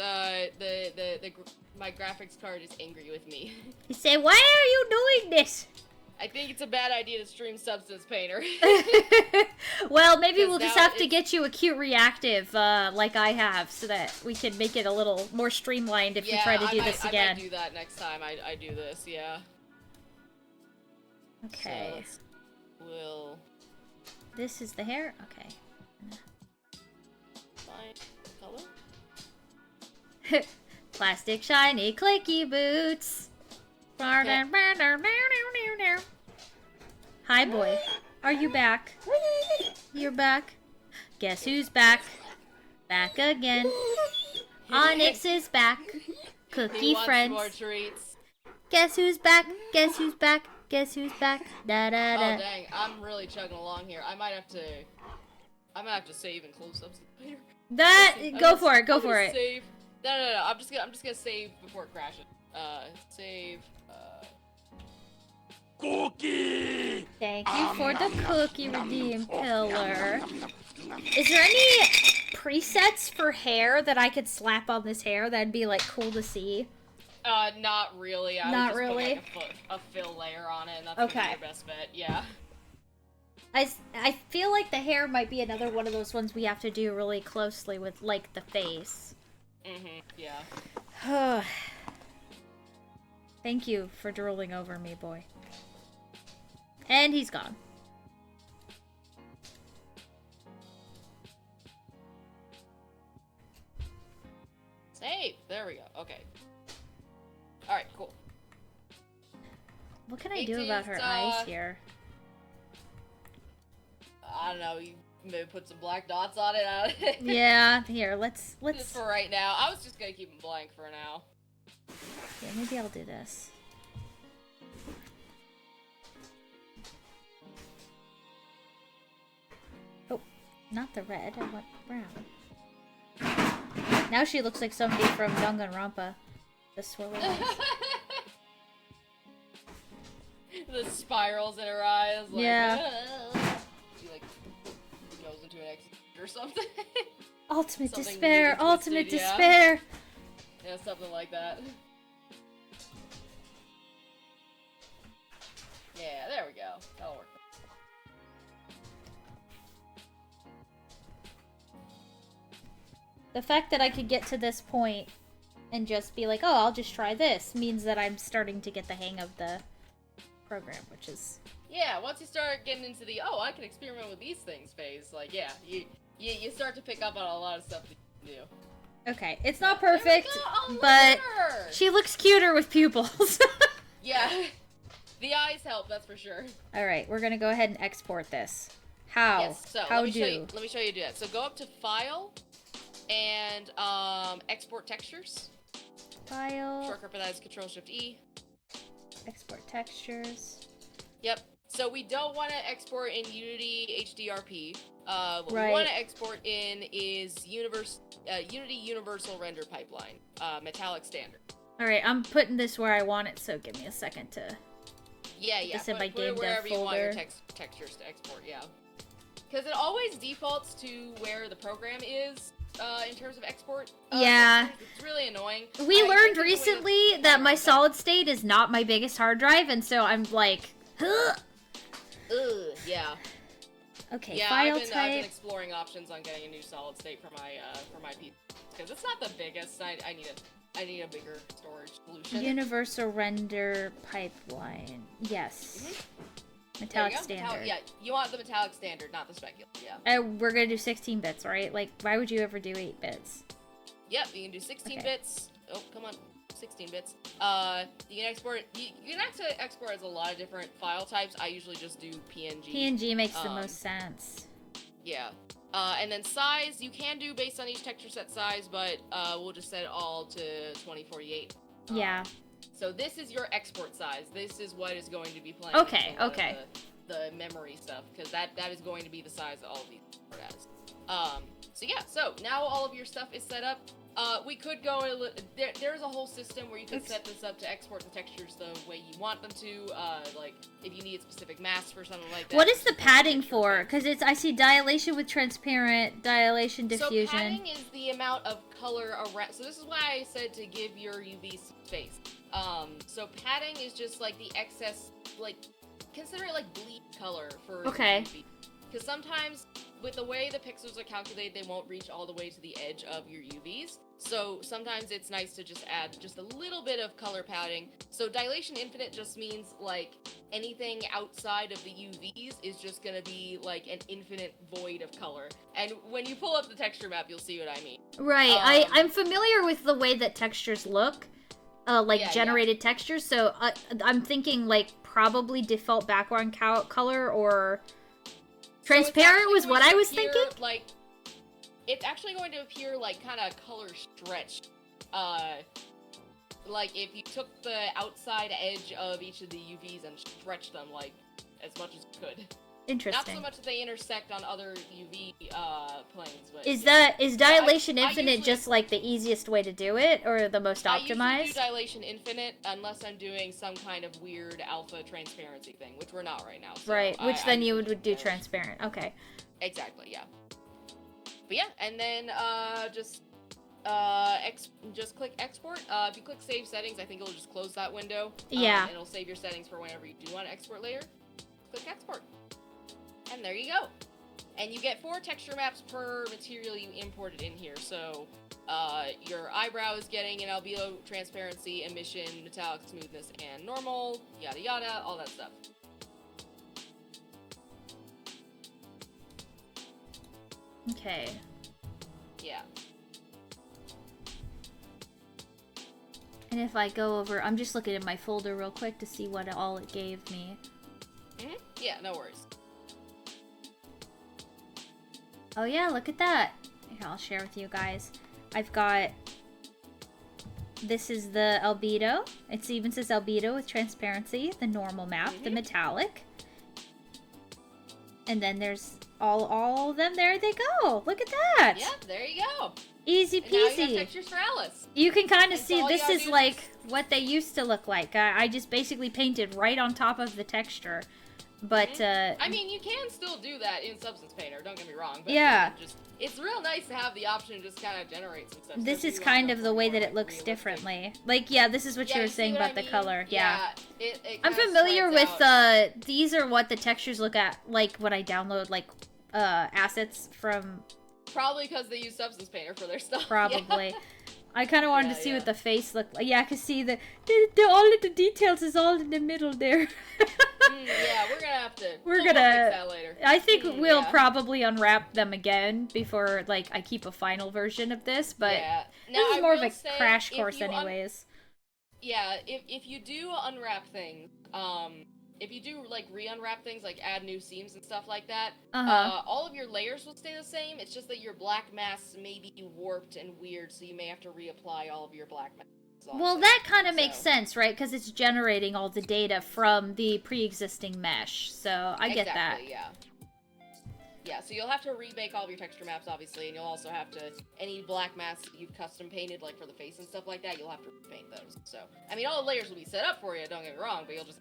my graphics card is angry with me. You say, why are you doing this? I think it's a bad idea to stream Substance Painter. Well, maybe we'll just have to get you a cute reactive, like I have, so that we can make it a little more streamlined if we try to do this again. I might do that next time I do this, yeah. Okay. So we'll... This is the hair? Okay. Find color? Plastic shiny clicky boots. Okay. Hi, boy. Are you back? You're back. Guess who's back? Back again. Onyx is back. Cookie He wants friends. more treats. Guess who's back? Guess who's back? Guess who's back? Da da da. Oh dang, I'm really chugging along here. I might have to save and close up later. Go for it. Go for it. Save. No. I'm just gonna save before it crashes. Save. Cookie! Thank you for the cookie redeem pillar. Is there any presets for hair that I could slap on this hair that'd be like cool to see? Not really. I Not would just really? Put, like, a fill layer on it, and that's Okay. your best bet. Yeah. I feel like the hair might be another one of those ones we have to do really closely with, like, the face. Yeah. Thank you for drooling over me, boy. And he's gone. Save. There we go. Okay. All right. Cool. What can I do about her eyes here? I don't know. You maybe put some black dots on it. Yeah, here, let's... Just for right now. I was just gonna keep them blank for now. Yeah, maybe I'll do this. Oh, not the red. I want brown. Now she looks like somebody from Danganronpa. The swirly eyes. The spirals in her eyes. Like, Yeah. She like goes into an exit or something. Ultimate Something despair! really twisted, Ultimate yeah. despair! Yeah, something like that. Yeah, there we go. That'll work. The fact that I could get to this point and just be like, oh, I'll just try this, means that I'm starting to get the hang of the program, which is... Yeah, once you start getting into the, oh, I can experiment with these things phase, like, yeah, you start to pick up on a lot of stuff that you can do. Okay, it's not perfect, Oh, but look at her! she looks cuter with pupils. Yeah, the eyes help, that's for sure. Alright, we're gonna go ahead and export this. How? Yes, so How let me do? show you how to do that. So go up to File, and Export Textures. File. Shortcut for that is Control-Shift-E. Export textures. Yep. So we don't want to export in Unity HDRP. What Right. we want to export in is Unity Universal Render Pipeline, Metallic Standard. Alright, I'm putting this where I want it, so give me a second to... Yeah. This in my Put game it dev wherever you want your folder. textures to export. Yeah. Because it always defaults to where the program is in terms of export. Yeah. It's really annoying. We I learned think the way recently the- that my solid state is not my biggest hard drive, and so I'm like, huh. Ugh, yeah. Okay, Yeah, file I've been type. exploring options on getting a new solid state for my PC because it's not the biggest. I need a bigger storage solution. Universal render pipeline. Yes. There Metallic you go. standard. Yeah, you want the metallic standard, not the specular. Yeah. We're gonna do 16 bits, right? Like, why would you ever do 8 bits? Yep, you can do 16 Okay. bits. Oh, come on. 16 bits. You can export it. You can actually export as a lot of different file types. I usually just do PNG. PNG makes the most sense. Yeah. And then size, you can do based on each texture set size, but we'll just set it all to 2048. Yeah. So this is your export size. This is what is going to be playing. Okay, a lot of okay. The memory stuff, because that is going to be the size that all of these export as. So yeah, so now all of your stuff is set up. We could go there's a whole system where you can set this up to export the textures the way you want them to. Like if you need a specific mask for something like that. What is the just padding texture for? thing. Because I see dilation with transparent, dilation diffusion. So padding is the amount of color around. So this is why I said to give your UV space. So padding is just like the excess, like consider it like bleed color for Okay. UV. Because sometimes with the way the pixels are calculated, they won't reach all the way to the edge of your UVs. So sometimes it's nice to just add just a little bit of color padding. So dilation infinite just means like anything outside of the UVs is just gonna be like an infinite void of color. And when you pull up the texture map, you'll see what I mean. Right. I'm familiar with the way that textures look, like Yeah, generated textures. So I'm thinking like probably default background color or transparent was what I was thinking. Like, it's actually going to appear like kind of color stretched. like if you took the outside edge of each of the UVs and stretched them like as much as you could. Interesting. Not so much that they intersect on other UV planes, but Is yeah. Dilation I Infinite usually, just like the easiest way to do it, or the most I usually optimized? do Dilation Infinite unless I'm doing some kind of weird alpha transparency thing, which we're not right now. So Right, which then you would do Dilation. transparent. Okay. Exactly, yeah. But yeah, and then just click export. If you click save settings, I think it'll just close that window. Yeah. And it'll save your settings for whenever you do want to export later. Click export. And there you go. And you get 4 texture maps per material you imported in here. So your eyebrow is getting an albedo, transparency, emission, metallic, smoothness, and normal, yada yada, all that stuff. Okay. Yeah. And if I go over, I'm just looking at my folder real quick to see what all it gave me. Mm-hmm. Yeah, no worries. Oh yeah, look at that. Here, I'll share with you guys. I've got... This is the albedo. It even says albedo with transparency, the normal map, the metallic. And then there's all of them. There they go. Look at that. Yeah, there you go. Easy And now you have peasy. textures for Alice. You can kind of And see all you this gotta is do like what they used to look like. I just basically painted right on top of the texture. But, I mean, you can still do that in Substance Painter, don't get me wrong. But yeah. It's real nice to have the option to just kind of generate some stuff. This so is if you kind want of the something way more, that it like, looks realistic. differently. Like, yeah, this is what Yeah, you were see saying what about I the mean? color. Yeah. It I'm kinda familiar spreads with out. these are what the textures look at like when I download like assets from Probably because they use Substance Painter for their stuff. probably. Yeah. I kind of wanted to see Yeah. what the face looked like. Yeah, I could see the all of the details is all in the middle there. Yeah, we're gonna have to. We're we'll gonna- fix that later. I think we'll yeah. probably unwrap them again before like I keep a final version of this, but Yeah. this Now, is I more of will a say, crash if course you anyways. Yeah, if you do unwrap things, if you do like re-unwrap things, like add new seams and stuff like that, all of your layers will stay the same. It's just that your black mass may be warped and weird, so you may have to reapply all of your black mass. Well, that kind of makes sense, right? Because it's generating all the data from the pre-existing mesh. So I get that. Exactly, yeah. Yeah, so you'll have to remake all of your texture maps, obviously, and you'll also have to, any black masks that you've custom painted, like for the face and stuff like that, you'll have to repaint those. So, I mean, all the layers will be set up for you, don't get me wrong, but you'll just,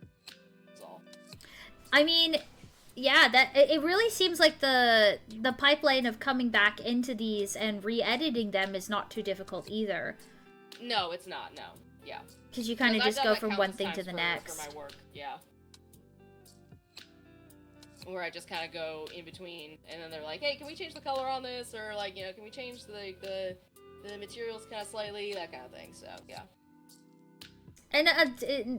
that's all. I mean, yeah, that it really seems like the pipeline of coming back into these and re-editing them is not too difficult either. No, it's not, no. Yeah. Because you kind of I've just done go that from one countless thing to times the for next. my work, yeah. Where I just kind of go in between, and then they're like, hey, can we change the color on this? Or, like, you know, can we change the materials kind of slightly? That kind of thing, so, yeah. And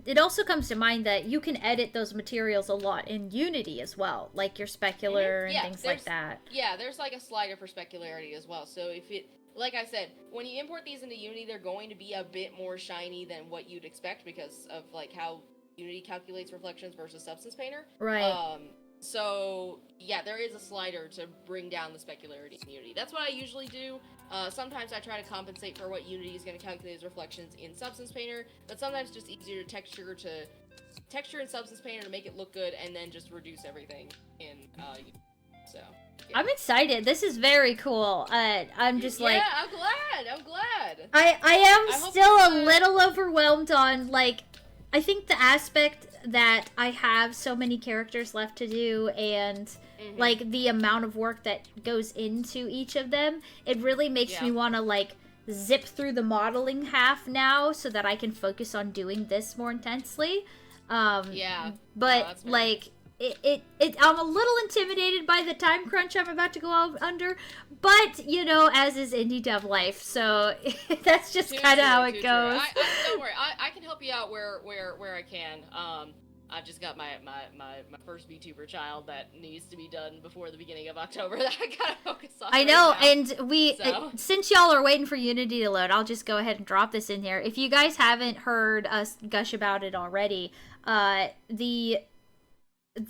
it also comes to mind that you can edit those materials a lot in Unity as well, like your specular and Yeah, things like that. Yeah, there's like a slider for specularity as well. So if it, like I said, when you import these into Unity, they're going to be a bit more shiny than what you'd expect because of like how Unity calculates reflections versus Substance Painter. Right. So yeah, there is a slider to bring down the specularity in Unity. That's what I usually do. Sometimes I try to compensate for what Unity is going to calculate as reflections in Substance Painter, but sometimes it's just easier to texture in Substance Painter to make it look good, and then just reduce everything in Unity. So. Yeah. I'm excited. This is very cool. I'm just like... Yeah, I'm glad. I am hope still a it's, little overwhelmed on, like... I think the aspect that I have so many characters left to do and... like the amount of work that goes into each of them, it really makes me want to like zip through the modeling half now so that I can focus on doing this more intensely. But like it I'm a little intimidated by the time crunch I'm about to go under, but you know, as is indie dev life, so that's just kind of how it goes. Don't worry, I can help you out where I can. I've just got my first VTuber child that needs to be done before the beginning of October that I gotta focus on. I right know, now. and since y'all are waiting for Unity to load, I'll just go ahead and drop this in here. If you guys haven't heard us gush about it already, the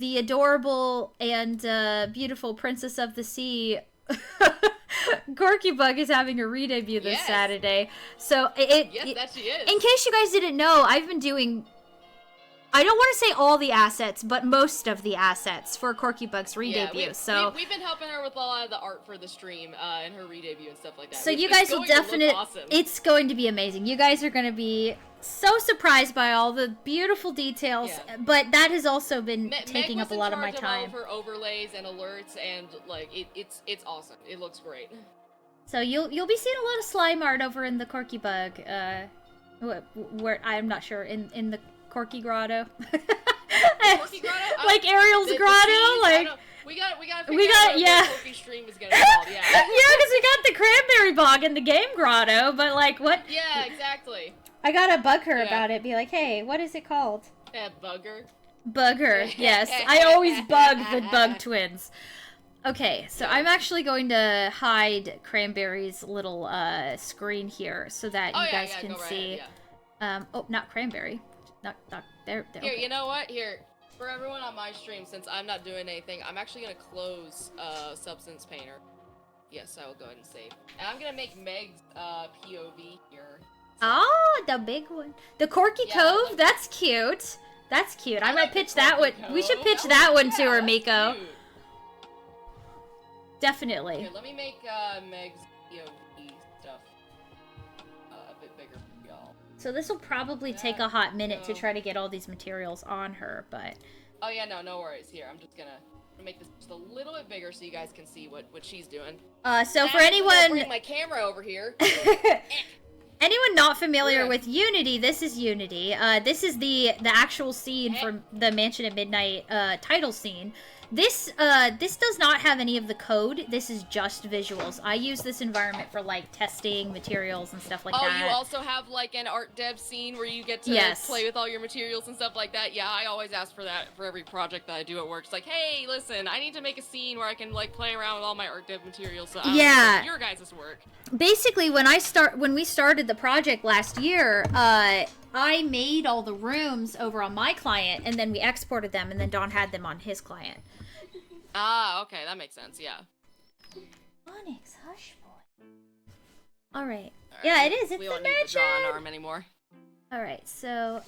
adorable and beautiful Princess of the Sea Corky Bug is having a re-debut this Yes. Saturday. So Yes, that she is. in case you guys didn't know, I've been doing, I don't want to say all the assets, but most of the assets for Corky Bug's re-debut. We've been helping her with a lot of the art for the stream and her re-debut and stuff like that. So which you is guys will going to look definitely, awesome. it's going to be amazing. You guys are going to be so surprised by all the beautiful details, but that has also been taking up a lot of my time. Meg was in charge of all of her overlays and alerts, and like it's awesome. It looks great. So you'll be seeing a lot of slime art over in the Corky Bug, where I'm not sure, in the Corky Grotto. Corky Grotto? Like Ariel's Grotto, like. We got yeah. what Corky stream is gonna be called, yeah. Yeah, because we got the Cranberry Bog in the game grotto, but like what? Yeah, exactly. I gotta bug her about it. Be like, hey, what is it called? Bugger. Bugger. Yes, I always bug the Bug twins. Okay, so I'm actually going to hide Cranberry's little screen here so that you guys can see. Ahead, Oh, not Cranberry. Not there. Here, Okay. you know what? Here, for everyone on my stream, since I'm not doing anything, I'm actually gonna close Substance Painter. Yes, I will go ahead and save. And I'm gonna make Meg's POV here. Oh, the big one. The Corky Cove? That's cute. That's cute. I might pitch that one. We should pitch that one to her, Miko. Cute. Definitely. Here, let me make Meg's POV stuff a bit bigger for y'all. So this will probably take a hot minute to try to get all these materials on her, but... Oh yeah, no worries. Here, I'm just gonna make this just a little bit bigger so you guys can see what she's doing. So for I'm anyone... gonna bring my camera over here. Anyone not familiar with Unity, this is Unity. This is the actual scene from the Mansion at Midnight title scene. This does not have any of the code. This is just visuals. I use this environment for like testing materials and stuff like that. Oh, you also have like an art dev scene where you get to play with all your materials and stuff like that. Yeah, I always ask for that for every project that I do at work. It's like, hey, listen, I need to make a scene where I can like play around with all my art dev materials. So your guys' work. Basically, when we started the project last year, I made all the rooms over on my client, and then we exported them, and then Don had them on his client. Ah, okay, that makes sense. Yeah. Onyx, hush boy. All right. Yeah, it is. It's we the don't mansion. need the draw an arm anymore. All right. So,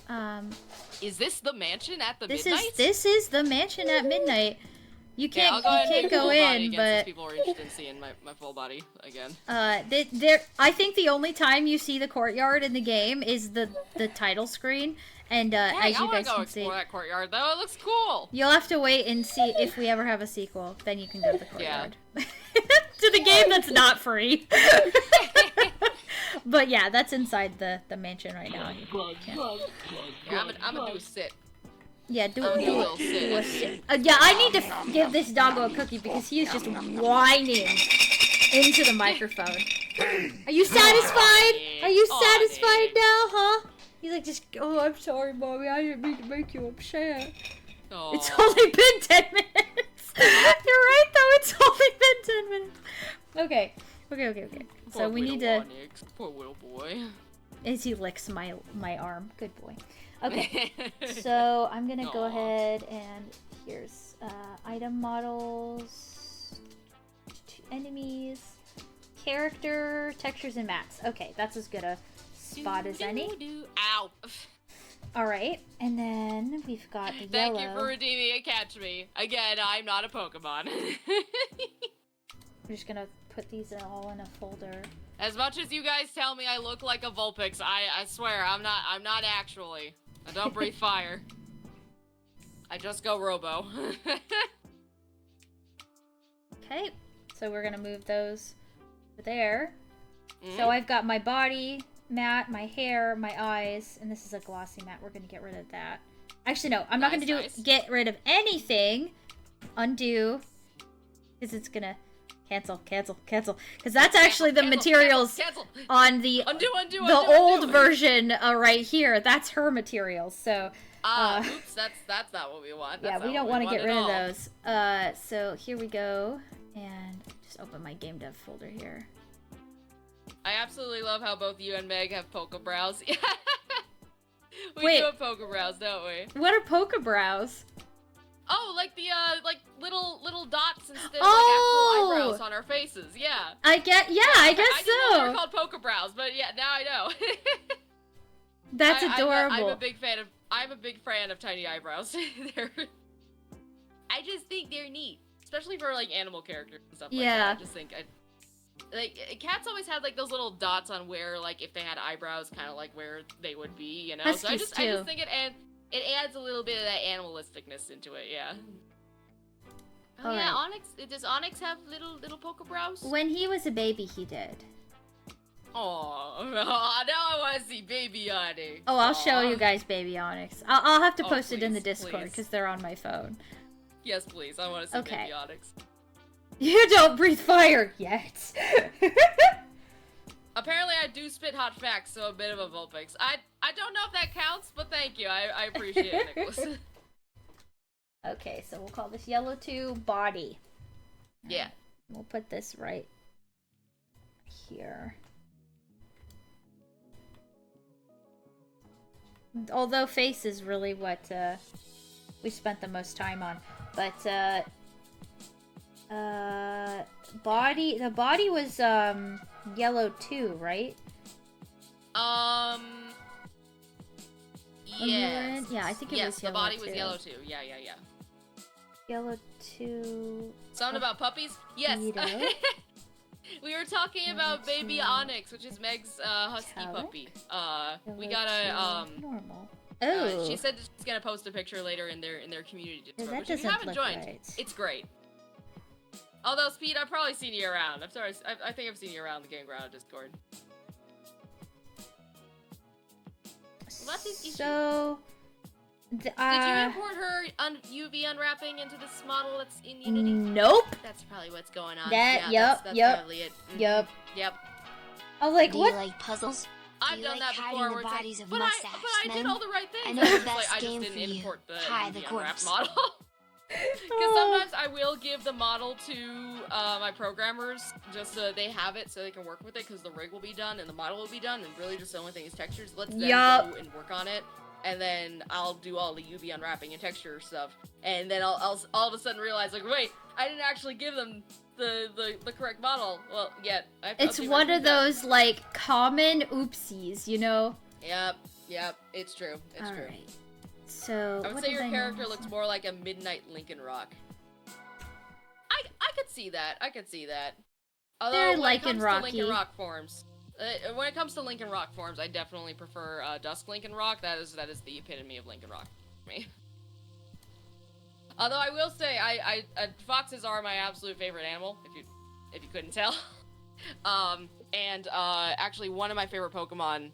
is this the mansion at the midnight? This is the mansion at midnight. You can't go in, but people are interested in seeing my full body again. I think the only time you see the courtyard in the game is the title screen, and as you guys can see, explore that courtyard though. It looks cool. You'll have to wait and see if we ever have a sequel. Then you can go to the courtyard. To the game that's not free. But yeah, that's inside the mansion right now. Yeah, I'm gonna do a sit. Yeah, do a sit. Yeah, I need to give this doggo a cookie because he is just whining into the microphone. Are you satisfied? Are you satisfied now, huh? He's like, I'm sorry, Mommy. I didn't mean to make you upset. Aww. It's only been 10 minutes. You're right, though. It's only been 10 minutes. Okay. So we need to... Poor little boy. As he licks my arm. Good boy. Okay. So I'm going to go ahead and... Here's item models, enemies, character, textures, and mats. Okay, that's as good a spot as any. Ow. Alright, and then we've got the Thank yellow. you for redeeming a catch me. Again, I'm not a Pokemon. We're just gonna put these all in a folder. As much as you guys tell me I look like a Vulpix, I swear I'm not actually. I don't breathe fire. I just go Robo. Okay, so we're gonna move those over there. So I've got my body mat, my hair, my eyes, and this is a glossy mat. We're gonna get rid of that. Actually, no, I'm not gonna get rid of anything. Undo, because it's gonna cancel, because that's actually the materials on the old version right here. That's her materials. So. Oops, that's not what we want. Yeah, we don't want to get rid of those. So here we go, and just open my game dev folder here. I absolutely love how both you and Meg have poke brows. We Wait. do have poke brows, don't we? What are polka brows? Oh, like the like little dots instead of Oh! like actual eyebrows on our faces. Yeah. I guess I didn't know they were so. called polka brows, but yeah, now I know. That's adorable. I'm a big fan of tiny eyebrows. I just think they're neat, especially for like animal characters and stuff like that. I just think like cats always had like those little dots on where like if they had eyebrows, kind of like where they would be, you know. So I just think it adds a little bit of that animalisticness into it. Yeah. Oh yeah, right. Onyx. Does Onyx have little polka brows? When he was a baby, he did. Oh, now I want to see baby Onyx. Oh, I'll show you guys baby Onyx. I'll have to post it in the please, Discord because they're on my phone. Yes, please. I want to see baby Onyx. You don't breathe fire yet. Apparently, I do spit hot facts, so a bit of a Vulpix. I don't know if that counts, but thank you. I appreciate it, Nicholas. Okay, so we'll call this yellow 2 body. Yeah. We'll put this right here. Although face is really what we spent the most time on, but the body was yellow too, right? Yes. Yeah, I think it was the yellow body too. was yellow too. Yeah. Yellow 2. Something about puppies? Yes. We were talking about baby Onyx, which is Meg's husky puppy. We got a normal. Oh. She said she's gonna post a picture later in their community Discord. That Which if you doesn't haven't look joined, right. it's great. Although Speed, I've probably seen you around. I'm sorry, I think I've seen you around the Game Ground Discord. Well, that's his issue. So, did you import her UV unwrapping into this model that's in Unity? Nope. That's probably what's going on. That, yeah, yep, that's probably it. Mm-hmm. Yep. I was like, Do what? you like puzzles? I've Do you done like that before. hiding Where the it's bodies like, of but mustache I did men? all the right things. I know the It's best I just game didn't for you. import the Hide the UV unwrapped corpse. model. Because sometimes I will give the model to my programmers just so they have it so they can work with it because the rig will be done and the model will be done and really just the only thing is textures. Let's then go and work on it. And then I'll do all the UV unwrapping and texture stuff. And then I'll all of a sudden realize, like, wait, I didn't actually give them the correct model. Well, yeah. It's one of those, like, common oopsies, you know? Yep, it's true. It's true. Alright. So, I would say your character looks more like a Midnight Lincoln Rock. I could see that. Although They're when it Lincoln comes Rocky. to Lincoln Rock forms, when it comes to Lincoln Rock forms, I definitely prefer Dusk Lincoln Rock. That is the epitome of Lincoln Rock for me. Although I will say, foxes are my absolute favorite animal. If you couldn't tell. And actually one of my favorite Pokemon.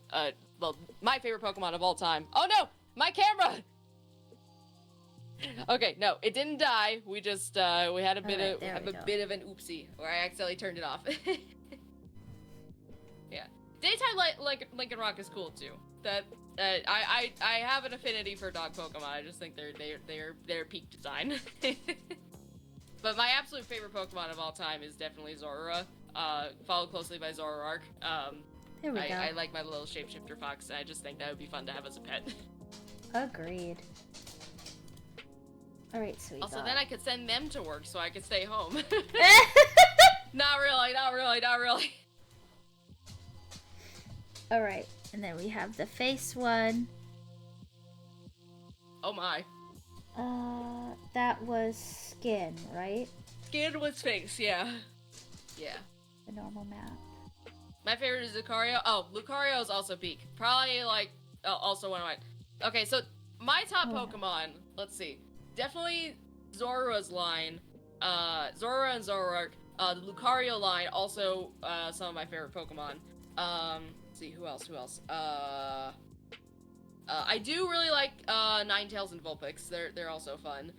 Well, my favorite Pokemon of all time. Oh no, my camera. Okay, no, it didn't die. We just we had a bit of an oopsie where I accidentally turned it off. Yeah, daytime Lincoln Rock is cool too. That I have an affinity for dog Pokemon. I just think they're peak design. But my absolute favorite Pokemon of all time is definitely Zorora, followed closely by Zoroark. There we go. I like my little shapeshifter fox, and I just think that would be fun to have as a pet. Agreed. Alright, sweet. Also, then I could send them to work so I could stay home. Not really. Alright, and then we have the face one. Oh my. That was skin, right? Skin was face, yeah. Yeah. The normal map. My favorite is Lucario. Oh, Lucario is also peak. Probably, like, also one of my... Okay, so my top Pokemon, let's see. Definitely Zorora's line. Zorora and Zoroark. The Lucario line, also some of my favorite Pokemon. Let's see, who else? I do really like Ninetales and Vulpix. They're also fun.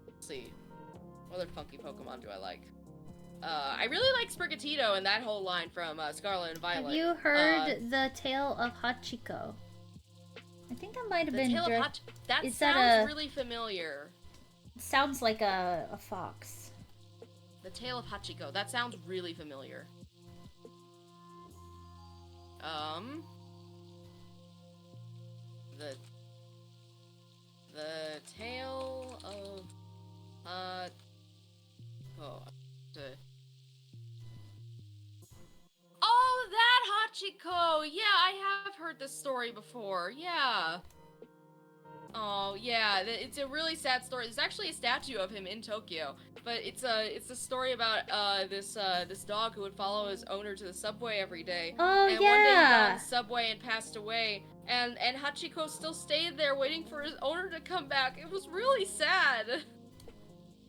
Let's see. What other funky Pokemon do I like? I really like Sprigatito and that whole line from Scarlet and Violet. Have you heard the tale of Hachiko? I think that might have been. That Is sounds that really familiar. Sounds like a fox. The Tale of Hachiko. That sounds really familiar. The Hachiko! Yeah, I have heard this story before. Yeah. Oh, yeah. It's a really sad story. There's actually a statue of him in Tokyo. But it's a story about this dog who would follow his owner to the subway every day. Oh, and yeah. one day he got on the subway and passed away. And Hachiko still stayed there waiting for his owner to come back. It was really sad.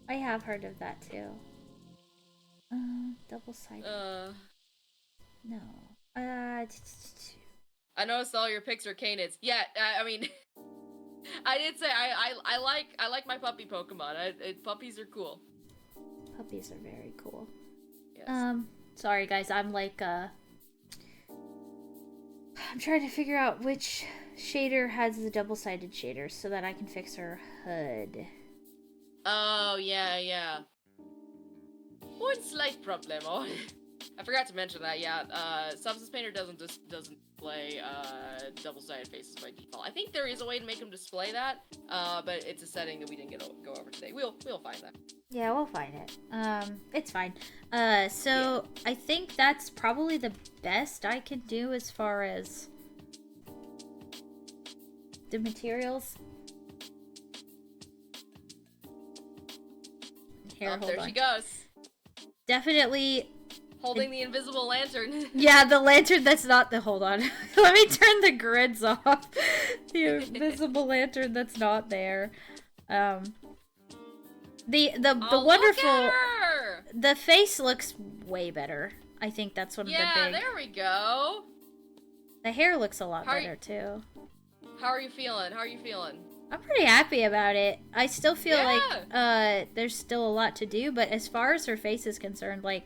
I have heard of that too. Double-sided. No. I noticed all your pics are canids. Yeah, I mean, I did say I like my puppy Pokemon. Puppies are cool. Puppies are very cool. Yes. Sorry guys, I'm like, I'm trying to figure out which shader has the double-sided shaders so that I can fix her hood. Oh, yeah. One slight problem. Oh, I forgot to mention that, yeah. Substance Painter doesn't display double-sided faces by default. I think there is a way to make them display that, but it's a setting that we didn't go over today. We'll find that. Yeah, we'll find it. It's fine. So I think that's probably the best I can do as far as the materials. Here, hold there on. she goes. Definitely Holding the invisible lantern. Yeah, the lantern that's not the... Hold on. Let me turn the grids off. The invisible lantern that's not there. The wonderful... Look at her! The face looks way better. I think that's one of the big... Yeah, there we go. The hair looks a lot better, too. How are you feeling? I'm pretty happy about it. I still feel like there's still a lot to do, but as far as her face is concerned, like...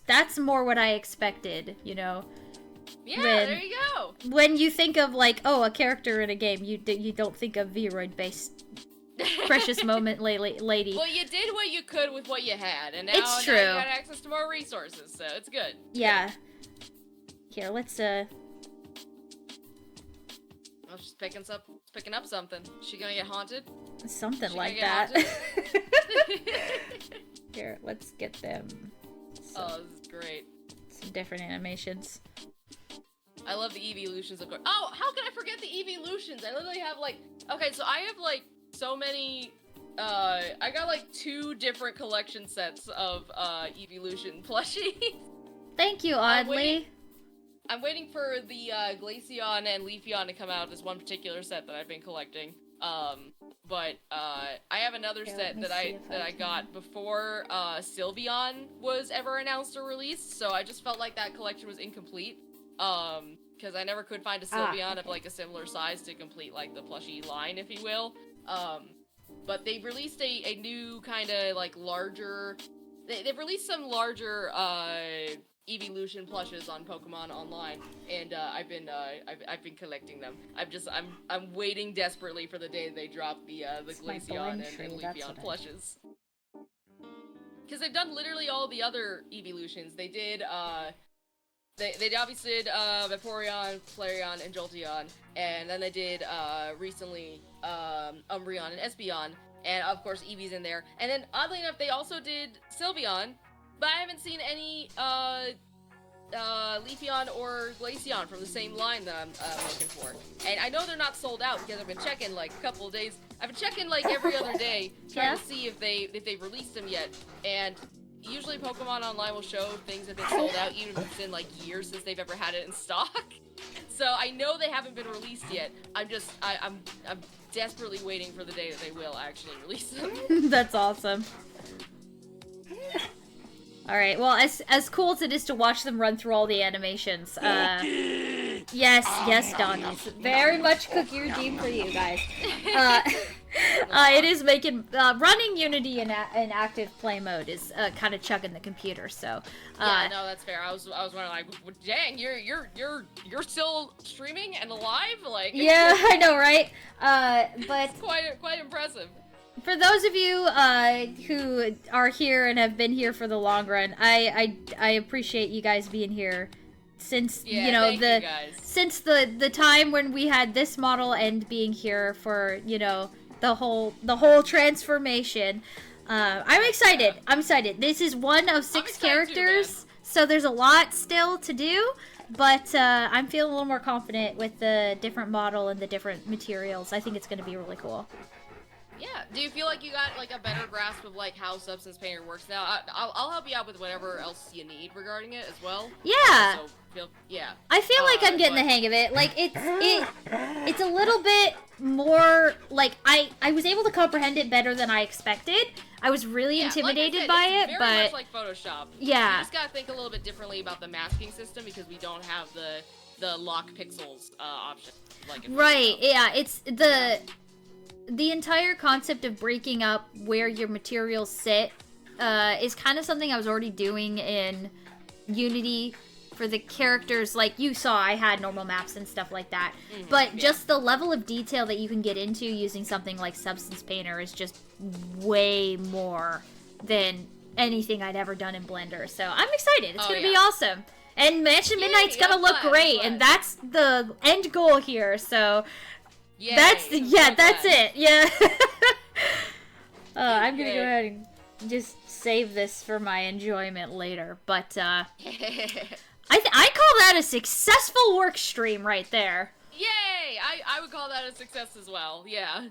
That's more what I expected, you know. Yeah, there you go. When you think of like, oh, a character in a game, you don't think of V-Roid based precious moment lady. Well, you did what you could with what you had, and now, it's true. Now you got access to more resources, so it's good. Yeah. Here, let's Oh, she's picking up something. She gonna get haunted? something like that. Here, let's get them. Oh, this is great. Some different animations. I love the evolutions, of course. Oh, how can I forget the evolutions? I literally have like, okay, so I have like so many, I got like 2 different collection sets of evolution plushies. Thank you, Oddly. I'm waiting for the Glaceon and Leafeon to come out of this one particular set that I've been collecting. But I have another set that I got before Sylveon was ever announced or released, so I just felt like that collection was incomplete. Because I never could find a Sylveon of like a similar size to complete like the plushie line, if you will. But they've released a new kind of like larger. They've released some larger evolution plushes on Pokemon Online, and I've been collecting them. I'm waiting desperately for the day they drop the Glaceon and Leafeon plushes. Because they've done literally all the other evolutions. They did they obviously did Vaporeon, Flareon, and Jolteon, and then they did recently Umbreon and Espeon, and of course Eevee's in there. And then oddly enough, they also did Sylveon, but I haven't seen any Leafeon or Glaceon from the same line that I'm looking for. And I know they're not sold out because I've been checking like a couple of days. I've been checking like every other day trying to see if they've released them yet. And usually Pokemon Online will show things have been sold out even if it's been like years since they've ever had it in stock. So I know they haven't been released yet. I'm desperately waiting for the day that they will actually release them. That's awesome. Alright, well, as cool as it is to watch them run through all the animations, yes, Donnie's. Very much cookie routine for you guys. It is making, running Unity in active play mode is kind of chugging the computer, so. Yeah, no, that's fair. I was wondering, like, dang, you're still streaming and alive? Like. Yeah, I know, right? But. It's quite impressive. For those of you who are here and have been here for the long run, I appreciate you guys being here since since the time when we had this model and being here for the whole transformation. I'm excited. I'm excited. This is one of 6 characters, so there's a lot still to do. but I'm feeling a little more confident with the different model and the different materials. I think it's going to be really cool. Yeah. Do you feel like you got like a better grasp of like how Substance Painter works now? I'll help you out with whatever else you need regarding it as well. Yeah. Yeah. I feel like I'm getting the hang of it. Like it's a little bit more like I was able to comprehend it better than I expected. I was really intimidated by it, very but much like Photoshop. Yeah. You just gotta think a little bit differently about the masking system because we don't have the lock pixels option. Like in right. Photoshop. Yeah. It's the entire concept of breaking up where your materials sit is kind of something I was already doing in Unity for the characters. Like you saw, I had normal maps and stuff like that. But just the level of detail that you can get into using something like Substance Painter is just way more than anything I'd ever done in Blender. So I'm excited. It's going to be awesome. And Mansion Midnight's going to look great. And that's the end goal here. So... Yay, that's it. Yeah. I'm gonna go ahead and just save this for my enjoyment later. But I call that a successful work stream right there. Yay! I would call that a success as well. Yeah.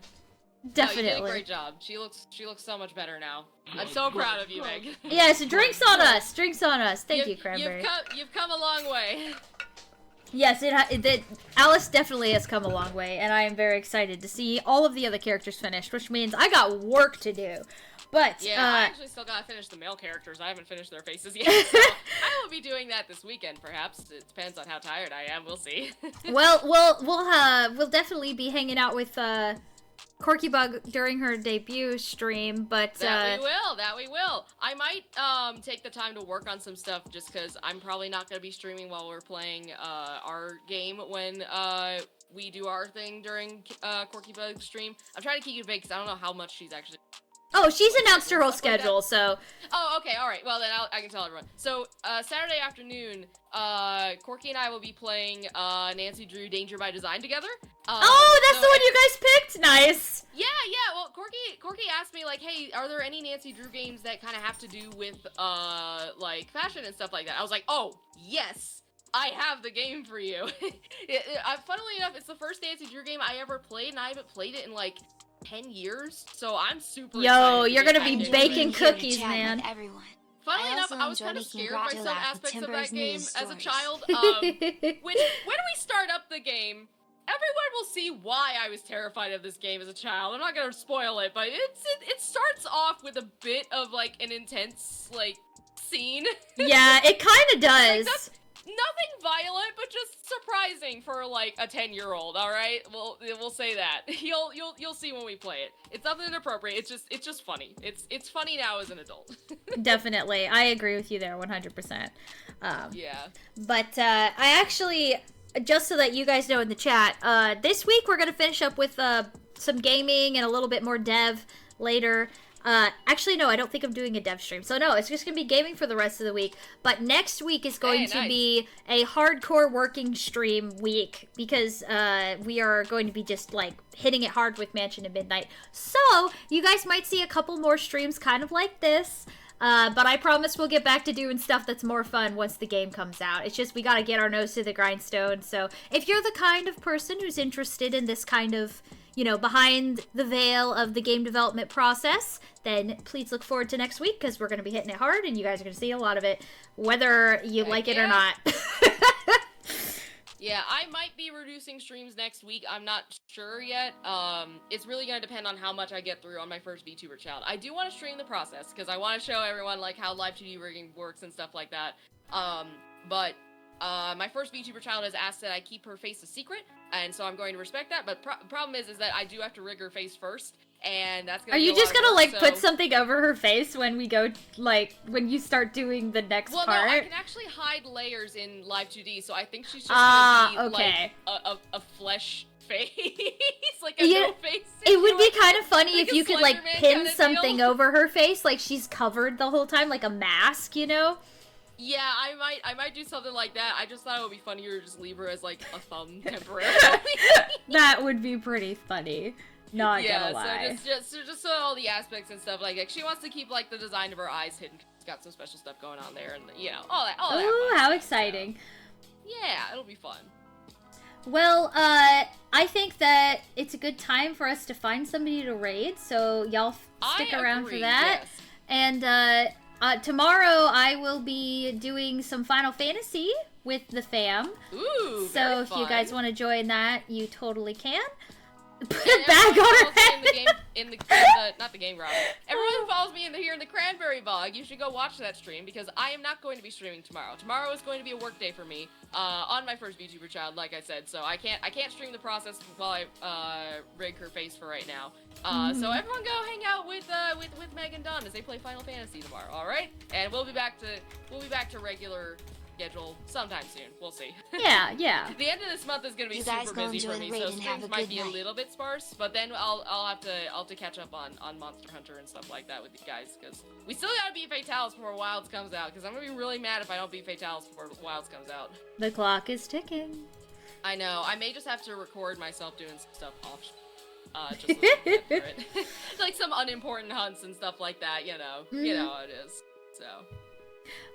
Definitely. You did a great job. She looks so much better now. I'm so proud of you, Meg. Yes, drinks on us. Drinks on us. Thank you, Cranberry. You've come a long way. Yes, Alice definitely has come a long way, and I am very excited to see all of the other characters finished, which means I got work to do. But yeah, I actually still gotta finish the male characters. I haven't finished their faces yet, so I will be doing that this weekend. Perhaps it depends on how tired I am. We'll see. Well, we'll definitely be hanging out with Corky Bug during her debut stream, but that we will. I might take the time to work on some stuff just because I'm probably not gonna be streaming while we're playing our game when we do our thing during Corky Bug's stream. I'm trying to keep it vague because I don't know how much she's actually. Oh, she's announced her whole schedule, so. Oh, okay, all right. Well, then I can tell everyone. So, Saturday afternoon, Corky and I will be playing Nancy Drew Danger by Design together. That's the one you guys picked? Nice. Yeah. Well, Corky asked me, like, hey, are there any Nancy Drew games that kind of have to do with, like, fashion and stuff like that? I was like, oh, yes. I have the game for you. Funnily enough, it's the first Nancy Drew game I ever played, and I haven't played it in, like, 10 years, so I'm super excited. You're gonna be baking cookies, man. Funnily enough, I was kind of scared by some aspects of that game as a child. When we start up the game, everyone will see why I was terrified of this game as a child. I'm not gonna spoil it, but it starts off with a bit of, like, an intense, like, scene. Yeah, it kind of does. Like, nothing violent, but just surprising for like a 10-year-old. All right, we'll say that. You'll see when we play it. It's nothing inappropriate. It's just funny. It's funny now as an adult. Definitely, I agree with you there, 100%. Yeah. But I actually, just so that you guys know in the chat, this week we're gonna finish up with some gaming and a little bit more dev later. Actually, no, I don't think I'm doing a dev stream. So, no, it's just going to be gaming for the rest of the week. But next week is going to be a hardcore working stream week because we are going to be just, like, hitting it hard with Mansion at Midnight. So, you guys might see a couple more streams kind of like this. But I promise we'll get back to doing stuff that's more fun once the game comes out. It's just we got to get our nose to the grindstone. So, if you're the kind of person who's interested in this kind of, behind the veil of the game development process, then please look forward to next week because we're going to be hitting it hard and you guys are going to see a lot of it, whether you like it or not. Yeah, I might be reducing streams next week. I'm not sure yet. It's really going to depend on how much I get through on my first VTuber child. I do want to stream the process because I want to show everyone like how live 2D rigging works and stuff like that. But my first VTuber child has asked that I keep her face a secret, and so I'm going to respect that. But problem is that I do have to rig her face first, and that's gonna. Are you just gonna put something over her face when we go when you start doing the next part? Well, no, I can actually hide layers in Live 2D, so I think she's just gonna be like a flesh face, like a no face. It would be kind of funny if you could like pin something over her face, like she's covered the whole time, like a mask, Yeah, I might do something like that. I just thought it would be funnier to just leave her as like a thumb temporarily. That would be pretty funny. Not gonna lie. So just so all the aspects and stuff like she wants to keep like the design of her eyes hidden. She's got some special stuff going on there, and all that. Ooh, how exciting! yeah, it'll be fun. Well, I think that it's a good time for us to find somebody to raid, so y'all stick around for that. Yes. And tomorrow I will be doing some Final Fantasy with the fam. Ooh, so very if fun. you guys want to join that, you totally can. Put And a bag everyone on who her follows me head. not the game route. Everyone who follows me here in the Cranberry Bog, you should go watch that stream because I am not going to be streaming tomorrow. Tomorrow is going to be a work day for me, on my first VTuber child, like I said. So I can't stream the process while I rig her face for right now. So everyone go hang out with Meg and Don as they play Final Fantasy tomorrow. All right, and we'll be back to regular schedule sometime soon. We'll see. Yeah. The end of this month is gonna be You guys super go busy for enjoy me, the so raid and have streams a might good be a night. little bit sparse. But then I'll have to catch up on Monster Hunter and stuff like that with you guys because we still gotta beat Fatalis before Wilds comes out. Because I'm gonna be really mad if I don't beat Fatalis before Wilds comes out. The clock is ticking. I know. I may just have to record myself doing stuff off. Just a little bit for it. Like some unimportant hunts and stuff like that. You know how it is. So.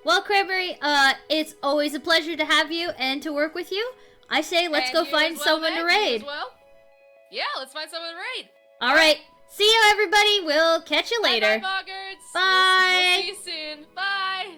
Well, Cranberry, it's always a pleasure to have you and to work with you. I say let's And go you find as well, someone Meg, to you raid. as well? Yeah, let's find someone to raid. All right. See you, everybody. We'll catch you later. Bye, Boggards. Bye. We'll see you soon. Bye.